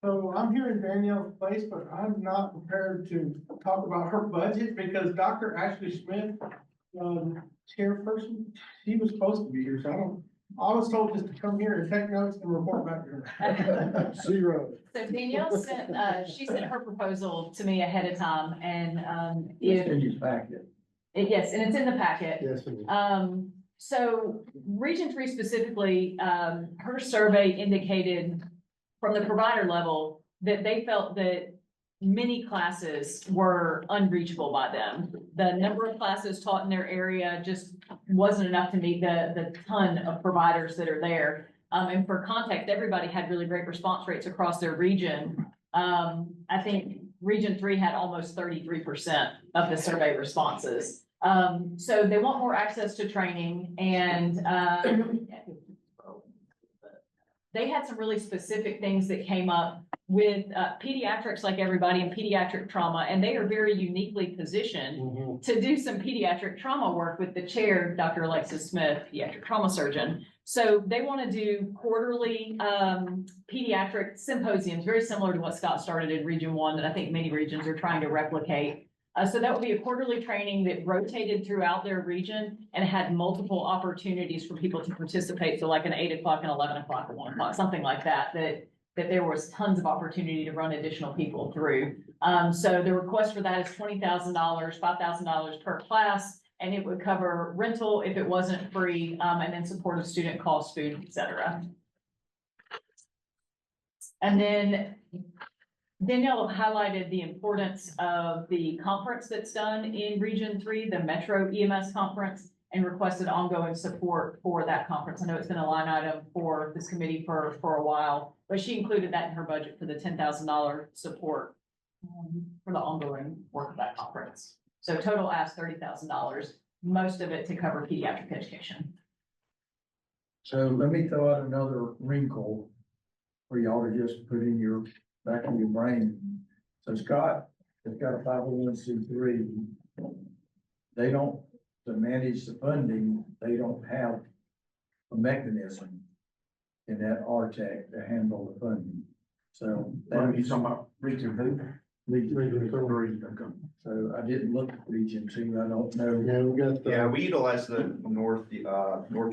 So I'm hearing Danielle's place, but I'm not prepared to talk about her budget because Dr. Ashley Smith, chairperson, she was supposed to be here, so I was told just to come here and take notes and report back to her. Zero. So Danielle sent, she sent her proposal to me ahead of time and, It's in your packet. yes, and it's in the packet. Yes, it is. So Region 3 specifically, her survey indicated from the provider level that they felt that many classes were unreachable by them. The number of classes taught in their area just wasn't enough to meet the ton of providers that are there. And for context, everybody had really great response rates across their region. I think Region 3 had almost 33% of the survey responses. So they want more access to training and, they had some really specific things that came up with pediatrics, like everybody in pediatric trauma, and they are very uniquely positioned to do some pediatric trauma work with the chair, Dr. Alexis Smith, pediatric trauma surgeon. So they want to do quarterly pediatric symposiums, very similar to what Scott started in Region 1 that I think many regions are trying to replicate. So that would be a quarterly training that rotated throughout their region and had multiple opportunities for people to participate. So like an 8 o'clock and 11 o'clock or 1 o'clock, something like that, that there was tons of opportunity to run additional people through. So the request for that is $20,000, $5,000 per class, and it would cover rental if it wasn't free, and then support of student costs, food, et cetera. And then Danielle highlighted the importance of the conference that's done in Region 3, the Metro EMS conference, and requested ongoing support for that conference. I know it's been a line item for this committee for a while, but she included that in her budget for the $10,000 support for the ongoing work of that conference. So total ask $30,000, most of it to cover pediatric education. So let me throw out another wrinkle for y'all to just put in your back of your brain. So Scott has got a 501c3. They don't, to manage the funding, they don't have a mechanism in that RTAC to handle the funding. So What are you talking about, Region who? Region 3. So I didn't look at Region 2, I don't know. Yeah, we got the. Yeah, we utilize the North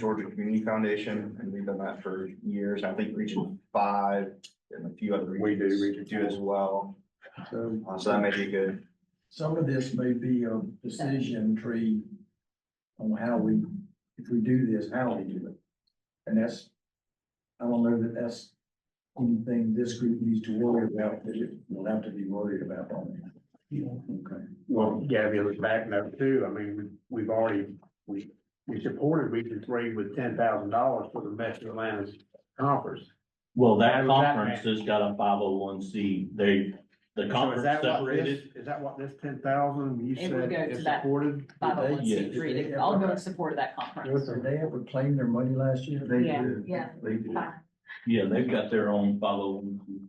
Georgia Community Foundation, and we've done that for years. I think Region 5 and a few other regions do as well. So So that may be good. some of this may be a decision tree on how we, if we do this, how we do it. And that's, I don't know that that's anything this group needs to worry about, that it will have to be worried about on it. Okay. Well, Gabby, it was back note too. I mean, we've already, we supported Region 3 with $10,000 for the Metro Atlanta conference. Well, that How does that conference match? has got a 501c. The So conference is that what separated. this, is that what this 10,000 you It would said go to is that supported? 501c3, the ongoing support of that conference. Did they ever claim their money last year? They Yeah. did. Yeah. They did. Yeah, they've got their own 501c.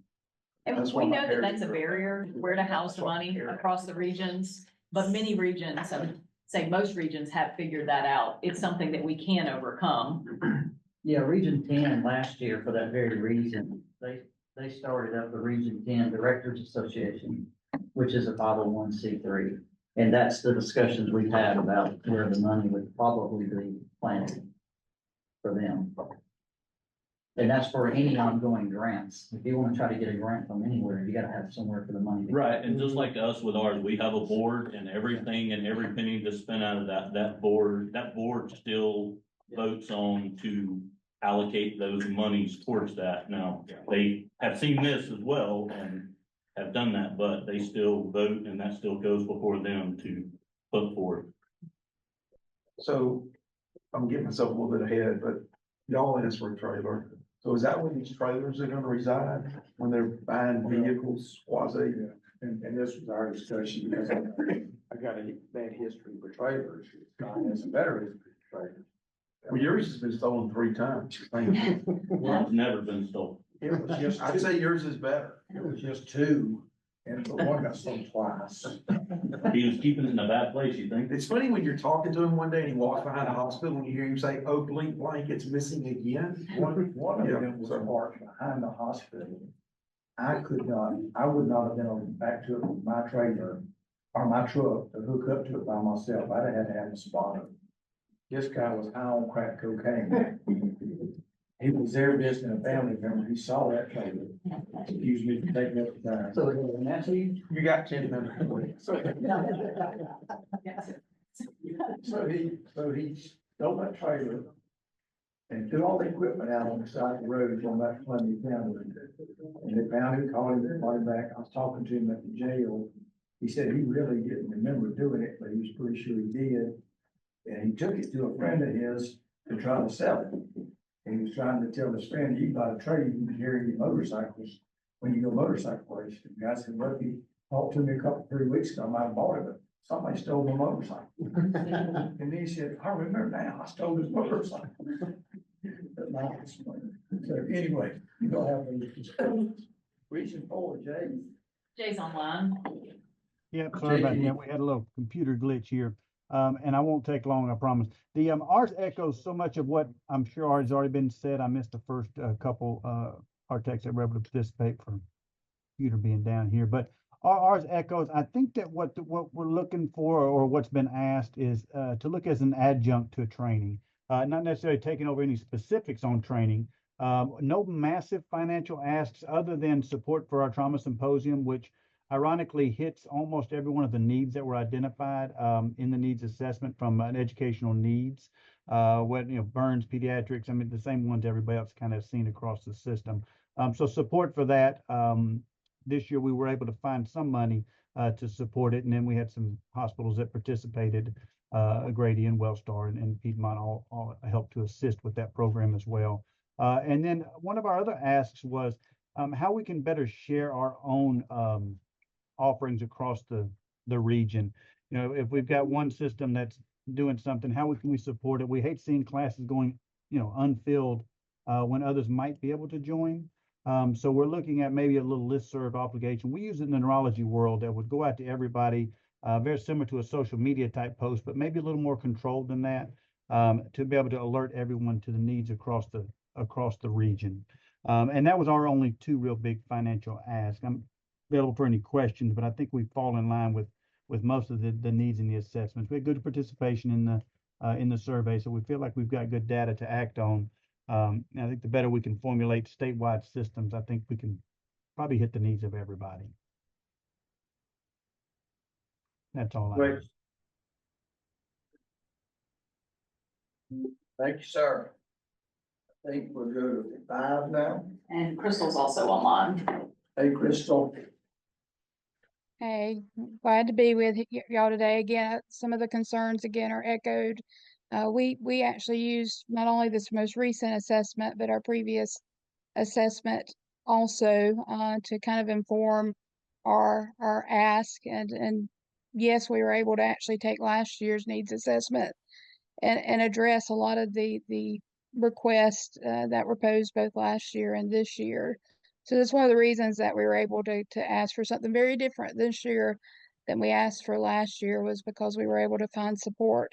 And That's we why my know that that's a parents- barrier, where to house the money across the regions, but many regions, I would say most regions have figured that out. It's something that we can overcome. Yeah, Region 10 last year for that very reason, they started up the Region 10 Directors Association, which is a 501c3. And that's the discussions we've had about where the money would probably be planted for them. And that's for any ongoing grants. If you want to try to get a grant from anywhere, you gotta have somewhere for the money to go. Right, and just like us with ours, we have a board and everything and every penny that's spent out of that board still votes on to allocate those monies towards that. Now, they have seen this as well and have done that, but they still vote and that still goes before them to put forward. So I'm getting myself a little bit ahead, but y'all asked for a trailer. So is that where these trailers are gonna reside when they're buying vehicles, quasi? And this was our discussion, because I got a bad history with trailers. Scott has a better history with trailers. Well, yours has been stolen 3 times. Well, it's never been stolen. It was just I'd say yours is better. it was just 2, and the one got stolen twice. He was keeping it in a bad place, you think? It's funny when you're talking to him one day and he walks behind a hospital and you hear him say, oh, blink, blank, it's missing again. One of Yeah, them was so- parked behind the hospital. I would not have been able to back to it with my trailer or my truck to hook up to it by myself. I'd have had to have a spotter. This guy was high on crack cocaine. He was there visiting a family member. He saw that trailer. Excuse me for taking up the time. So Nancy, You got 10 minutes. So he stole that trailer and threw all the equipment out on the side of the road on that Monday County. And they found him, called him back. I was talking to him at the jail. He said he really didn't remember doing it, but he was pretty sure he did. And he took it to a friend of his to try to sell it. And he was trying to tell his friend, you buy a trailer, you can carry your motorcycles when you go motorcycle race. The guy said, well, he talked to me 3 weeks ago, I might have bought it, but somebody stole my motorcycle. And he said, I remember now, I stole his motorcycle. So anyway, you don't have any reaching forward, Jay. Jay's online. Yep, sorry about that. We had a little computer glitch here. And I won't take long, I promise. The ours echoes so much of what I'm sure has already been said. I missed the first couple architects that were able to participate for computer being down here, but ours echoes. I think that what we're looking for, or what's been asked, is to look as an adjunct to training, not necessarily taking over any specifics on training. No massive financial asks other than support for our trauma symposium, which ironically hits almost every one of the needs that were identified in the needs assessment from an educational needs. Burns, pediatrics, I mean, the same ones everybody else kind of seen across the system. So support for that. This year we were able to find some money to support it. And then we had some hospitals that participated, Grady and Wellstar and Piedmont all helped to assist with that program as well. And then one of our other asks was how we can better share our own offerings across the region. If we've got one system that's doing something, how can we support it? We hate seeing classes going, unfilled when others might be able to join. So we're looking at maybe a little listserv obligation. We use it in the neurology world that would go out to everybody, very similar to a social media type post, but maybe a little more controlled than that, to be able to alert everyone to the needs across the region. And that was our only 2 real big financial asks. I'm available for any questions, but I think we fall in line with most of the needs in the assessments. We had good participation in the survey, so we feel like we've got good data to act on. I think the better we can formulate statewide systems, I think we can probably hit the needs of everybody. That's all I have. Thank you, sir. I think we're good at 5 now. And Crystal's also online. Hey, Crystal. Hey, glad to be with y'all today. Again, some of the concerns again are echoed. We actually used not only this most recent assessment, but our previous assessment also to kind of inform our ask. And yes, we were able to actually take last year's needs assessment and address a lot of the requests that were posed both last year and this year. So that's one of the reasons that we were able to ask for something very different this year than we asked for last year, was because we were able to find support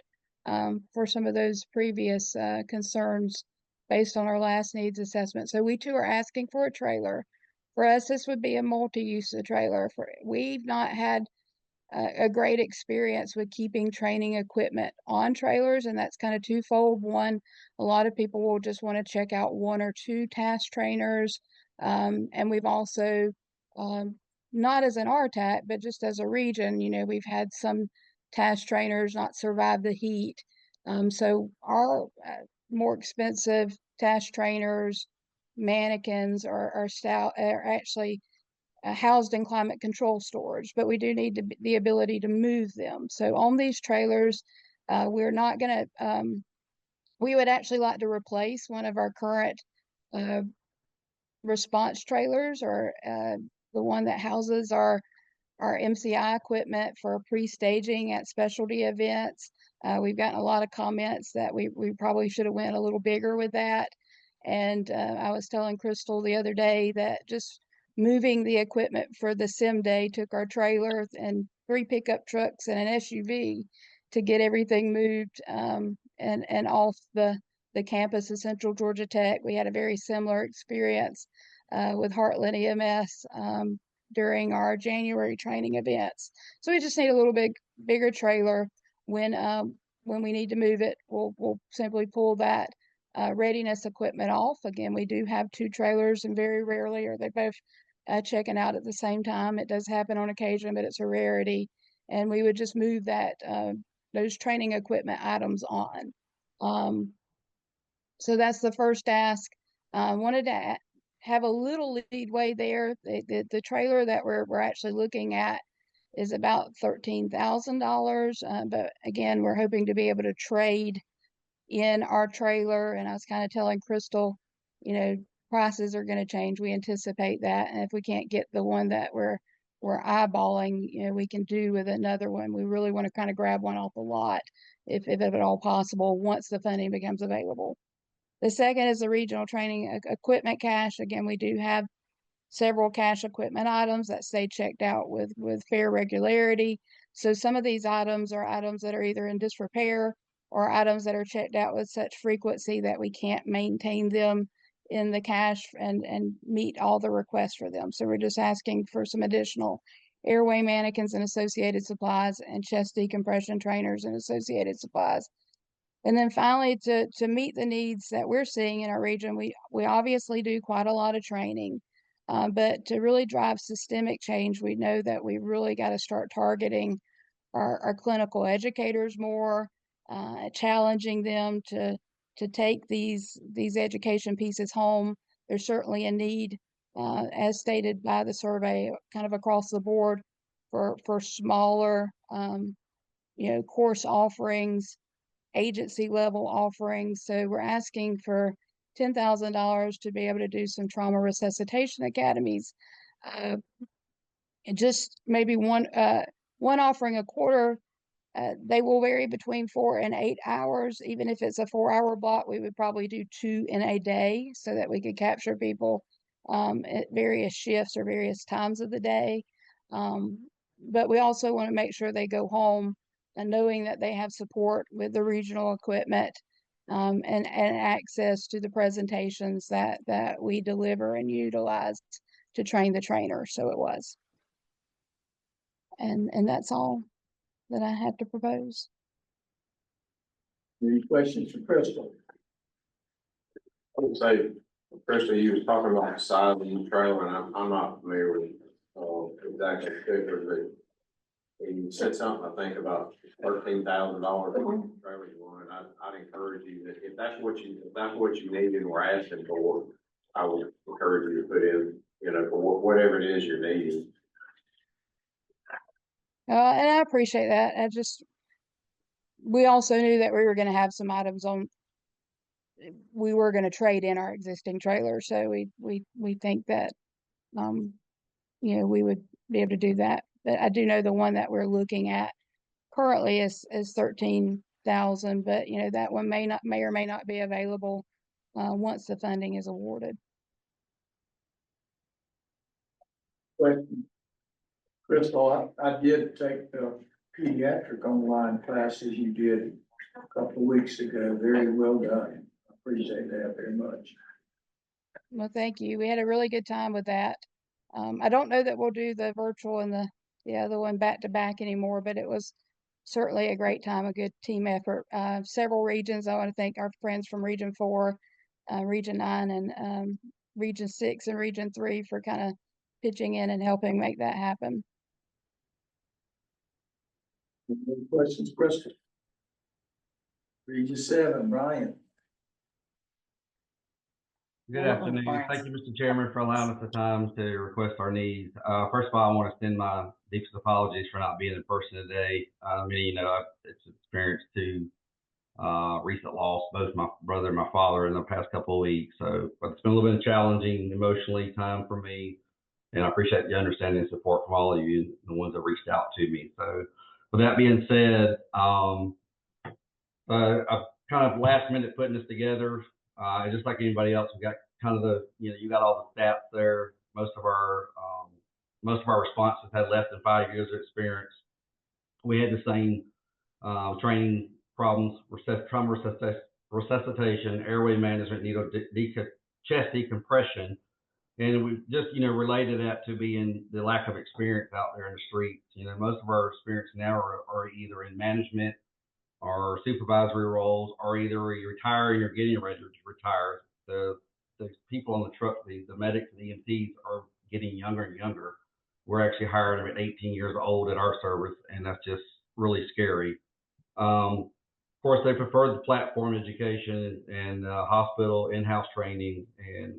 for some of those previous concerns based on our last needs assessment. So we too are asking for a trailer. For us, this would be a multi-use trailer. We've not had a great experience with keeping training equipment on trailers, and that's kind of twofold. One, a lot of people will just want to check out 1 or 2 task trainers. And we've also, not as an RTAC, but just as a region, we've had some task trainers not survive the heat. So our more expensive task trainers, mannequins are actually housed in climate control storage, but we do need the ability to move them. So on these trailers, We're not gonna, we would actually like to replace one of our current, response trailers, or, the one that houses our MCI equipment for pre-staging at specialty events. We've gotten a lot of comments that we probably should have went a little bigger with that. And I was telling Crystal the other day that just moving the equipment for the sim day took our trailer and 3 pickup trucks and an SUV to get everything moved, and off the campus of Central Georgia Tech. We had a very similar experience with Heartland EMS during our January training events. So we just need a little bigger trailer. When we need to move it, we'll simply pull that readiness equipment off. Again, we do have 2 trailers, and very rarely are they both checking out at the same time. It does happen on occasion, but it's a rarity. And we would just move that those training equipment items on. So that's the first ask. Wanted to have a little leadway there. The trailer that we're actually looking at is about $13,000. But again, we're hoping to be able to trade in our trailer. And I was kind of telling Crystal, prices are going to change. We anticipate that. And if we can't get the one that we're eyeballing, we can do with another one. We really want to kind of grab one off the lot, if at all possible, once the funding becomes available. The second is the regional training equipment cache. Again, we do have several cache equipment items that stay checked out with fair regularity. So some of these items are items that are either in disrepair or items that are checked out with such frequency that we can't maintain them in the cache and meet all the requests for them. So we're just asking for some additional airway mannequins and associated supplies, and chest decompression trainers and associated supplies. And then finally, to meet the needs that we're seeing in our region, we obviously do quite a lot of training, but to really drive systemic change, we know that we really got to start targeting our clinical educators more, challenging them to take these education pieces home. There's certainly a need, as stated by the survey, kind of across the board for smaller, course offerings, agency level offerings. So we're asking for $10,000 to be able to do some trauma resuscitation academies. And just maybe one offering a quarter. They will vary between 4 and 8 hours. Even if it's a 4-hour block, we would probably do 2 in a day so that we could capture people at various shifts or various times of the day. But we also want to make sure they go home and knowing that they have support with the regional equipment, and access to the presentations that we deliver and utilize to train the trainer. So it was. And that's all that I have to propose. Any questions for Crystal? I would say, Crystal, you was talking about the size of the trailer, and I'm not familiar with, exactly the figures, but you said something, I think, about $13,000 trailer you wanted. I'd encourage you that if that's what you need and we're asking for, I would encourage you to put in, for whatever it is you're needing. And I appreciate that. We also knew that we were going to have some items we were going to trade in our existing trailer. So we think that, we would be able to do that. But I do know the one that we're looking at currently is 13,000, but that one may or may not be available once the funding is awarded. Question. Crystal, I did take the pediatric online classes you did a couple of weeks ago. Very well done. I appreciate that very much. Well, thank you. We had a really good time with that. I don't know that we'll do the virtual and the other one back to back anymore, but it was certainly a great time, a good team effort. Several regions. I want to thank our friends from Region 4, Region 9, and Region 6 and Region 3 for kind of pitching in and helping make that happen. Any questions, Crystal? Region 7, Brian. Good afternoon. Thank you, Mr. Chairman, for allowing us the time to request our needs. First of all, I want to extend my deepest apologies for not being in person today. Many, I've experienced two recent loss, both my brother and my father in the past couple of weeks. So it's been a little bit challenging emotionally time for me. And I appreciate the understanding and support from all of you, the ones that reached out to me. So with that being said, I've kind of last minute putting this together. Just like anybody else, we got kind of you got all the stats there. Most of our responses had less than 5 years of experience. We had the same training problems, trauma resuscitation, airway management, needle chest decompression. And we just, related that to being the lack of experience out there in the streets. Most of our experience now are either in management or supervisory roles, or either retiring or getting ready to retire. The people on the truck, the medics and EMTs are getting younger and younger. We're actually hiring them at 18 years old at our service, and that's just really scary. Of course, they prefer the platform education and hospital in-house training and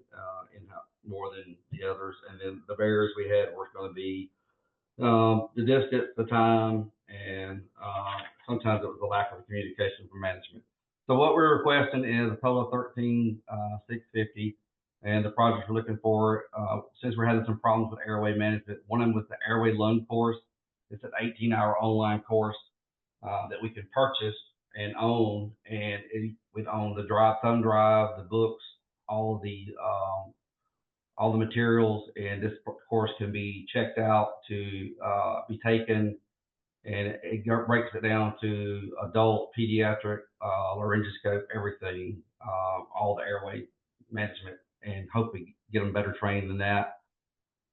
in-house more than the others. And then the barriers we had were going to be the distance, the time, and sometimes it was the lack of communication from management. So what we're requesting is a total of $13,650, and the projects we're looking for, since we're having some problems with airway management, one of them was the airway lung course. It's an 18-hour online course that we can purchase and own, and we own the thumb drive, the books, all the materials, and this course can be checked out to be taken, and it breaks it down to adult, pediatric, laryngoscope, everything, all the airway management, and hopefully get them better trained than that.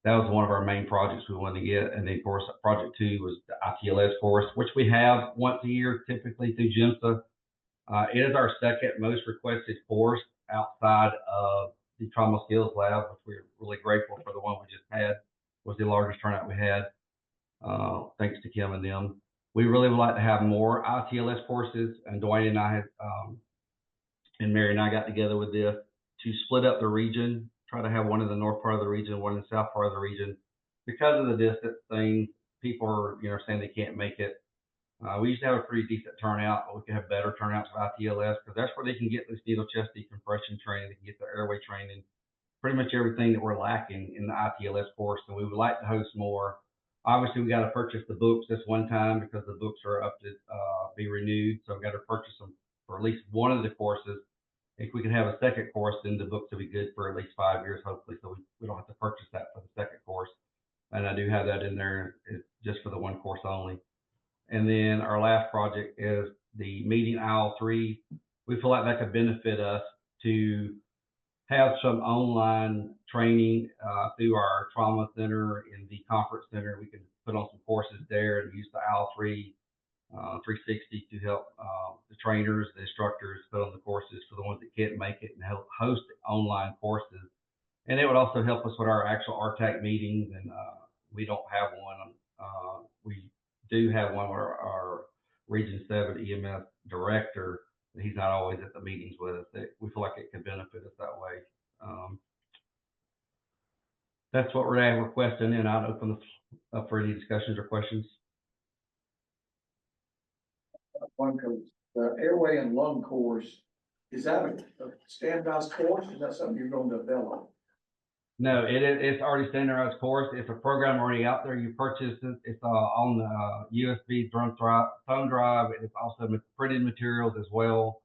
That was one of our main projects we wanted to get. And then, of course, project 2 was the ITLS course, which we have once a year, typically through GIMSA. It is our second most requested course outside of the Trauma Skills Lab, which we're really grateful for. The one we just had was the largest turnout we had, thanks to Kim and them. We really would like to have more ITLS courses, and Dwayne and I had, and Mary and I got together with this to split up the region, try to have one in the north part of the region, one in the south part of the region. Because of the distance thing, people are, saying they can't make it. We used to have a pretty decent turnout, but we could have better turnouts for ITLS, because that's where they can get this needle chest decompression training, they can get their airway training, pretty much everything that we're lacking in the ITLS course. So we would like to host more. Obviously, we got to purchase the books this one time because the books are up to be renewed. So we got to purchase them for at least one of the courses. If we can have a second course, then the books will be good for at least 5 years, hopefully. So we don't have to purchase that for the second course. And I do have that in there just for the one course only. And then our last project is the meeting aisle 3. We feel like that could benefit us to have some online training through our trauma center and the conference center. We can put on some courses there and use the aisle 3 360 to help the trainers, the instructors put on the courses for the ones that can't make it, and help host online courses. And it would also help us with our actual RTAC meetings, and we don't have one. We do have one with our Region 7 EMS director. He's not always at the meetings with us. We feel like it could benefit us that way. That's what we're requesting, and I'd open this up for any discussions or questions. The airway and lung course, is that a standardized course? Is that something you're going to develop? No, it's already standardized course. It's a program already out there. You purchase it. It's on the USB thumb drive. It's also printed materials as well.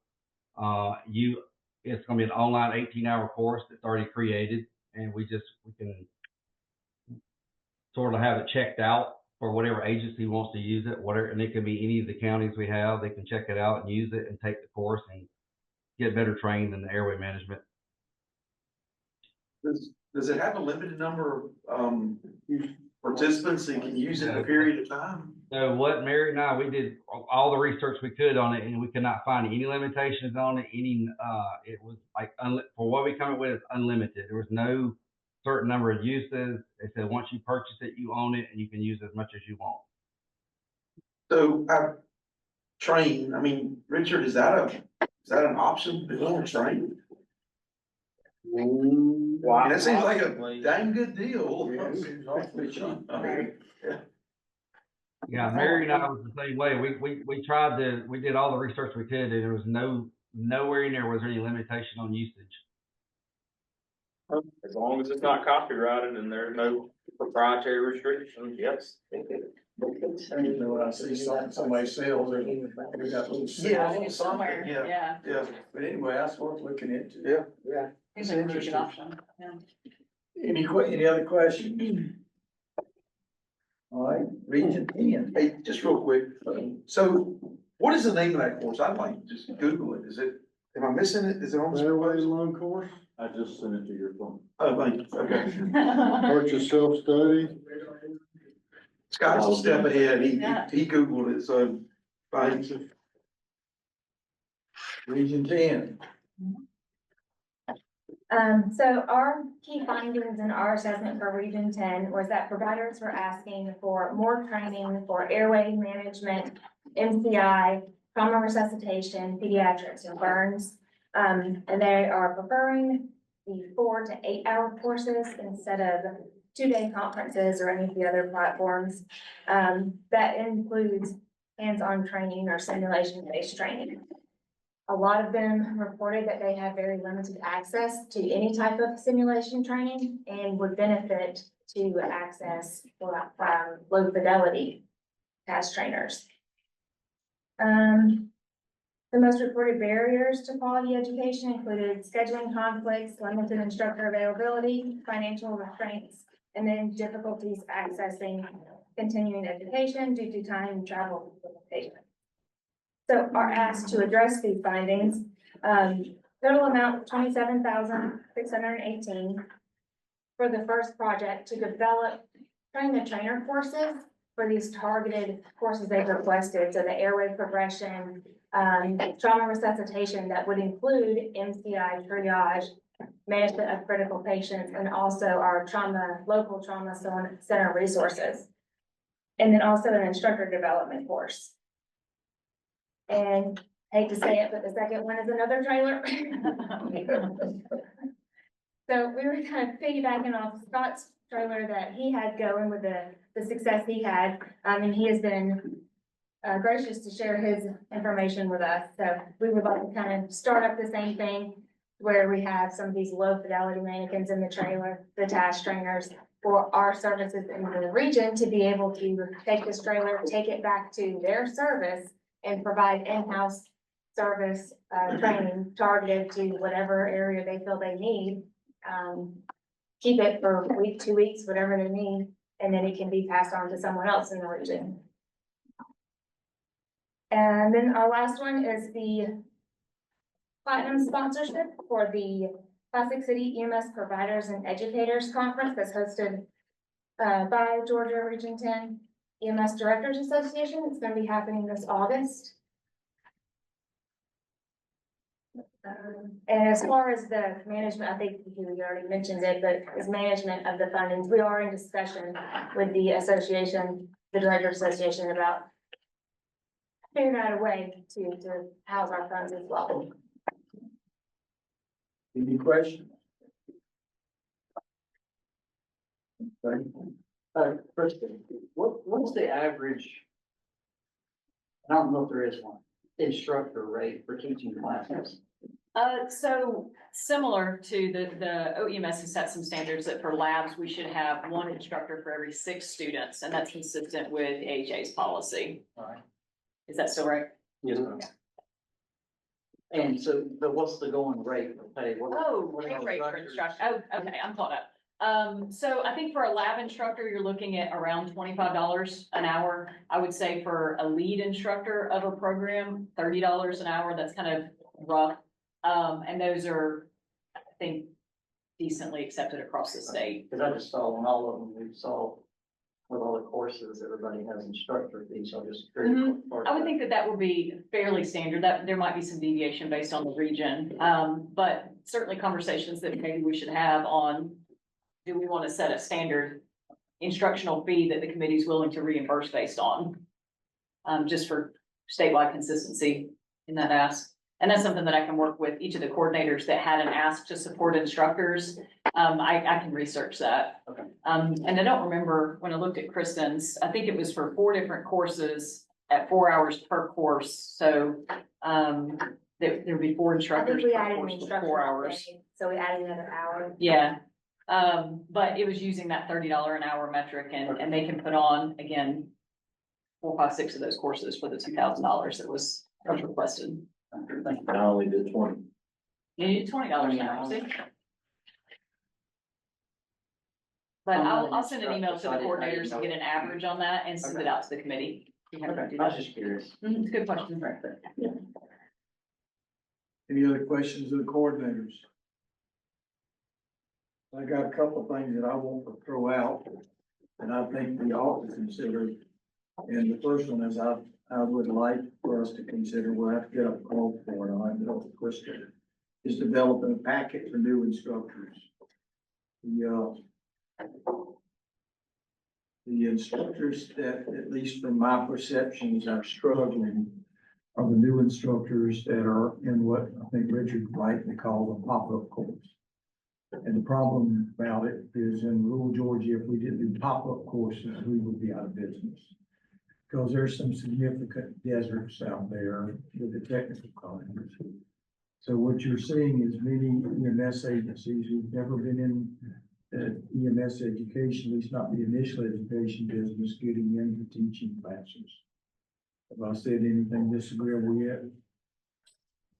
It's going to be an online 18-hour course that's already created, and we can sort of have it checked out for whatever agency wants to use it, and it can be any of the counties we have. They can check it out and use it and take the course and get better trained in the airway management. Does it have a limited number of participants that can use it in a period of time? So what Mary and I, we did all the research we could on it, and we could not find any limitations on it. It was like, for what we come up with, it's unlimited. There was no certain number of uses. They said once you purchase it, you own it, and you can use as much as you want. So train, Richard, is that an option to go and train? And that seems like a dang good deal. Yeah, Mary and I was the same way. We tried we did all the research we could, and there was nowhere in there was there any limitation on usage. As long as it's not copyrighted and there's no proprietary restrictions, yes. When I see somebody sells, they got little. Yeah, somewhere, yeah. Yeah, But anyway, that's worth looking into. yeah. It's a really good option, yeah. Any other questions? All right, Region 10. Hey, just real quick, so what is the name of that course? I'd like to just Google it. Is it, am I missing it? Is it on? Railway loan course, I just sent it to your phone. Oh, thank you, okay. purchase self-study. Scott's a step ahead. Yeah. He Googled it, so thanks. Region 10. So our key findings in our assessment for Region 10 was that providers were asking for more training for airway management, MCI, trauma resuscitation, pediatrics, and burns. And they are preferring the 4 to 8 hour courses instead of 2-day conferences or any of the other platforms. That includes hands-on training or simulation-based training. A lot of them reported that they have very limited access to any type of simulation training and would benefit to access from low fidelity task trainers. The most reported barriers to quality education included scheduling conflicts, limited instructor availability, financial restraints, and then difficulties accessing continuing education due to time and travel limitations. So our ask to address these findings, total amount of $27,618 for the first project to develop train the trainer courses for these targeted courses they've requested. So the airway progression, trauma resuscitation that would include MCI triage, management of critical patients, and also our local trauma center resources. And then also an instructor development course. And hate to say it, but the second one is another trailer. So we were kind of piggybacking off Scott's trailer that he had going with the success he had. And he has been gracious to share his information with us. So we would like to kind of start up the same thing where we have some of these low fidelity mannequins in the trailer, the task trainers, for our services in the region to be able to take this trailer, take it back to their service and provide in-house service training targeted to whatever area they feel they need. Keep it for a week, 2 weeks, whatever they need, and then it can be passed on to someone else in the region. And then our last one is the platinum sponsorship for the Classic City EMS Providers and Educators Conference that's hosted by Georgia Region 10 EMS Directors Association. It's going to be happening this August. And as far as the management, I think you already mentioned it, but as management of the fundings, we are in discussion with the association, the Directors Association, about figuring out a way to house our funds as well. Any questions? Kristen, what's the average? I don't know if there is one, instructor rate for teaching classes? So similar to the OEMS has set some standards that for labs, we should have 1 instructor for every 6 students, and that's consistent with AHA's policy. All right. Is that still right? Yes, ma'am. And so, but what's the going rate for pay? Pay rate for instructor. Oh, okay, I'm caught up. So I think for a lab instructor, you're looking at around $25 an hour. I would say for a lead instructor of a program, $30 an hour. That's kind of rough. And those are, I think, decently accepted across the state. Because I just saw on all of them, we saw with all the courses, everybody has instructor fees, so I'm just curious. I would think that would be fairly standard, that there might be some deviation based on the region. But certainly conversations that maybe we should have on, do we want to set a standard instructional fee that the committee is willing to reimburse based on? Just for statewide consistency in that ask. And that's something that I can work with each of the coordinators that had an ask to support instructors. I can research that. Okay. And I don't remember when I looked at Kristen's, I think it was for 4 different courses at 4 hours per course. So, there'd be 4 I think instructors we per added an course for instructor 4 that hours. day, so we added another hour. Yeah, but it was using that $30 an hour metric and they can put on, again, 4, 5, 6 of those courses for the $2,000 that was requested. I only did 20. You need $20 an hour, see? But I'll send an email to the coordinators to get an average on that and send it out to the committee. You have to do I was that. just curious. It's a good question. Any other questions of the coordinators? I got a couple of things that I want to throw out, and I think we ought to consider. And the first one is I would like for us to consider, we'll have to get a call for it, I'll have to twist it, is developing a packet for new instructors. The instructors that, at least from my perceptions, are struggling are the new instructors that are in what I think Richard rightly called a pop-up course. And the problem about it is in rural Georgia, if we didn't do pop-up courses, we would be out of business. Because there's some significant deserts out there with the technical colleges. So what you're seeing is many EMS agencies who've never been in EMS education, at least not the initial education business, getting into teaching classes. Have I said anything disagreeable yet?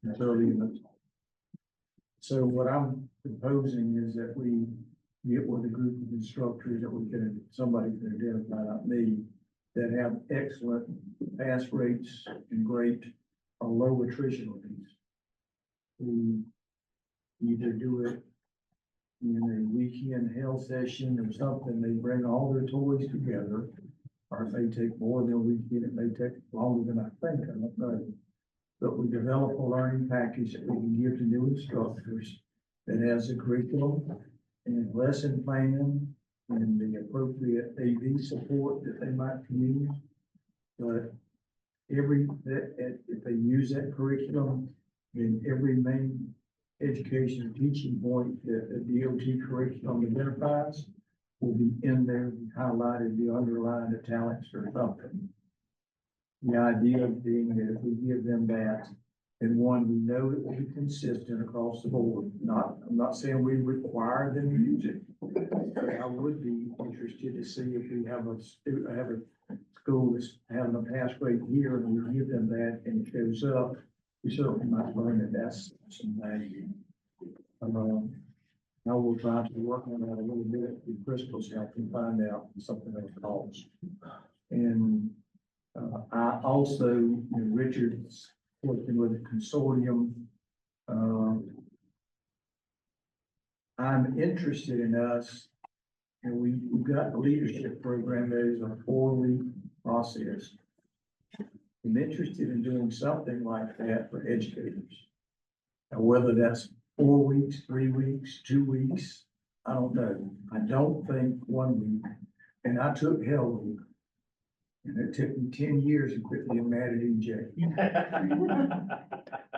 It's early in the. So what I'm proposing is that we get with a group of instructors that we can, somebody can identify, not me, that have excellent pass rates and great or low attrition rates. We either do it in a weekend health session or something, they bring all their toys together. Or it may take more than a weekend, it may take longer than I think, I don't know. But we develop a learning package that we can give to new instructors that has a curriculum and lesson plan and the appropriate AV support that they might use. But if they use that curriculum, then every main education and teaching point that the DOT curriculum identifies will be in there, highlighted, the underlined italics or something. The idea being that if we give them that, then one, we know it will be consistent across the board. I'm not saying we require them to use it. But I would be interested to see if we have a school that's having a pass rate here and we give them that and it goes up, we certainly might learn that that's some value. Now we'll try to work on that a little bit with Crystal's help and find out something that costs. And I also, Richard's working with a consortium. I'm interested in us, and we've got the leadership program that is a 4-week process. I'm interested in doing something like that for educators. Now, whether that's 4 weeks, 3 weeks, 2 weeks, I don't know. I don't think 1 week, and I took Hell Week. And it took me 10 years to quit being mad at EJ.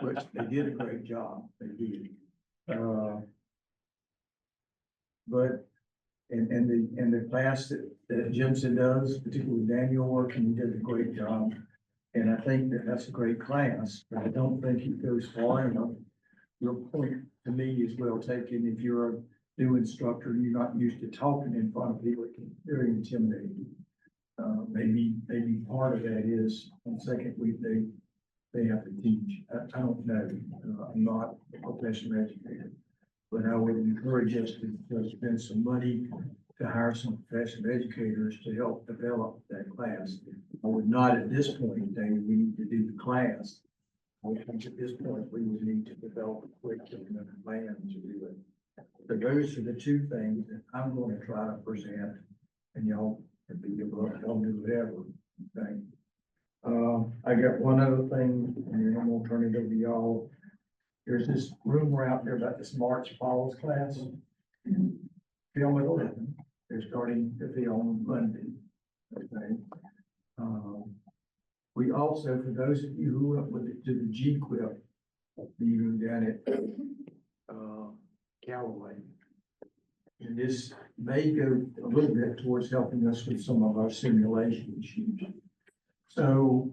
Which they did a great job, they did. But, and the class that Jimson does, particularly Daniel working, he did a great job. And I think that's a great class, but I don't think it goes far enough. Your point to me is well taken. If you're a new instructor and you're not used to talking in front of people, it can be very intimidating. Maybe part of that is on second week, they have to teach. I don't know. I'm not a professional educator, but I would encourage us to spend some money to hire some professional educators to help develop that class. I would not at this point say we need to do the class. I think at this point, we would need to develop a curriculum and a plan to do it. So those are the 2 things that I'm going to try to present, and y'all can be able to help do whatever. Okay. I got one other thing, and then I'm gonna turn it over to y'all. There's this rumor out there about this March Falls class. Film at 11. They're starting to film Monday. Okay. We also, for those of you who went with it to the GQuip meeting down at, Callaway. And this may go a little bit towards helping us with some of our simulation issues. So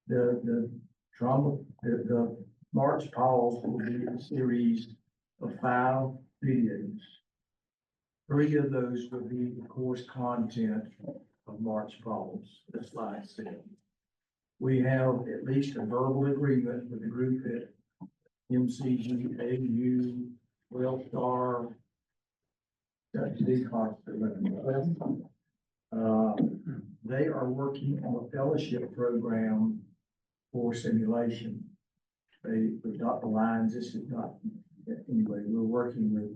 the trauma, the March pause will be a series of 5 videos. 3 of those will be the course content of March pause, the slide said. We have at least a verbal agreement with the group at MCG, AU, Wellstar, big hospital. They are working on a fellowship program for simulation. We've got the lines, this is not, anyway, we're working with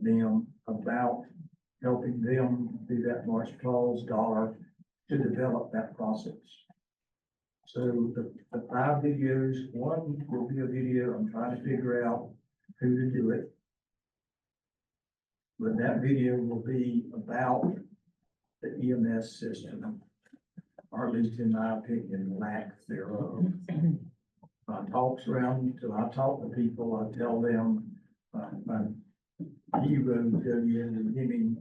them about helping them do that March pause dollar to develop that process. So the 5 videos, one will be a video, I'm trying to figure out who to do it. But that video will be about the EMS system, or at least in my opinion, lack thereof. I talk to people, I tell them, my hero, W. Hemming,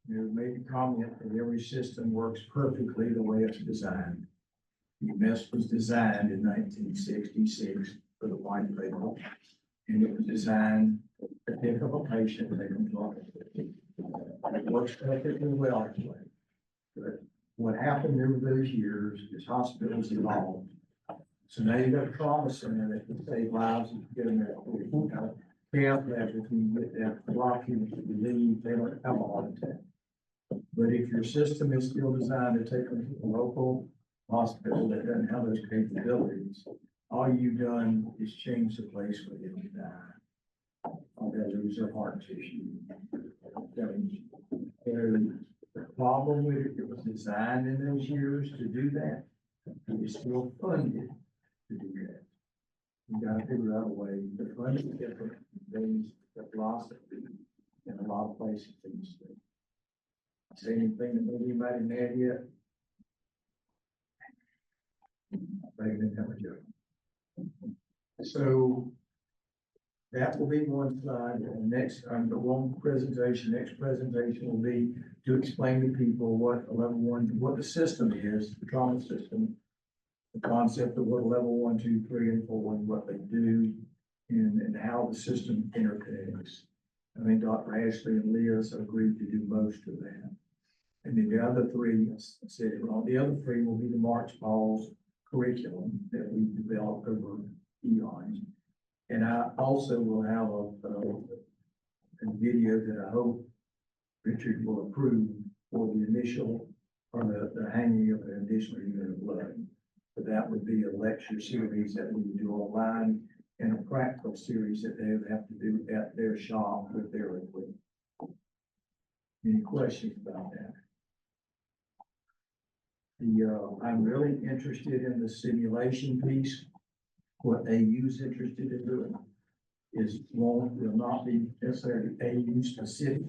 made a comment that every system works perfectly the way it's designed. EMS was designed in 1966 for the white label, and it was designed to pick up a patient and they can talk to it. It works perfectly well anyway. But what happened over those years is hospitals evolved. So now you got a trauma center that can save lives and get them there. Cath lab, if you get that blocking, if you leave, they don't have a heart attack. But if your system is still designed to take them to a local hospital that doesn't have those capabilities, all you've done is change the place where they can die. They'll lose their heart tissue. And the problem with it, it was designed in those years to do that. It is still funded to do that. You gotta figure out a way to fund it different. There's the philosophy in a lot of places in the state. Say anything that maybe anybody mad yet? They didn't have a joke. So that will be one slide, and next, the one presentation, next presentation will be to explain to people what a level 1, what the system is, the trauma system, the concept of what level 1, 2, 3, and 4, and what they do, and how the system interconnects. I think Dr. Ashley and Leah have agreed to do most of that. And then the other 3, I said it wrong, the other 3 will be the March pause curriculum that we developed over eons. And I also will have a video that I hope Richard will approve for the initial, or the hanging of an additional unit of blood. But that would be a lecture series that we would do online, and a practical series that they would have to do at their shop with their equipment. Any questions about that? I'm really interested in the simulation piece. What AU's interested in doing is will not be necessarily AU specific.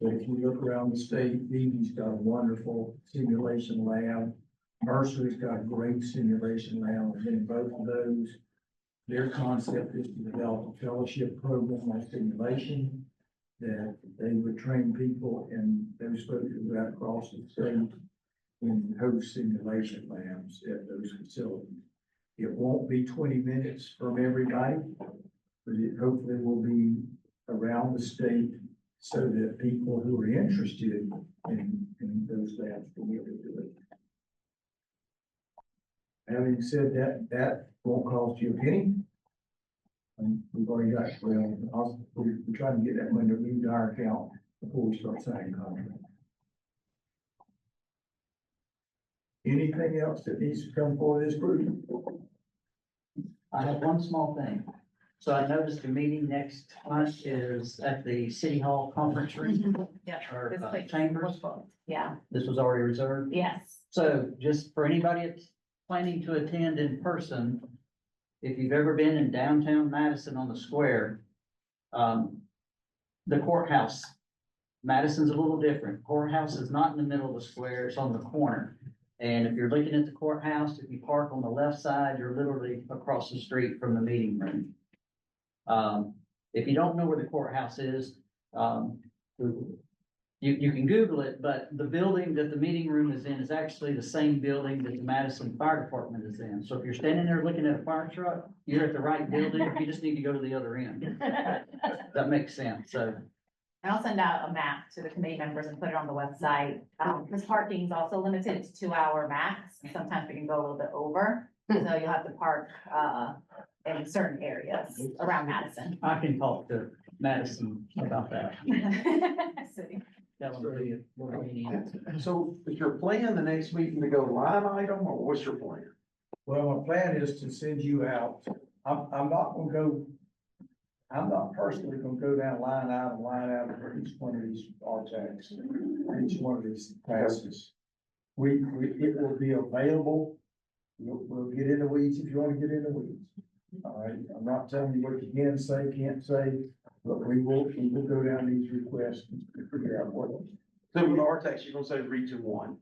But if you look around the state, BB's got a wonderful simulation lab. Mercer's got a great simulation lab, and in both of those, their concept is to develop a fellowship program on simulation that they would train people, and those folks who go across the state in host simulation labs at those facilities. It won't be 20 minutes from everybody, but it hopefully will be around the state so that people who are interested in those labs will be able to do it. Having said that, that won't cost you a penny. We've already got, we're trying to get that money moved to our account before we start signing contracts. Anything else that needs to come for this group? I have one small thing. So I noticed the meeting next month is at the City Hall Conference Room. Yeah. Or chambers. Yeah. This was already reserved. Yes. So just for anybody that's planning to attend in person, if you've ever been in downtown Madison on the square, the courthouse, Madison's a little different. Courthouse is not in the middle of the square, it's on the corner. And if you're looking at the courthouse, if you park on the left side, you're literally across the street from the meeting room. If you don't know where the courthouse is, you can Google it, but the building that the meeting room is in is actually the same building that the Madison Fire Department is in. So if you're standing there looking at a fire truck, you're at the right building. You just need to go to the other end. That makes sense. So And I'll send out a map to the committee members and put it on the website. Because parking is also limited to 2-hour max. Sometimes we can go a little bit over. So you'll have to park, in certain areas around Madison. I can talk to Madison about that. City. That would be more convenient. So is your plan the next meeting to go line item, or what's your plan? Well, my plan is to send you out, I'm not personally gonna go down line item for each one of these RTACs, each one of these classes. It will be available, we'll get in the weeds if you wanna get in the weeds. All right, I'm not telling you what you can say, can't say, but we will go down these requests and figure out what. So with the RTAX, you're gonna say region 1.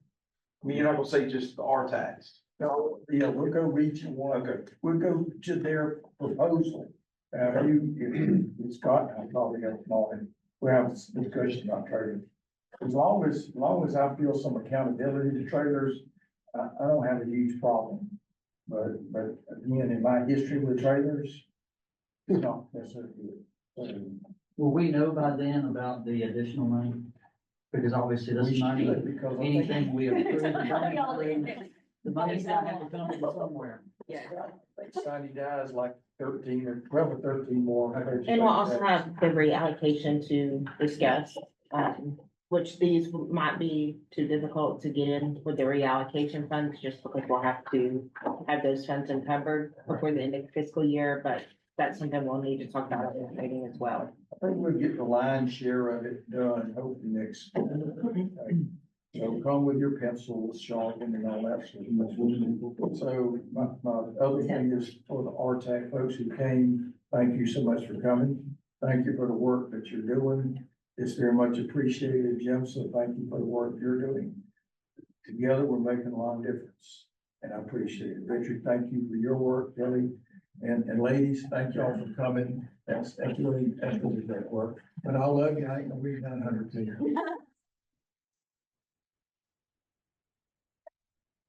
I mean, you're not gonna say just the RTAX. No, yeah, we'll go region 1. Okay. We'll go to their proposal. It's got, I probably got it on. We have this discussion about trading. As long as I feel some accountability to traders, I don't have a huge problem. But again, in my history with traders, it's not necessarily good. Will we know by then about the additional money? Because obviously this We should, money, because I anything we approve, Yeah. the money's gonna have to come from somewhere. Sunny dies like 13 or 12 or 13 more. And we'll also have the reallocation to discuss, which these might be too difficult to get in with the reallocation funds, just because we'll have to have those funds encumbered before the end of the fiscal year, but that's something we'll need to talk about in the meeting as well. I think we'll get the lion's share of it done, hopefully next. So come with your pencils, sharpen and all that. So my other thing is for the RTAC folks who came, thank you so much for coming. Thank you for the work that you're doing. It's very much appreciated, Jim, so thank you for the work you're doing. Together, we're making a lot of difference, and I appreciate it. Richard, thank you for your work, Kelly, and ladies, thank y'all for coming. That's really great work. But I love you, I ain't gonna read 900 to you.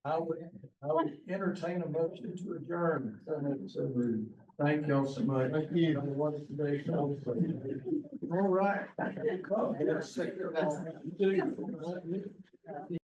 I would entertain a motion to adjourn. So moved. Thank y'all so much. Thank you. All right.